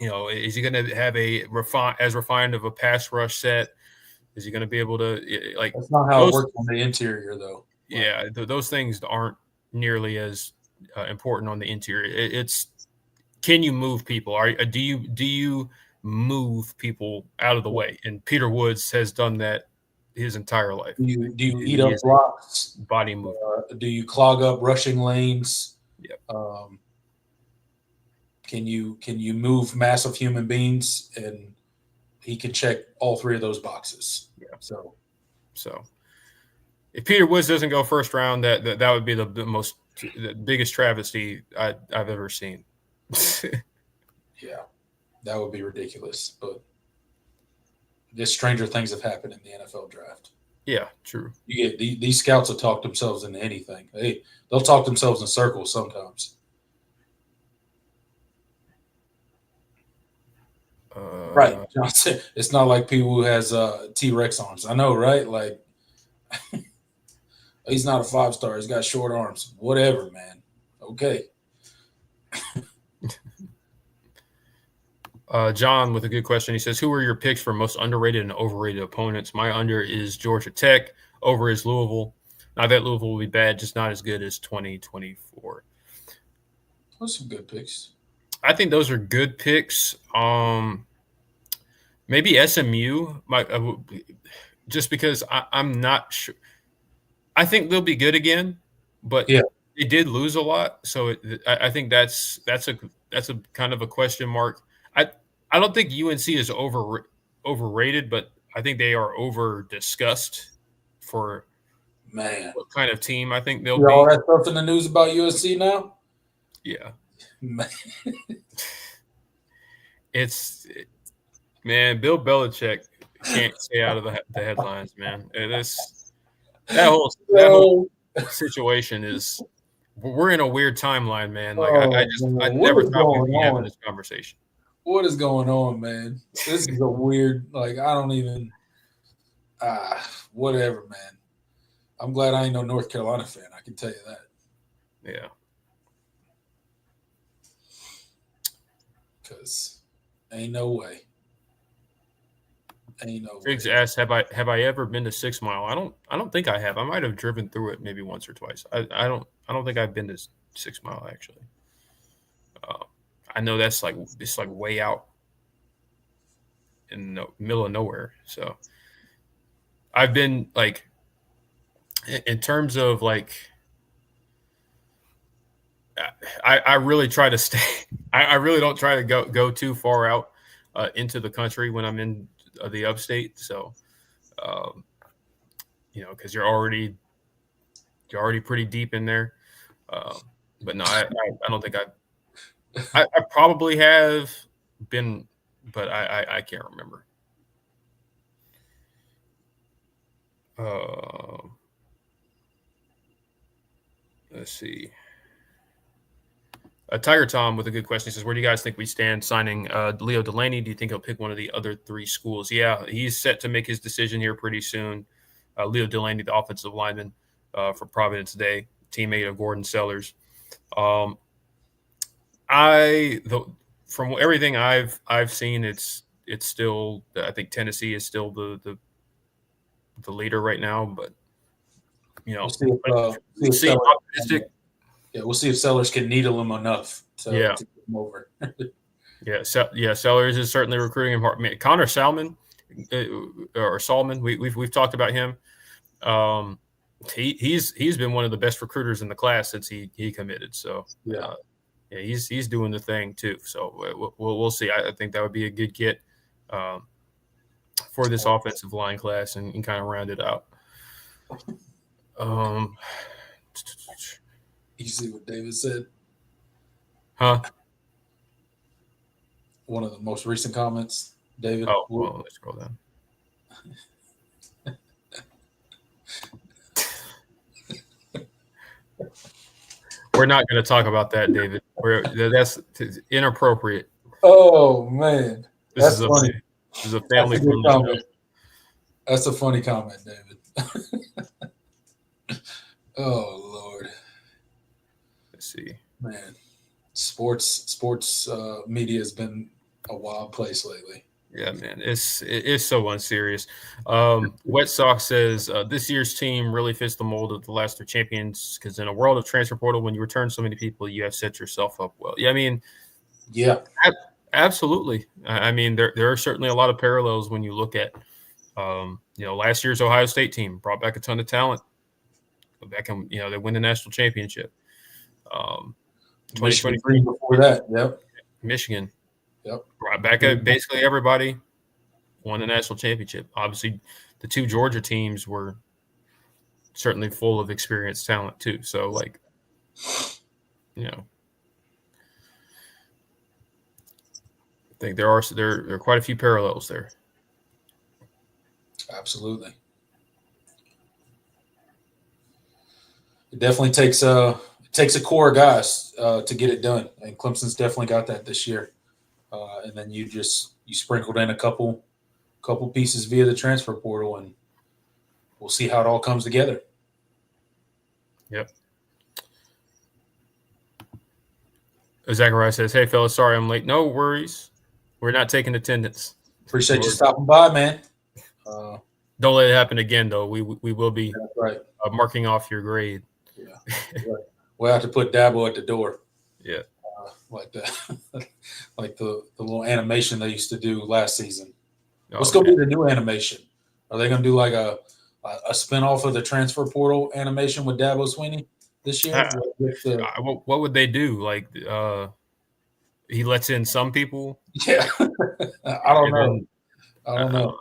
is he going to have as refined of a pass rush set? Is he going to be able to like? That's not how it works on the interior, though. Yeah, those things aren't nearly as important on the interior. It's can you move people? Do you move people out of the way? And Peter Woods has done that his entire life. Do you eat up blocks? Body move. Do you clog up rushing lanes? Yep. Can you move massive human beings? And he can check all three of those boxes. Yeah. So if Peter Woods doesn't go first round, that would be the biggest travesty I've ever seen. Yeah, that would be ridiculous. But just stranger things have happened in the NFL draft. Yeah, true. You get these scouts will talk themselves into anything. They'll talk themselves in circles sometimes. Right, Johnson. It's not like people who has T-Rex arms. I know, right? Like he's not a 5-star. He's got short arms. Whatever, man. Okay. John with a good question. He says, who are your picks for most underrated and overrated opponents? My under is Georgia Tech. Over is Louisville. Not that Louisville will be bad, just not as good as 2024. Those are some good picks. I think those are good picks. Maybe SMU, just because I'm not sure. I think they'll be good again, but they did lose a lot, so I think that's a kind of a question mark. I don't think UNC is overrated, but I think they are over discussed for what kind of team I think they'll be. All that stuff in the news about USC now? Yeah. Man. Bill Belichick can't stay out of the headlines, man. That whole situation is. We're in a weird timeline, man. Like I never thought we'd be having this conversation. What is going on, man? This is a weird. Like I don't even. Whatever, man. I'm glad I ain't no North Carolina fan. I can tell you that. Yeah. Because ain't no way. Triggs asks, have I ever been to 6 Mile? I don't think I have. I might have driven through it maybe once or twice. I don't think I've been to 6 Mile actually. I know that's it's way out in the middle of nowhere. So I've been in terms of I really try to stay. I really don't try to go too far out into the country when I'm in the upstate. So, because you're already pretty deep in there. But no, I don't think I probably have been, but I can't remember. Let's see. Tiger Tom with a good question. He says, where do you guys think we stand signing Leo Delaney? Do you think he'll pick one of the other 3 schools? Yeah, he's set to make his decision here pretty soon. Leo Delaney, the offensive lineman for Providence Day, teammate of Gordon Sellers. From everything I've seen, it's still, I think Tennessee is still the leader right now, but we'll see optimistic. We'll see if Sellers can needle him enough to get him over. Sellers is certainly recruiting him hard. I mean, Connor Salmon, we've talked about him. He's been one of the best recruiters in the class since he committed. So he's doing the thing too. So we'll see. I think that would be a good get. for this offensive line class and kind of round it out. You see what David said? Huh? One of the most recent comments, David. Oh, well, let's scroll down. We're not going to talk about that, David. That's inappropriate. Oh man, that's funny. This is a family comment. That's a funny comment, David. Oh Lord. Let's see. Man, sports media has been a wild place lately. Yeah, man, it's so unserious. Wet Sox says this year's team really fits the mold of the last two champions because in a world of transfer portal, when you return so many people, you have set yourself up well. Yeah, I mean, yeah, absolutely. I mean, there are certainly a lot of parallels when you look at, last year's Ohio State team brought back a ton of talent. Back in, they win the national championship. 2023 before that, yep. Michigan. Yep. Brought back basically everybody, won the national championship. Obviously, the two Georgia teams were certainly full of experienced talent too. So, I think there are quite a few parallels there. Absolutely. It definitely takes a core of guys to get it done, and Clemson's definitely got that this year. And then you sprinkled in a couple pieces via the transfer portal, and we'll see how it all comes together. Yep. Zachariah says, "Hey, fellas, sorry I'm late. No worries. We're not taking attendance. Appreciate you stopping by, man. Don't let it happen again, though. We will be marking off your grade. Yeah, right. We'll have to put Dabo at the door. Yeah, like that, like the little animation they used to do last season. What's going to be the new animation? Are they going to do like a spinoff of the transfer portal animation with Dabo Swinney this year? What would they do? Like, he lets in some people? Yeah, I don't know.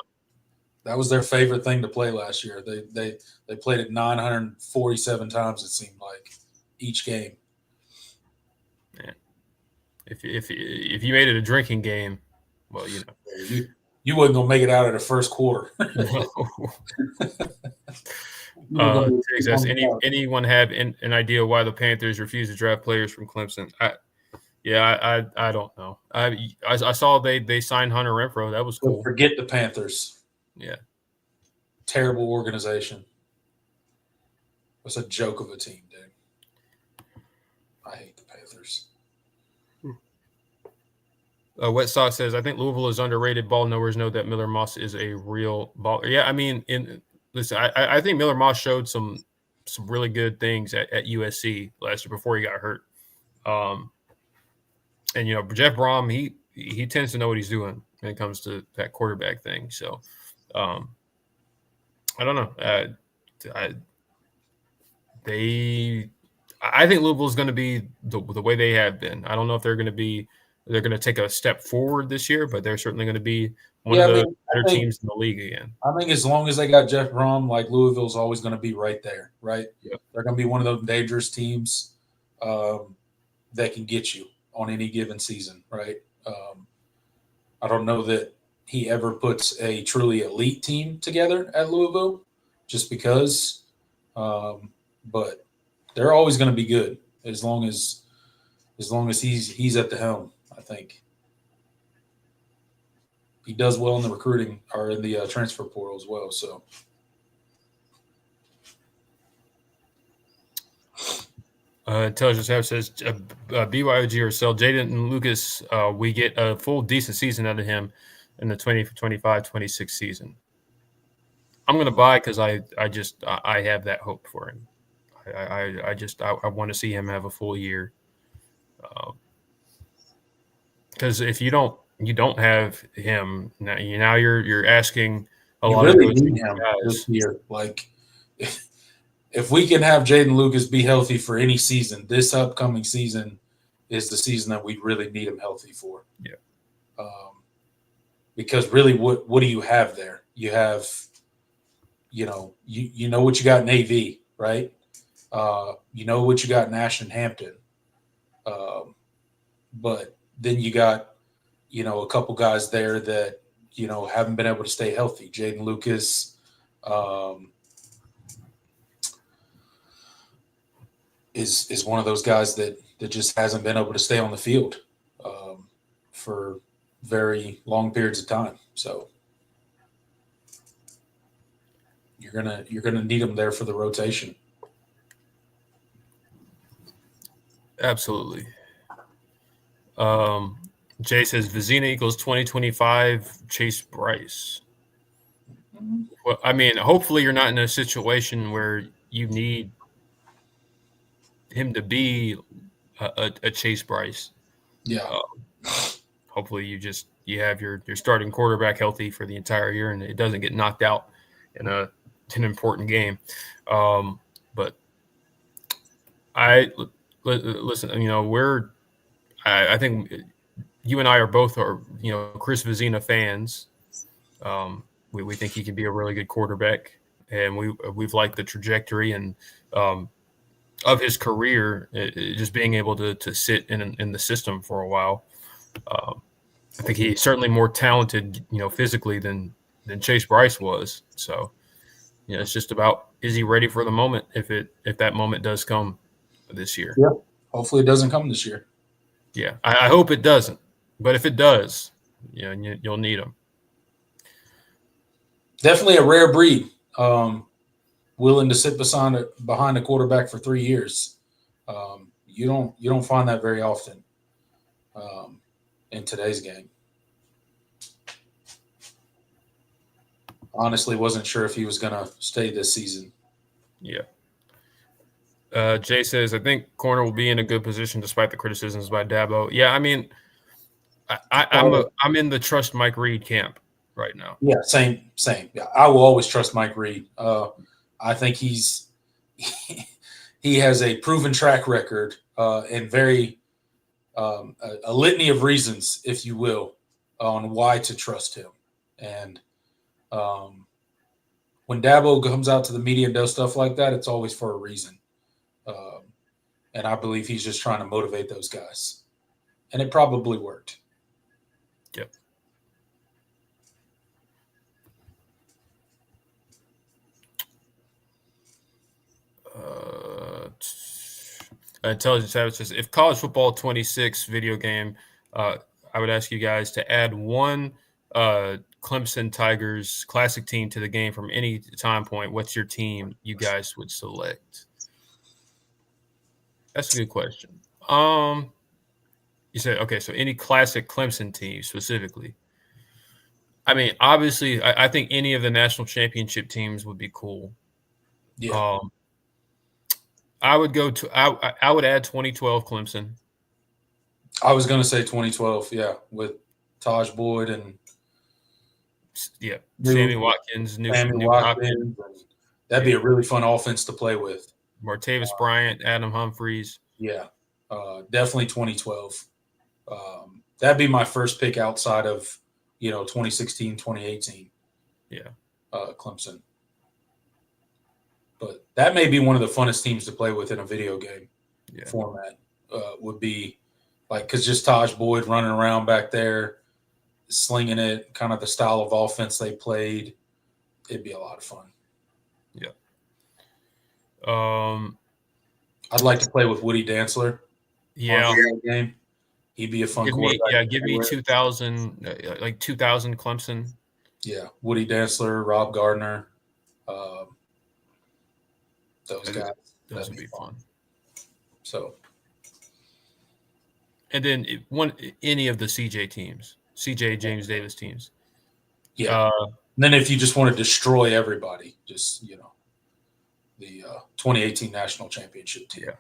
That was their favorite thing to play last year. They played it 947 times, it seemed like, each game. Man, if you made it a drinking game, well, you wasn't gonna make it out of the first quarter. Anyone have an idea why the Panthers refuse to draft players from Clemson? I don't know. I saw they signed Hunter Renfrow. That was cool. Forget the Panthers. Yeah. Terrible organization. It's a joke of a team, dude. I hate the Panthers. Wet Sox says, I think Louisville is underrated. Ball knowers know that Miller Moss is a real ball. Yeah, I mean, listen, I think Miller Moss showed some really good things at USC last year before he got hurt. And Jeff Brom, he tends to know what he's doing when it comes to that quarterback thing. So, I don't know. I think Louisville is going to be the way they have been. I don't know if they're going to take a step forward this year, but they're certainly going to be one of the better teams in the league again. I think as long as they got Jeff Brom, like Louisville's always going to be right there, right? Yep. They're going to be one of those dangerous teams that can get you on any given season, right? I don't know that he ever puts a truly elite team together at Louisville just because, but they're always going to be good as long as he's at the helm. I think he does well in the recruiting or in the transfer portal as well. So, Intelligence App says BYOG or sell Jaden and Lucas. We get a full decent season out of him in the 2025-26 season. I'm going to buy because I have that hope for him. I want to see him have a full year. Because if you don't have him now you're asking a lot of those guys this year. Like if we can have Jaden Lucas be healthy for any season, this upcoming season is the season that we really need him healthy for. Yeah. because really, what do you have there? You have, you know what you got in AV, right? You know what you got in Ashton Hampton, but then you got a couple guys there that haven't been able to stay healthy. Jaden Lucas. Is one of those guys that just hasn't been able to stay on the field for very long periods of time. So you're gonna need him there for the rotation. Absolutely. Jay says Vizina equals 2025 Chase Bryce. Well, I mean, hopefully you're not in a situation where you need him to be a Chase Bryce. Yeah. Hopefully you have your starting quarterback healthy for the entire year and it doesn't get knocked out in an important game. But listen, I think you and I are both Chris Vizina fans. We think he can be a really good quarterback, and we've liked the trajectory and of his career, just being able to sit in the system for a while. I think he's certainly more talented, physically than Chase Bryce was. So, it's just about, is he ready for the moment if that moment does come this year? Yeah. Hopefully it doesn't come this year. Yeah, I hope it doesn't. But if it does, you'll need him. Definitely a rare breed. Willing to sit behind a quarterback for 3 years. You don't find that very often in today's game. Honestly, wasn't sure if he was going to stay this season. Yeah. Jay says, I think corner will be in a good position despite the criticisms by Dabo. Yeah, I mean, I'm in the trust Mike Reed camp right now. Yeah, same. Yeah, I will always trust Mike Reed. I think he has a proven track record and very a litany of reasons, if you will, on why to trust him. And when Dabo comes out to the media and does stuff like that, it's always for a reason. And I believe he's just trying to motivate those guys. And it probably worked. Yep. Intelligent Savage says, if College Football 26 video game, I would ask you guys to add one Clemson Tigers classic team to the game from any time point. What's your team you guys would select? That's a good question. You said, okay, so any classic Clemson team specifically. I mean, obviously, I think any of the national championship teams would be cool. Yeah. I would I would add 2012 Clemson. I was going to say 2012, yeah, with Taj Boyd and Sammy Watkins, Watkins. That'd be a really fun offense to play with. Martavis Bryant, Adam Humphreys. Yeah, definitely 2012. That'd be my first pick outside of 2016, 2018. Yeah, Clemson. But that may be one of the funnest teams to play with in a video game format. Would be because just Taj Boyd running around back there, slinging it, kind of the style of offense they played. It'd be a lot of fun. Yeah. I'd like to play with Woody Dantzler. Yeah. Game. He'd be a fun quarterback. Give me 2000, 2000 Clemson. Yeah, Woody Dantzler, Rob Gardner. Those guys. Those would be fun. So. And then any of the CJ teams, James Davis teams. Yeah. Then if you just want to destroy everybody, just the 2018 national championship team. Yeah.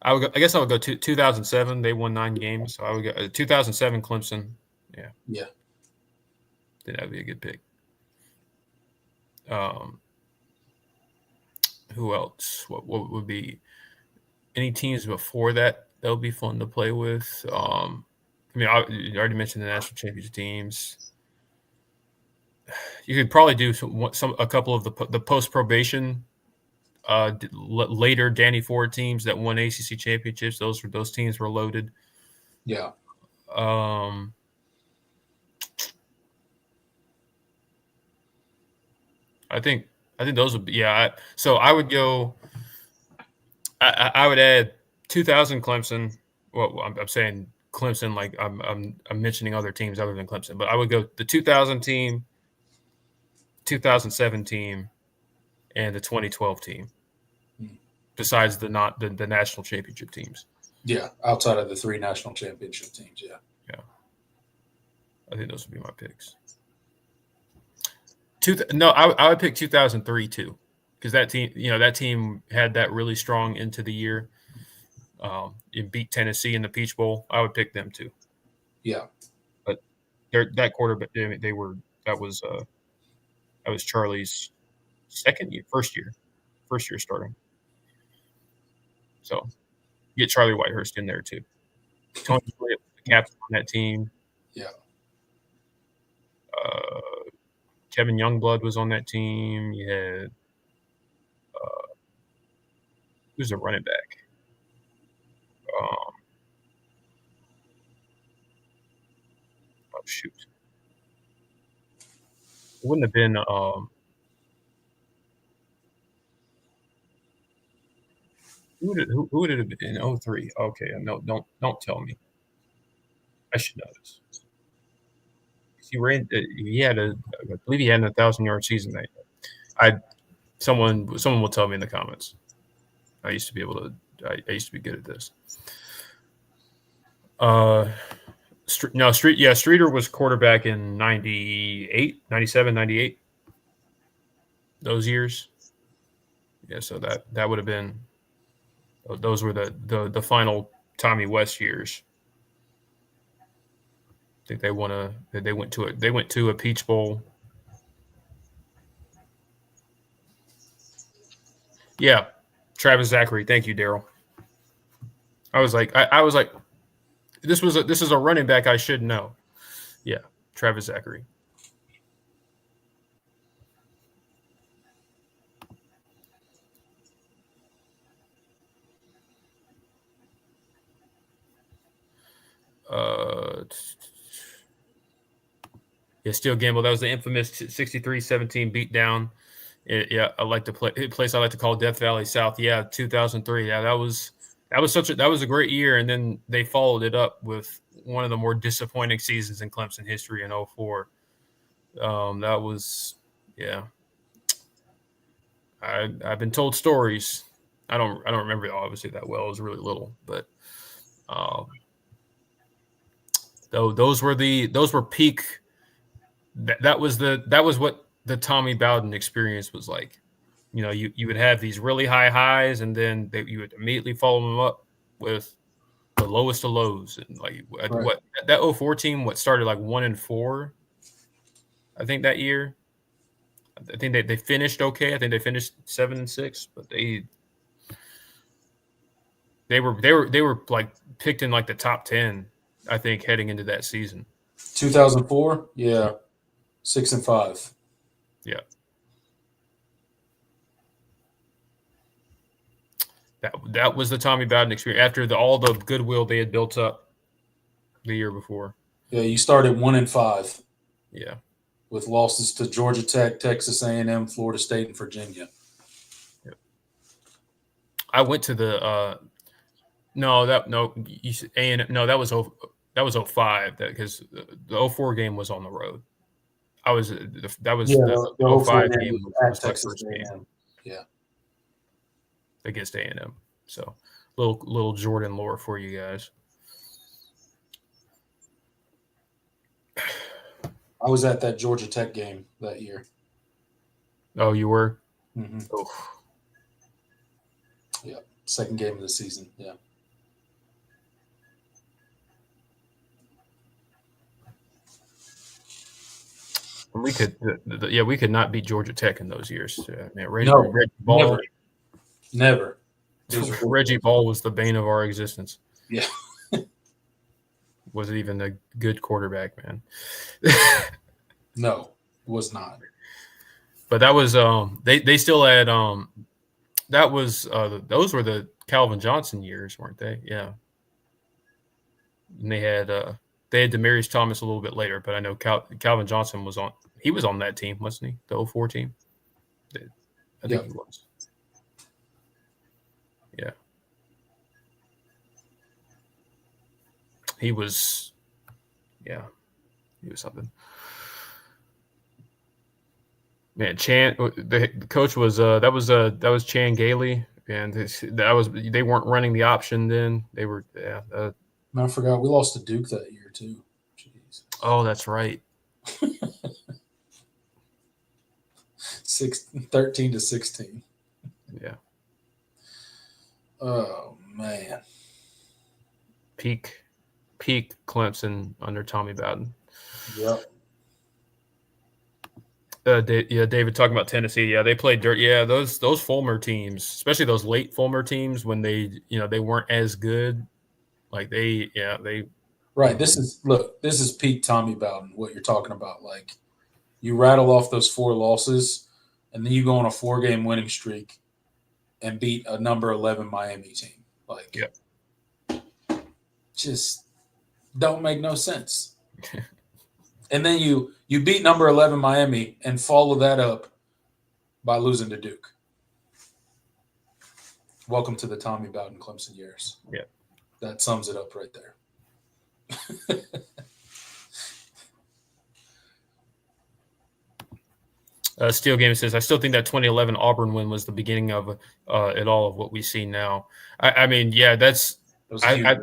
I guess I would go to 2007. They won 9 games, so I would go 2007 Clemson. Yeah. Yeah. Then that would be a good pick. Who else? What would be any teams before that? That would be fun to play with. I mean, you already mentioned the national championship teams. you could probably do a couple of the post probation later Danny Ford teams that won ACC championships. Those teams were loaded. Yeah. I think those would be so I would go. I would add 2000 Clemson. Well, I'm saying Clemson like I'm mentioning other teams other than Clemson, but I would go the 2000 team, 2007 team, and the 2012 team. Besides the national championship teams. Yeah, outside of the 3 national championship teams. Yeah. I think those would be my picks. I would pick 2003 too, because that team had that really strong into the year. It beat Tennessee in the Peach Bowl. I would pick them too. Yeah, but that quarterback that was Charlie's first year starting. So get Charlie Whitehurst in there too. Tony Flip, the captain on that team. Yeah. Kevin Youngblood was on that team. You had who's a running back? Shoot. It wouldn't have been who would it have been in 03? Okay, no, don't tell me. I should know this. I believe he had a 1,000-yard season that year. Someone will tell me in the comments. I used to be good at this. Streeter was quarterback in 98, 97, 98. Those years. Yeah, so that would have been those were the final Tommy West years. I think they went to a Peach Bowl. Yeah, Travis Zachary. Thank you, Daryl. I was like, this is a running back I should know. Yeah, Travis Zachary. Steel Gamble. That was the infamous 63-17 beatdown. I like to play a place I like to call Death Valley South. Yeah, 2003. Yeah, that was a great year, and then they followed it up with one of the more disappointing seasons in Clemson history in 04. That was I've been told stories. I don't remember it obviously that well. I was really little, but those were peak. That was what the Tommy Bowden experience was like. You would have these really high highs, and then you would immediately follow them up with the lowest of lows. And what that 04 team started like 1-4, I think that year. I think they finished okay. I think they finished 7-6, but they were like picked in like the top 10, I think, heading into that season. 2004, yeah, 6-5. Yeah. That was the Tommy Bowden experience after all the goodwill they had built up the year before. Yeah, you started 1-5. Yeah. With losses to Georgia Tech, Texas A&M, Florida State, and Virginia. Yep. I went to the that was 05 because the 04 game was on the road. The 05 game was my first game. Yeah. Against A&M. So little Jordan lore for you guys. I was at that Georgia Tech game that year. Oh, you were? Mm-hmm. Oh. Yeah, second game of the season. Yeah. We could not beat Georgia Tech in those years. Reggie Ball, never. Reggie Ball was the bane of our existence. Yeah. Wasn't even a good quarterback, man. No, was not. But that was they still had that was those were the Calvin Johnson years, weren't they? Yeah. And they had Demaryius Thomas a little bit later, but I know Calvin Johnson was on that team, wasn't he? The 04 team. I think he was. Yeah. He was something. Man, the coach was that was Chan Gailey, and they weren't running the option then. They were I forgot we lost to Duke that year too. Jeez. Oh, that's right. 13-16. Yeah. Oh man. Peak Clemson under Tommy Bowden. Yep. David talking about Tennessee. Yeah, they played dirt. Yeah, those Fulmer teams, especially those late Fulmer teams when they weren't as good. Like they. Right. This is peak Tommy Bowden. What you're talking about, like you rattle off those 4 losses, and then you go on a 4-game winning streak, and beat a number 11 Miami team. Like, just don't make no sense. And then you beat number 11 Miami and follow that up by losing to Duke. Welcome to the Tommy Bowden Clemson years. Yeah. That sums it up right there. Steel Game says, I still think that 2011 Auburn win was the beginning of it all of what we see now. I mean, yeah, that's a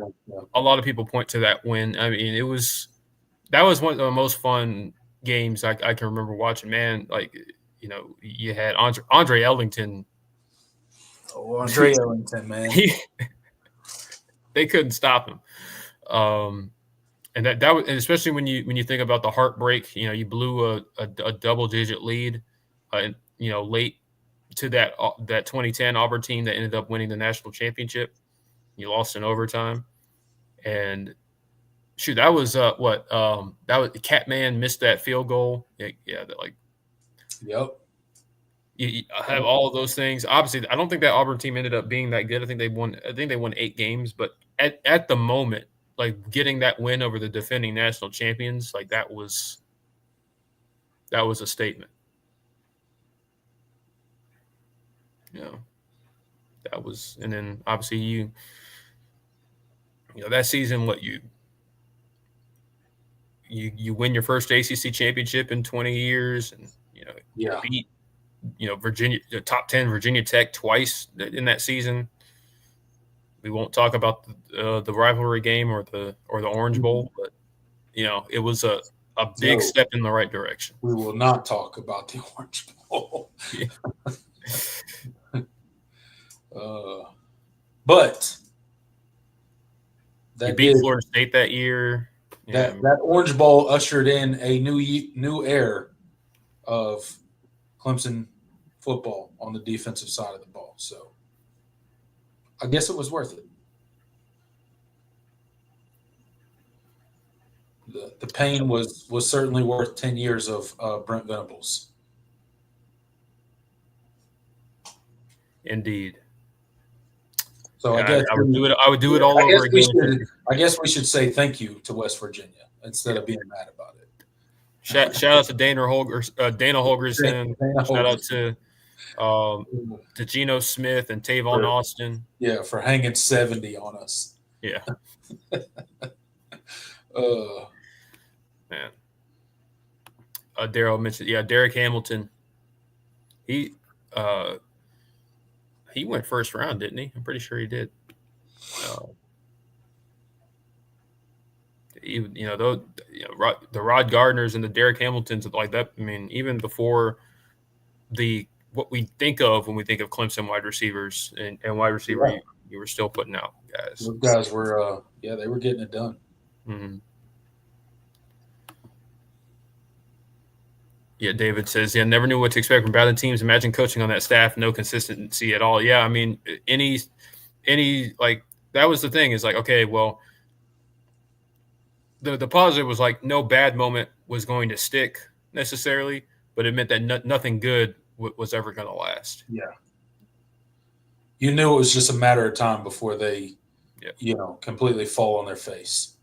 lot of people point to that win. I mean, that was one of the most fun games I can remember watching, man. Like, you had Andre Ellington. Oh, Andre Ellington, man. They couldn't stop him. And that was, and especially when you think about the heartbreak, you blew a double-digit lead, late to that 2010 Auburn team that ended up winning the national championship. You lost in overtime, and shoot, that was that was Catman missed that field goal. Yeah, that Yep. You have all of those things. Obviously, I don't think that Auburn team ended up being that good. I think they won 8 games, but at the moment, like getting that win over the defending national champions, like that was a statement. That was, and then obviously you that season, what you win your first ACC championship in 20 years, and beat Virginia, the top 10 Virginia Tech twice in that season. We won't talk about the rivalry game or the Orange Bowl, but it was a big step in the right direction. We will not talk about the Orange Bowl. Yeah. But you beat Florida State that year. That Orange Bowl ushered in a new era of Clemson football on the defensive side of the ball. So I guess it was worth it. The pain was certainly worth 10 years of Brent Venables. Indeed. So I guess I would do it all over again. I guess we should say thank you to West Virginia instead of being mad about it. Shout out to Dana Holgerson. Shout out to Geno Smith and Tavon Austin. Yeah, for hanging 70 on us. Yeah. Man. Daryl mentioned, Derek Hamilton. He went first round, didn't he? I'm pretty sure he did. The Rod Gardners and the Derek Hamiltons like that. I mean, even before what we think of when we think of Clemson wide receivers and wide receiver, you were still putting out guys. Those guys were, they were getting it done. Mm-hmm. Yeah, David says, never knew what to expect from Bowden teams. Imagine coaching on that staff, no consistency at all. Yeah, I mean, any like that was the thing is like, okay, well, the positive was like no bad moment was going to stick necessarily, but it meant that nothing good was ever going to last. Yeah. You knew it was just a matter of time before they, completely fall on their face.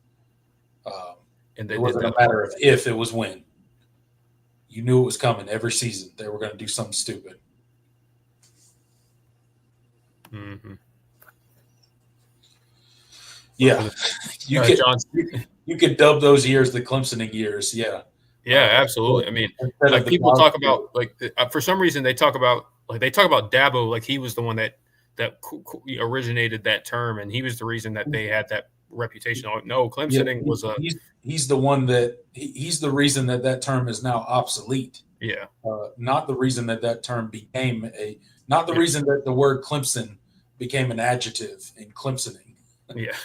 And it wasn't a matter of if, it was when. You knew it was coming every season. They were going to do something stupid. Mm-hmm. Yeah. You could dub those years the Clemsoning years. Yeah. Yeah, absolutely. I mean, like people talk about, like, for some reason they talk about Dabo like he was the one that originated that term, and he was the reason that they had that reputation. No, Clemsoning was a. He's the one he's the reason that term is now obsolete. Yeah. Not the reason that term became not the reason that the word Clemson became an adjective in Clemsoning. Yeah.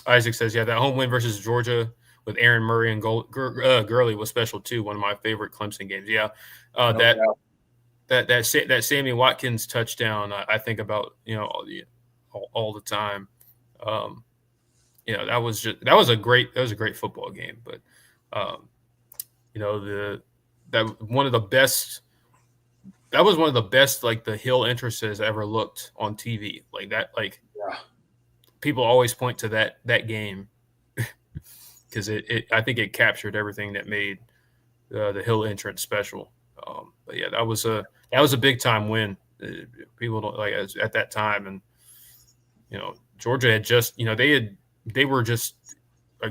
Isaac says, yeah, that home win versus Georgia with Aaron Murray and Gurley was special too. One of my favorite Clemson games. Yeah. That Sammy Watkins touchdown, I think about, all the time. That was a great football game, but that was one of the best like the Hill entrances ever looked on TV. Like that, people always point to that game because I think it captured everything that made the Hill entrance special. But yeah, that was a big time win. People don't at that time, and Georgia had just they were just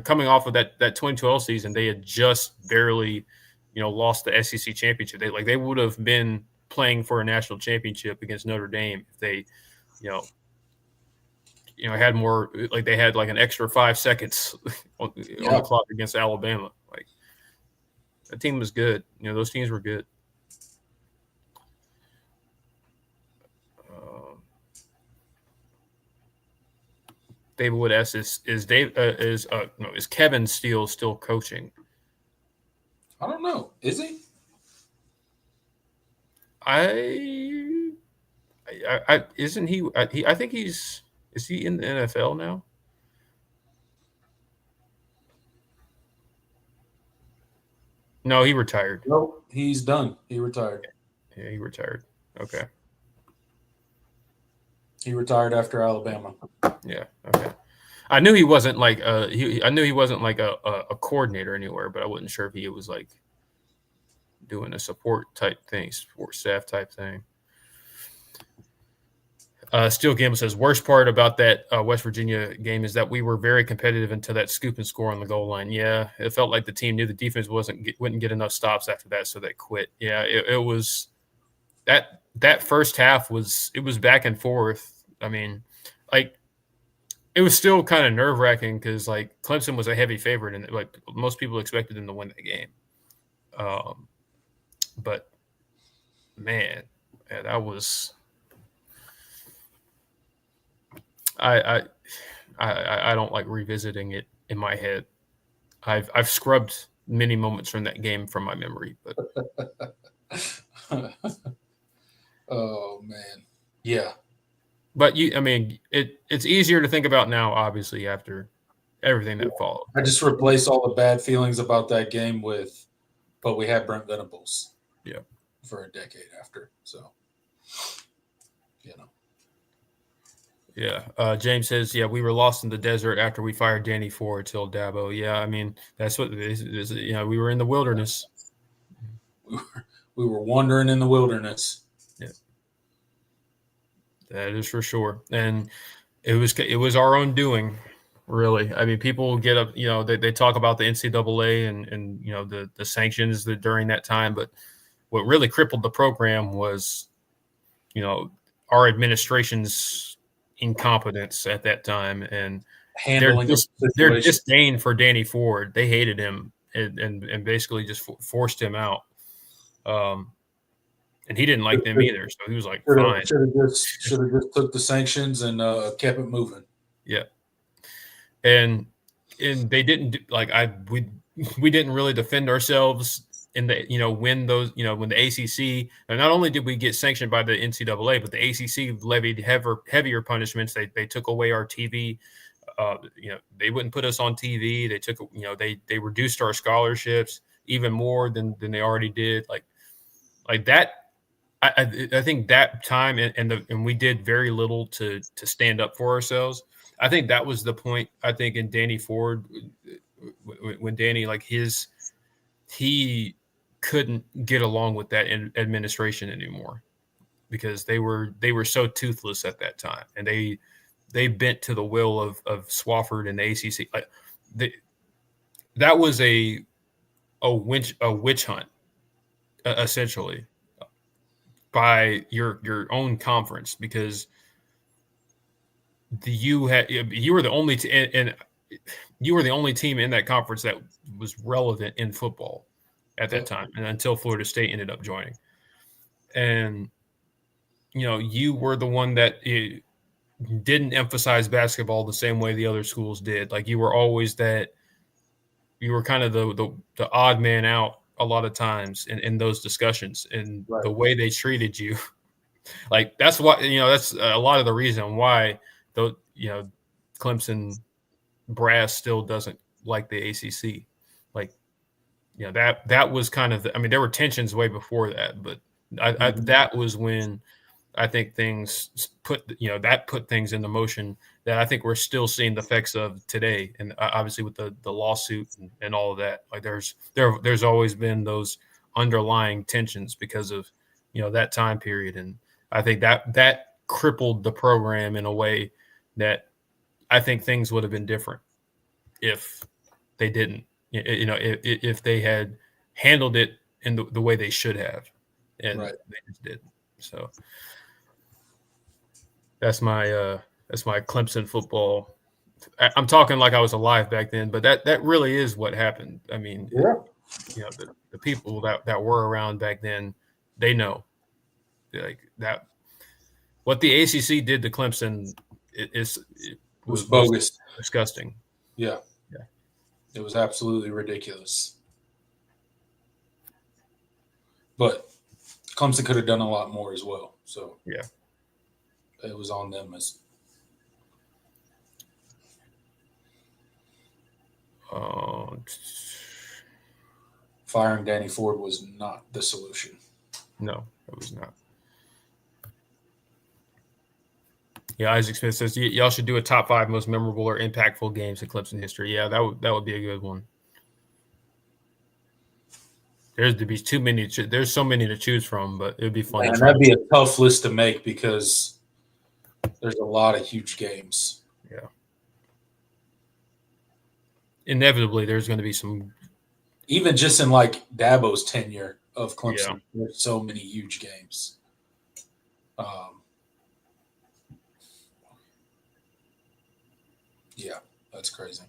coming off of that 2012 season. They had just barely lost the SEC championship. They would have been playing for a national championship against Notre Dame if they had more, like they had like an extra 5 seconds on the clock against Alabama. Like that team was good. Those teams were good. David Wood asks, is Kevin Steele still coaching? I don't know. Is he? Isn't he? I think he's. Is he in the NFL now? No, he retired. No, he's done. He retired. Yeah, he retired. Okay. He retired after Alabama. Yeah. Okay. I knew he wasn't like a coordinator anywhere, but I wasn't sure if he was like doing a support type thing, support staff type thing. Steel Gamble says, worst part about that West Virginia game is that we were very competitive until that scoop and score on the goal line. Yeah, it felt like the team knew the defense wouldn't get enough stops after that, so they quit. Yeah, it was that first half was back and forth. I mean, like it was still kind of nerve wracking because like Clemson was a heavy favorite and like most people expected them to win that game. But man, yeah, that was. I don't like revisiting it in my head. I've scrubbed many moments from that game from my memory, but oh man, yeah. But it's easier to think about now, obviously, after everything that followed. I just replace all the bad feelings about that game but we had Brent Venables, for a decade after, so Yeah. James says, yeah, we were lost in the desert after we fired Danny Ford till Dabo. Yeah, I mean, that's what it is. We were in the wilderness. We were wandering in the wilderness. Yeah. That is for sure. And it was our own doing, really. I mean, people get up, they talk about the NCAA and the sanctions during that time, but what really crippled the program was, our administration's incompetence at that time and handling their disdain for Danny Ford. They hated him and basically just forced him out. And he didn't like them either, so he was like, fine. Should have just took the sanctions and kept it moving. Yeah, and they didn't we didn't really defend ourselves in the when the ACC, and not only did we get sanctioned by the NCAA, but the ACC levied heavier punishments. They took away our TV they wouldn't put us on TV. They took, they reduced our scholarships even more than they already did. Like that. I think that time and we did very little to stand up for ourselves. I think that was the point. I think in Danny Ford, when Danny he couldn't get along with that administration anymore because they were so toothless at that time, and they bent to the will of Swofford and the ACC. That was a witch hunt, essentially, by your own conference, because you were the only and you were the only team in that conference that was relevant in football at that time, and until Florida State ended up joining. And you were the one that didn't emphasize basketball the same way the other schools did. Like, you were always you were kind of the odd man out a lot of times in those discussions, and the way they treated you. Like, that's what, that's a lot of the reason why Clemson brass still doesn't like the ACC. Like, that was kind of, there were tensions way before that, but that was when I think things put things into motion that I think we're still seeing the effects of today. And obviously with the lawsuit and all of that, like there's always been those underlying tensions because of, that time period. And I think that crippled the program in a way that I think things would have been different if they didn't, if they had handled it in the way they should have, and they just didn't. So that's my Clemson football. I'm talking like I was alive back then, but that really is what happened. The people that were around back then, they know, like, that what the ACC did to Clemson was bogus, disgusting. Yeah. It was absolutely ridiculous. But Clemson could have done a lot more as well. So yeah, it was on them. Firing Danny Ford was not the solution. No, it was not. Yeah, Isaac Smith says y'all should do a top 5 most memorable or impactful games in Clemson history. Yeah, that would be a good one. There's to be too many. There's so many to choose from, but it would be fun. And that'd be a tough list to make because there's a lot of huge games. Yeah. Inevitably, there's going to be some. Even just in like Dabo's tenure of Clemson, there's so many huge games. Yeah, that's crazy.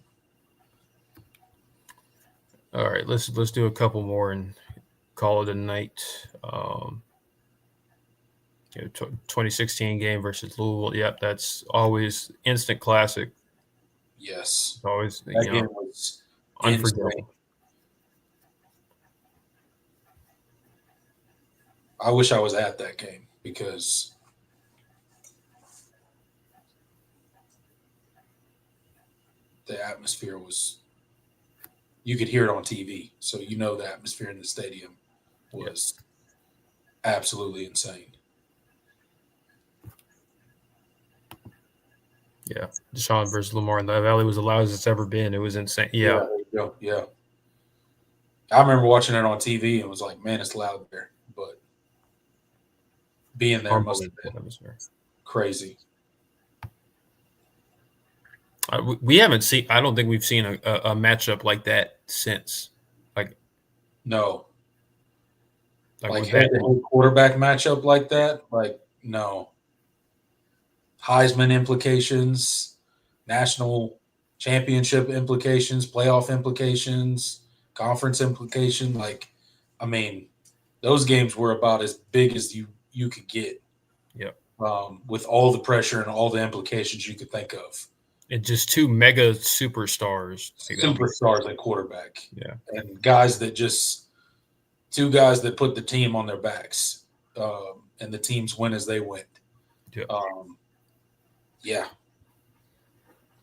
All right, let's do a couple more and call it a night. 2016 game versus Louisville. Yep, that's always instant classic. Yes, always that game was unforgettable. Insane. I wish I was at that game because the atmosphere was. You could hear it on TV, so the atmosphere in the stadium was absolutely insane. Yeah, Deshaun versus Lamar in the Valley was the loudest it's ever been. It was insane. Yeah. I remember watching it on TV and was like, man, it's loud there. But being there must have been crazy. We haven't seen. I don't think we've seen a matchup like that since. No. Like head-to-head quarterback matchup like that. No. Heisman implications, national championship implications, playoff implications, conference implication. Those games were about as big as you could get. Yep. With all the pressure and all the implications you could think of. And just 2 mega superstars. Superstars at quarterback. Yeah. And 2 guys that put the team on their backs. And the teams win as they went. Yeah.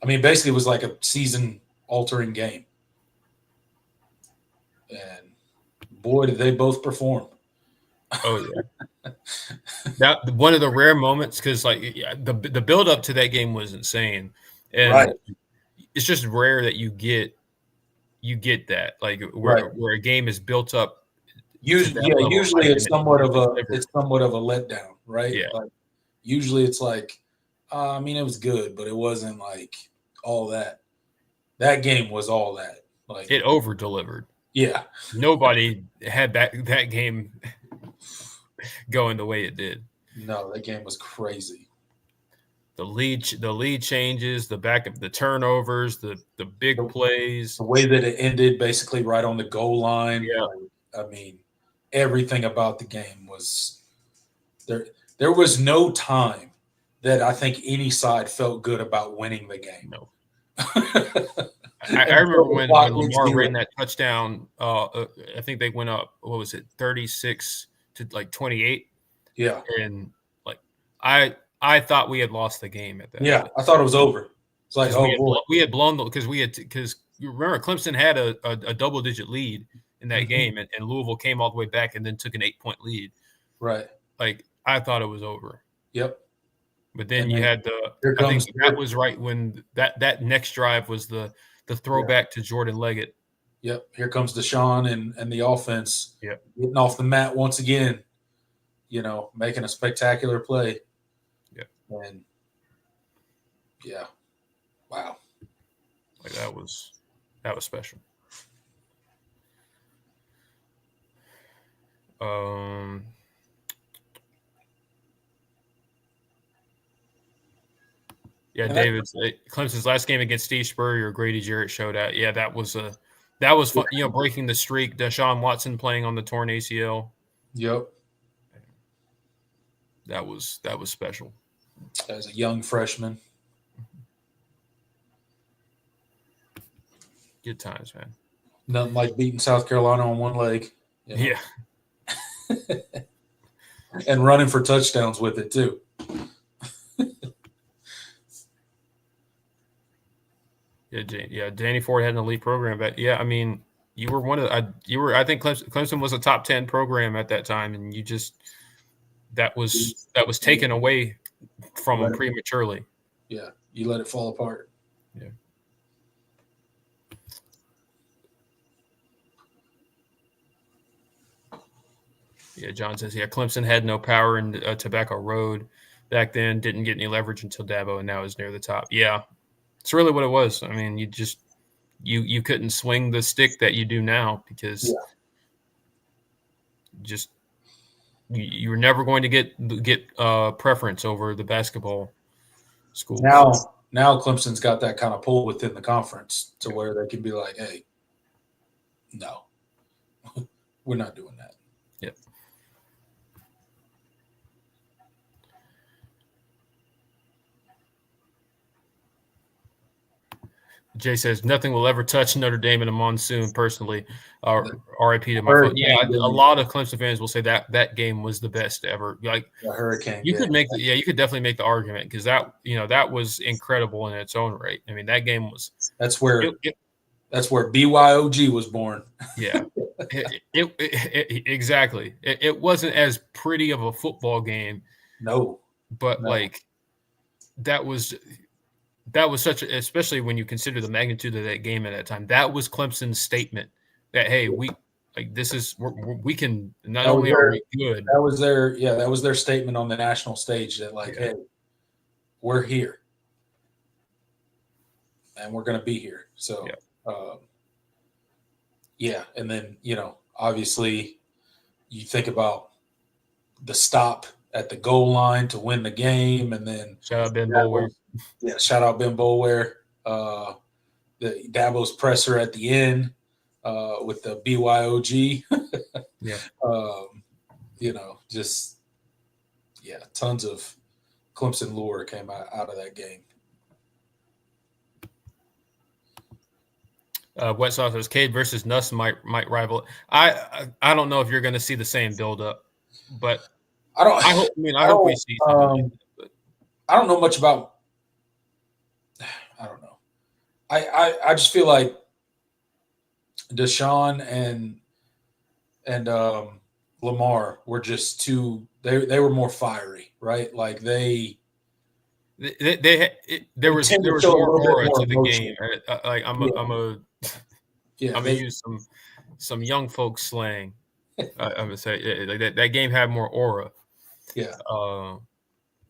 I mean, basically, it was like a season-altering game. And boy, did they both perform. Oh yeah, that one of the rare moments because the build up to that game was insane, and Right. it's just rare that you get that where a game is built up. Usually it's somewhat of a letdown, right? Yeah. Like, usually it's like, I mean, it was good, but it wasn't like all that. That game was all that. Like, it over delivered. Yeah. Nobody had that game going the way it did. No, that game was crazy. The lead changes, the turnovers, the big plays. The way that it ended basically right on the goal line. Yeah. Like, I mean, everything about the game was there. There was no time that I think any side felt good about winning the game. No. I remember when Lamar ran that touchdown. I think they went up. What was it, 36 to like 28? Yeah, and like I thought we had lost the game at that. Yeah, point. I thought it was over. It's like, we had blown because you remember Clemson had a double-digit lead in that game, and Louisville came all the way back and then took an 8-point lead. Right. Like I thought it was over. Yep. But then you had I think that was right when that next drive was the throwback to Jordan Leggett. Yep. Here comes Deshaun and the offense. Yep. Getting off the mat once again. You know, making a spectacular play. Yep. And yeah. Wow. Like that was special. Yeah, David. Clemson's last game against Steve Spurrier, Grady Jarrett showed out. Yeah, that was fun. You know, breaking the streak. Deshaun Watson playing on the torn ACL. Yep. That was special. As a young freshman. Good times, man. Nothing like beating South Carolina on one leg. You know? Yeah. And running for touchdowns with it too. Yeah, Danny Ford had an elite program, but yeah, I mean, you were I think Clemson was a top 10 program at that time, and you just that was taken away from them prematurely. Yeah, you let it fall apart. Yeah. Yeah, John says, Clemson had no power in Tobacco Road back then, didn't get any leverage until Dabo, and now is near the top. Yeah, it's really what it was. I mean, you couldn't swing the stick that you do now because you were never going to get preference over the basketball schools. Now Clemson's got that kind of pull within the conference to where they can be like, hey, no, we're not doing that. Yep. Jay says nothing will ever touch Notre Dame in a monsoon. Personally, RIP to my foot. Yeah, a lot of Clemson fans will say that game was the best ever. Like the hurricane. You could definitely make the argument because that was incredible in its own right. I mean, that game was. That's where BYOG was born. Yeah, exactly. It wasn't as pretty of a football game. No, but that was such, especially when you consider the magnitude of that game at that time. That was Clemson's statement that, hey, we can not only are we good. That was their statement on the national stage that hey, we're here and we're going to be here. So, and then obviously you think about the stop at the goal line to win the game, and then shout out Ben Boulware. Yeah, shout out Ben Boulware. The Dabo's presser at the end with the BYOG. Tons of Clemson lore came out of that game. Wet Sauce says Cade versus Nuss might rival. I don't know if you're going to see the same build up, but I hope we see something. I don't know much about. I don't know. I just feel like Deshaun and Lamar were just too. They were more fiery, right? Like there was tend to more show a little bit aura more to the emotion. game. Like I'm gonna use some young folks slang. I'm gonna say like that game had more aura. Yeah.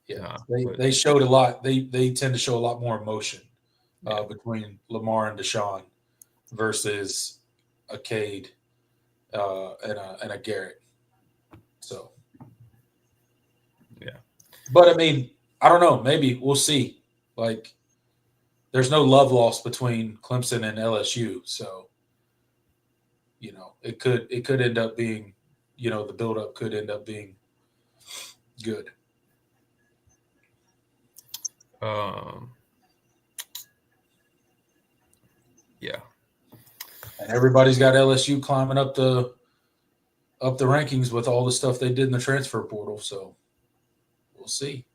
Nah, they showed a lot. They tend to show a lot more emotion between Lamar and Deshaun versus a Cade and a Garrett. So, yeah. But I mean, I don't know. Maybe we'll see. Like, there's no love lost between Clemson and LSU, so it could end up being, the buildup could end up being good. Yeah. And everybody's got LSU climbing up the rankings with all the stuff they did in the transfer portal. So we'll see.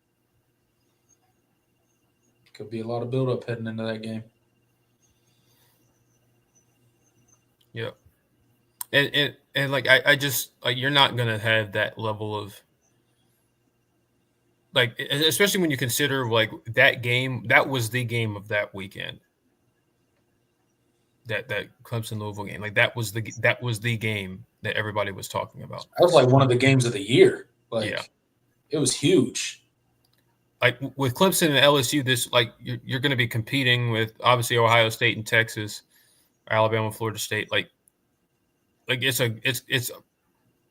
Could be a lot of buildup heading into that game. Yep. And like I just like you're not gonna have that level of like, especially when you consider like that game, that was the game of that weekend. That Clemson Louisville game, like that was the game that everybody was talking about. That was like one of the games of the year. Yeah. It was huge. Like with Clemson and LSU, this like you're going to be competing with obviously Ohio State and Texas, Alabama, Florida State. Like it's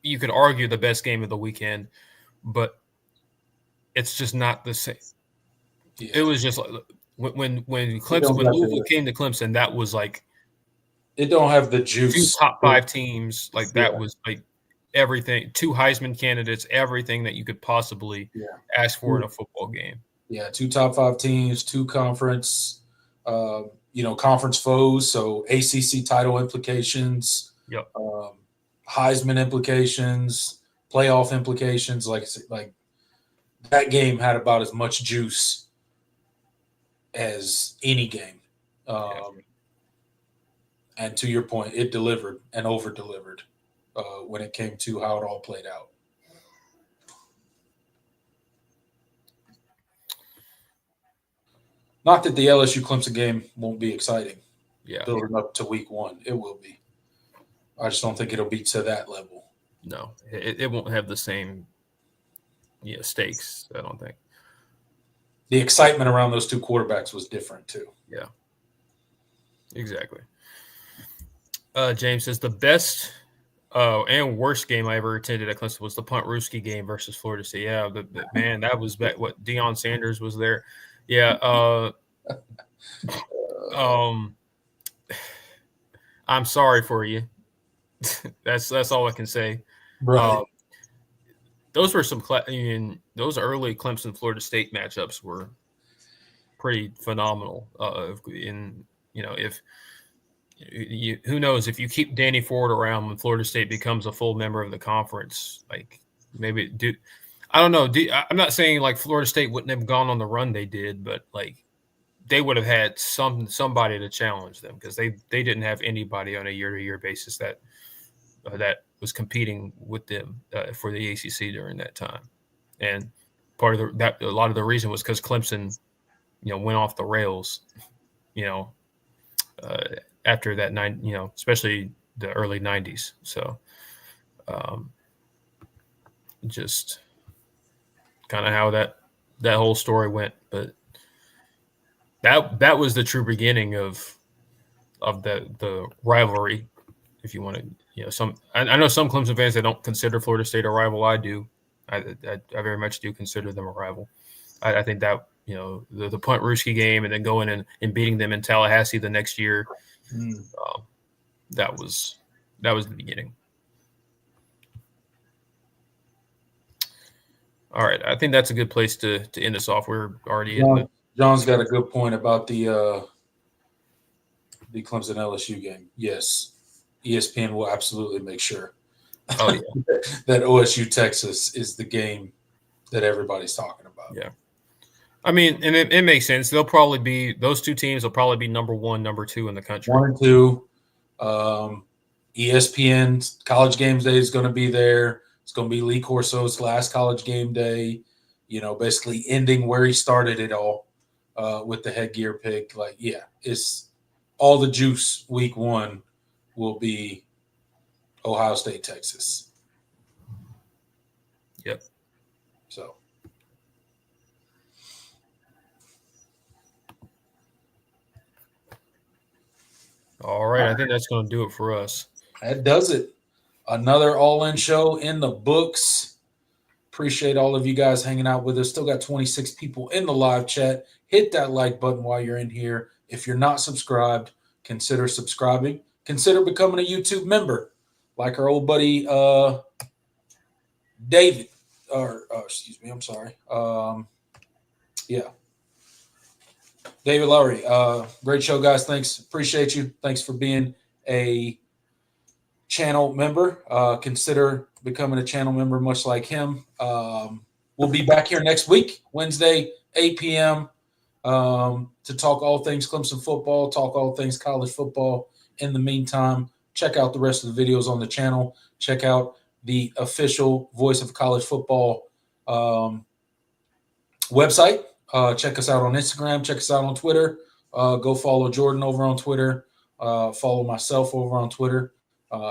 you could argue the best game of the weekend, but it's just not the same. Yeah. It was just like when Louisville came to Clemson, that was like it don't have the juice. 2 top 5 teams, like that was like everything. 2 Heisman candidates, everything that you could possibly ask for in a football game. Yeah, 2 top 5 teams, 2 conference, conference foes. So ACC title implications. Yep. Heisman implications, playoff implications. Like that game had about as much juice as any game. And to your point, it delivered and over-delivered when it came to how it all played out. Not that the LSU-Clemson game won't be exciting. Yeah. Building up to week 1, it will be. I just don't think it'll be to that level. No, it won't have the same stakes, I don't think. The excitement around those 2 quarterbacks was different too. Yeah. Exactly. James says the best and worst game I ever attended at Clemson was the Punt Rooski game versus Florida State. Yeah, man, that was back what Deion Sanders was there. Yeah. I'm sorry for you. That's all I can say. Right. Those were those early Clemson Florida State matchups were pretty phenomenal. Who knows if you keep Danny Ford around when Florida State becomes a full member of the conference, like maybe I don't know. I'm not saying like Florida State wouldn't have gone on the run they did, but like they would have had somebody to challenge them because they didn't have anybody on a year-to-year basis that was competing with them for the ACC during that time. And part of a lot of the reason was because Clemson, went off the rails, after that especially the early 90s. So just kind of how that whole story went. But that was the true beginning of the rivalry, if you want to. I know some Clemson fans that don't consider Florida State a rival. I do. I very much do consider them a rival. I think that the Punt Rooski game and then going and beating them in Tallahassee the next year, that was the beginning. All right, I think that's a good place to end this off. We're already John's got a good point about the Clemson LSU game. Yes. ESPN will absolutely make sure that OSU Texas is the game that everybody's talking about. Yeah. I mean, and it makes sense. Those two teams will probably be number 1, number 2 in the country. 1 and 2. ESPN College Games Day is going to be there. It's going to be Lee Corso's last College Game Day. Basically ending where he started it all with the headgear pick. It's all the juice. Week 1 will be Ohio State, Texas. Yep. So. All right. I think that's going to do it for us. That does it. Another all-in show in the books. Appreciate all of you guys hanging out with us. Still got 26 people in the live chat. Hit that like button while you're in here. If you're not subscribed, consider subscribing. Consider becoming a YouTube member, like our old buddy David. I'm sorry. David Lowry. Great show, guys. Thanks. Appreciate you. Thanks for being a channel member. Consider becoming a channel member, much like him. We'll be back here next week, Wednesday, 8 p.m., to talk all things Clemson football, talk all things college football. In the meantime, check out the rest of the videos on the channel. Check out the official Voice of College Football website. Check us out on Instagram. Check us out on Twitter. Go follow Jordan over on Twitter. Follow myself over on Twitter.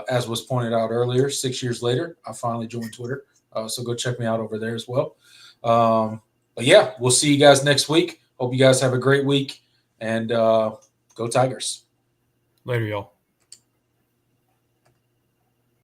As was pointed out earlier, 6 years later, I finally joined Twitter. So go check me out over there as well. But yeah, we'll see you guys next week. Hope you guys have a great week, and go Tigers. Later, y'all.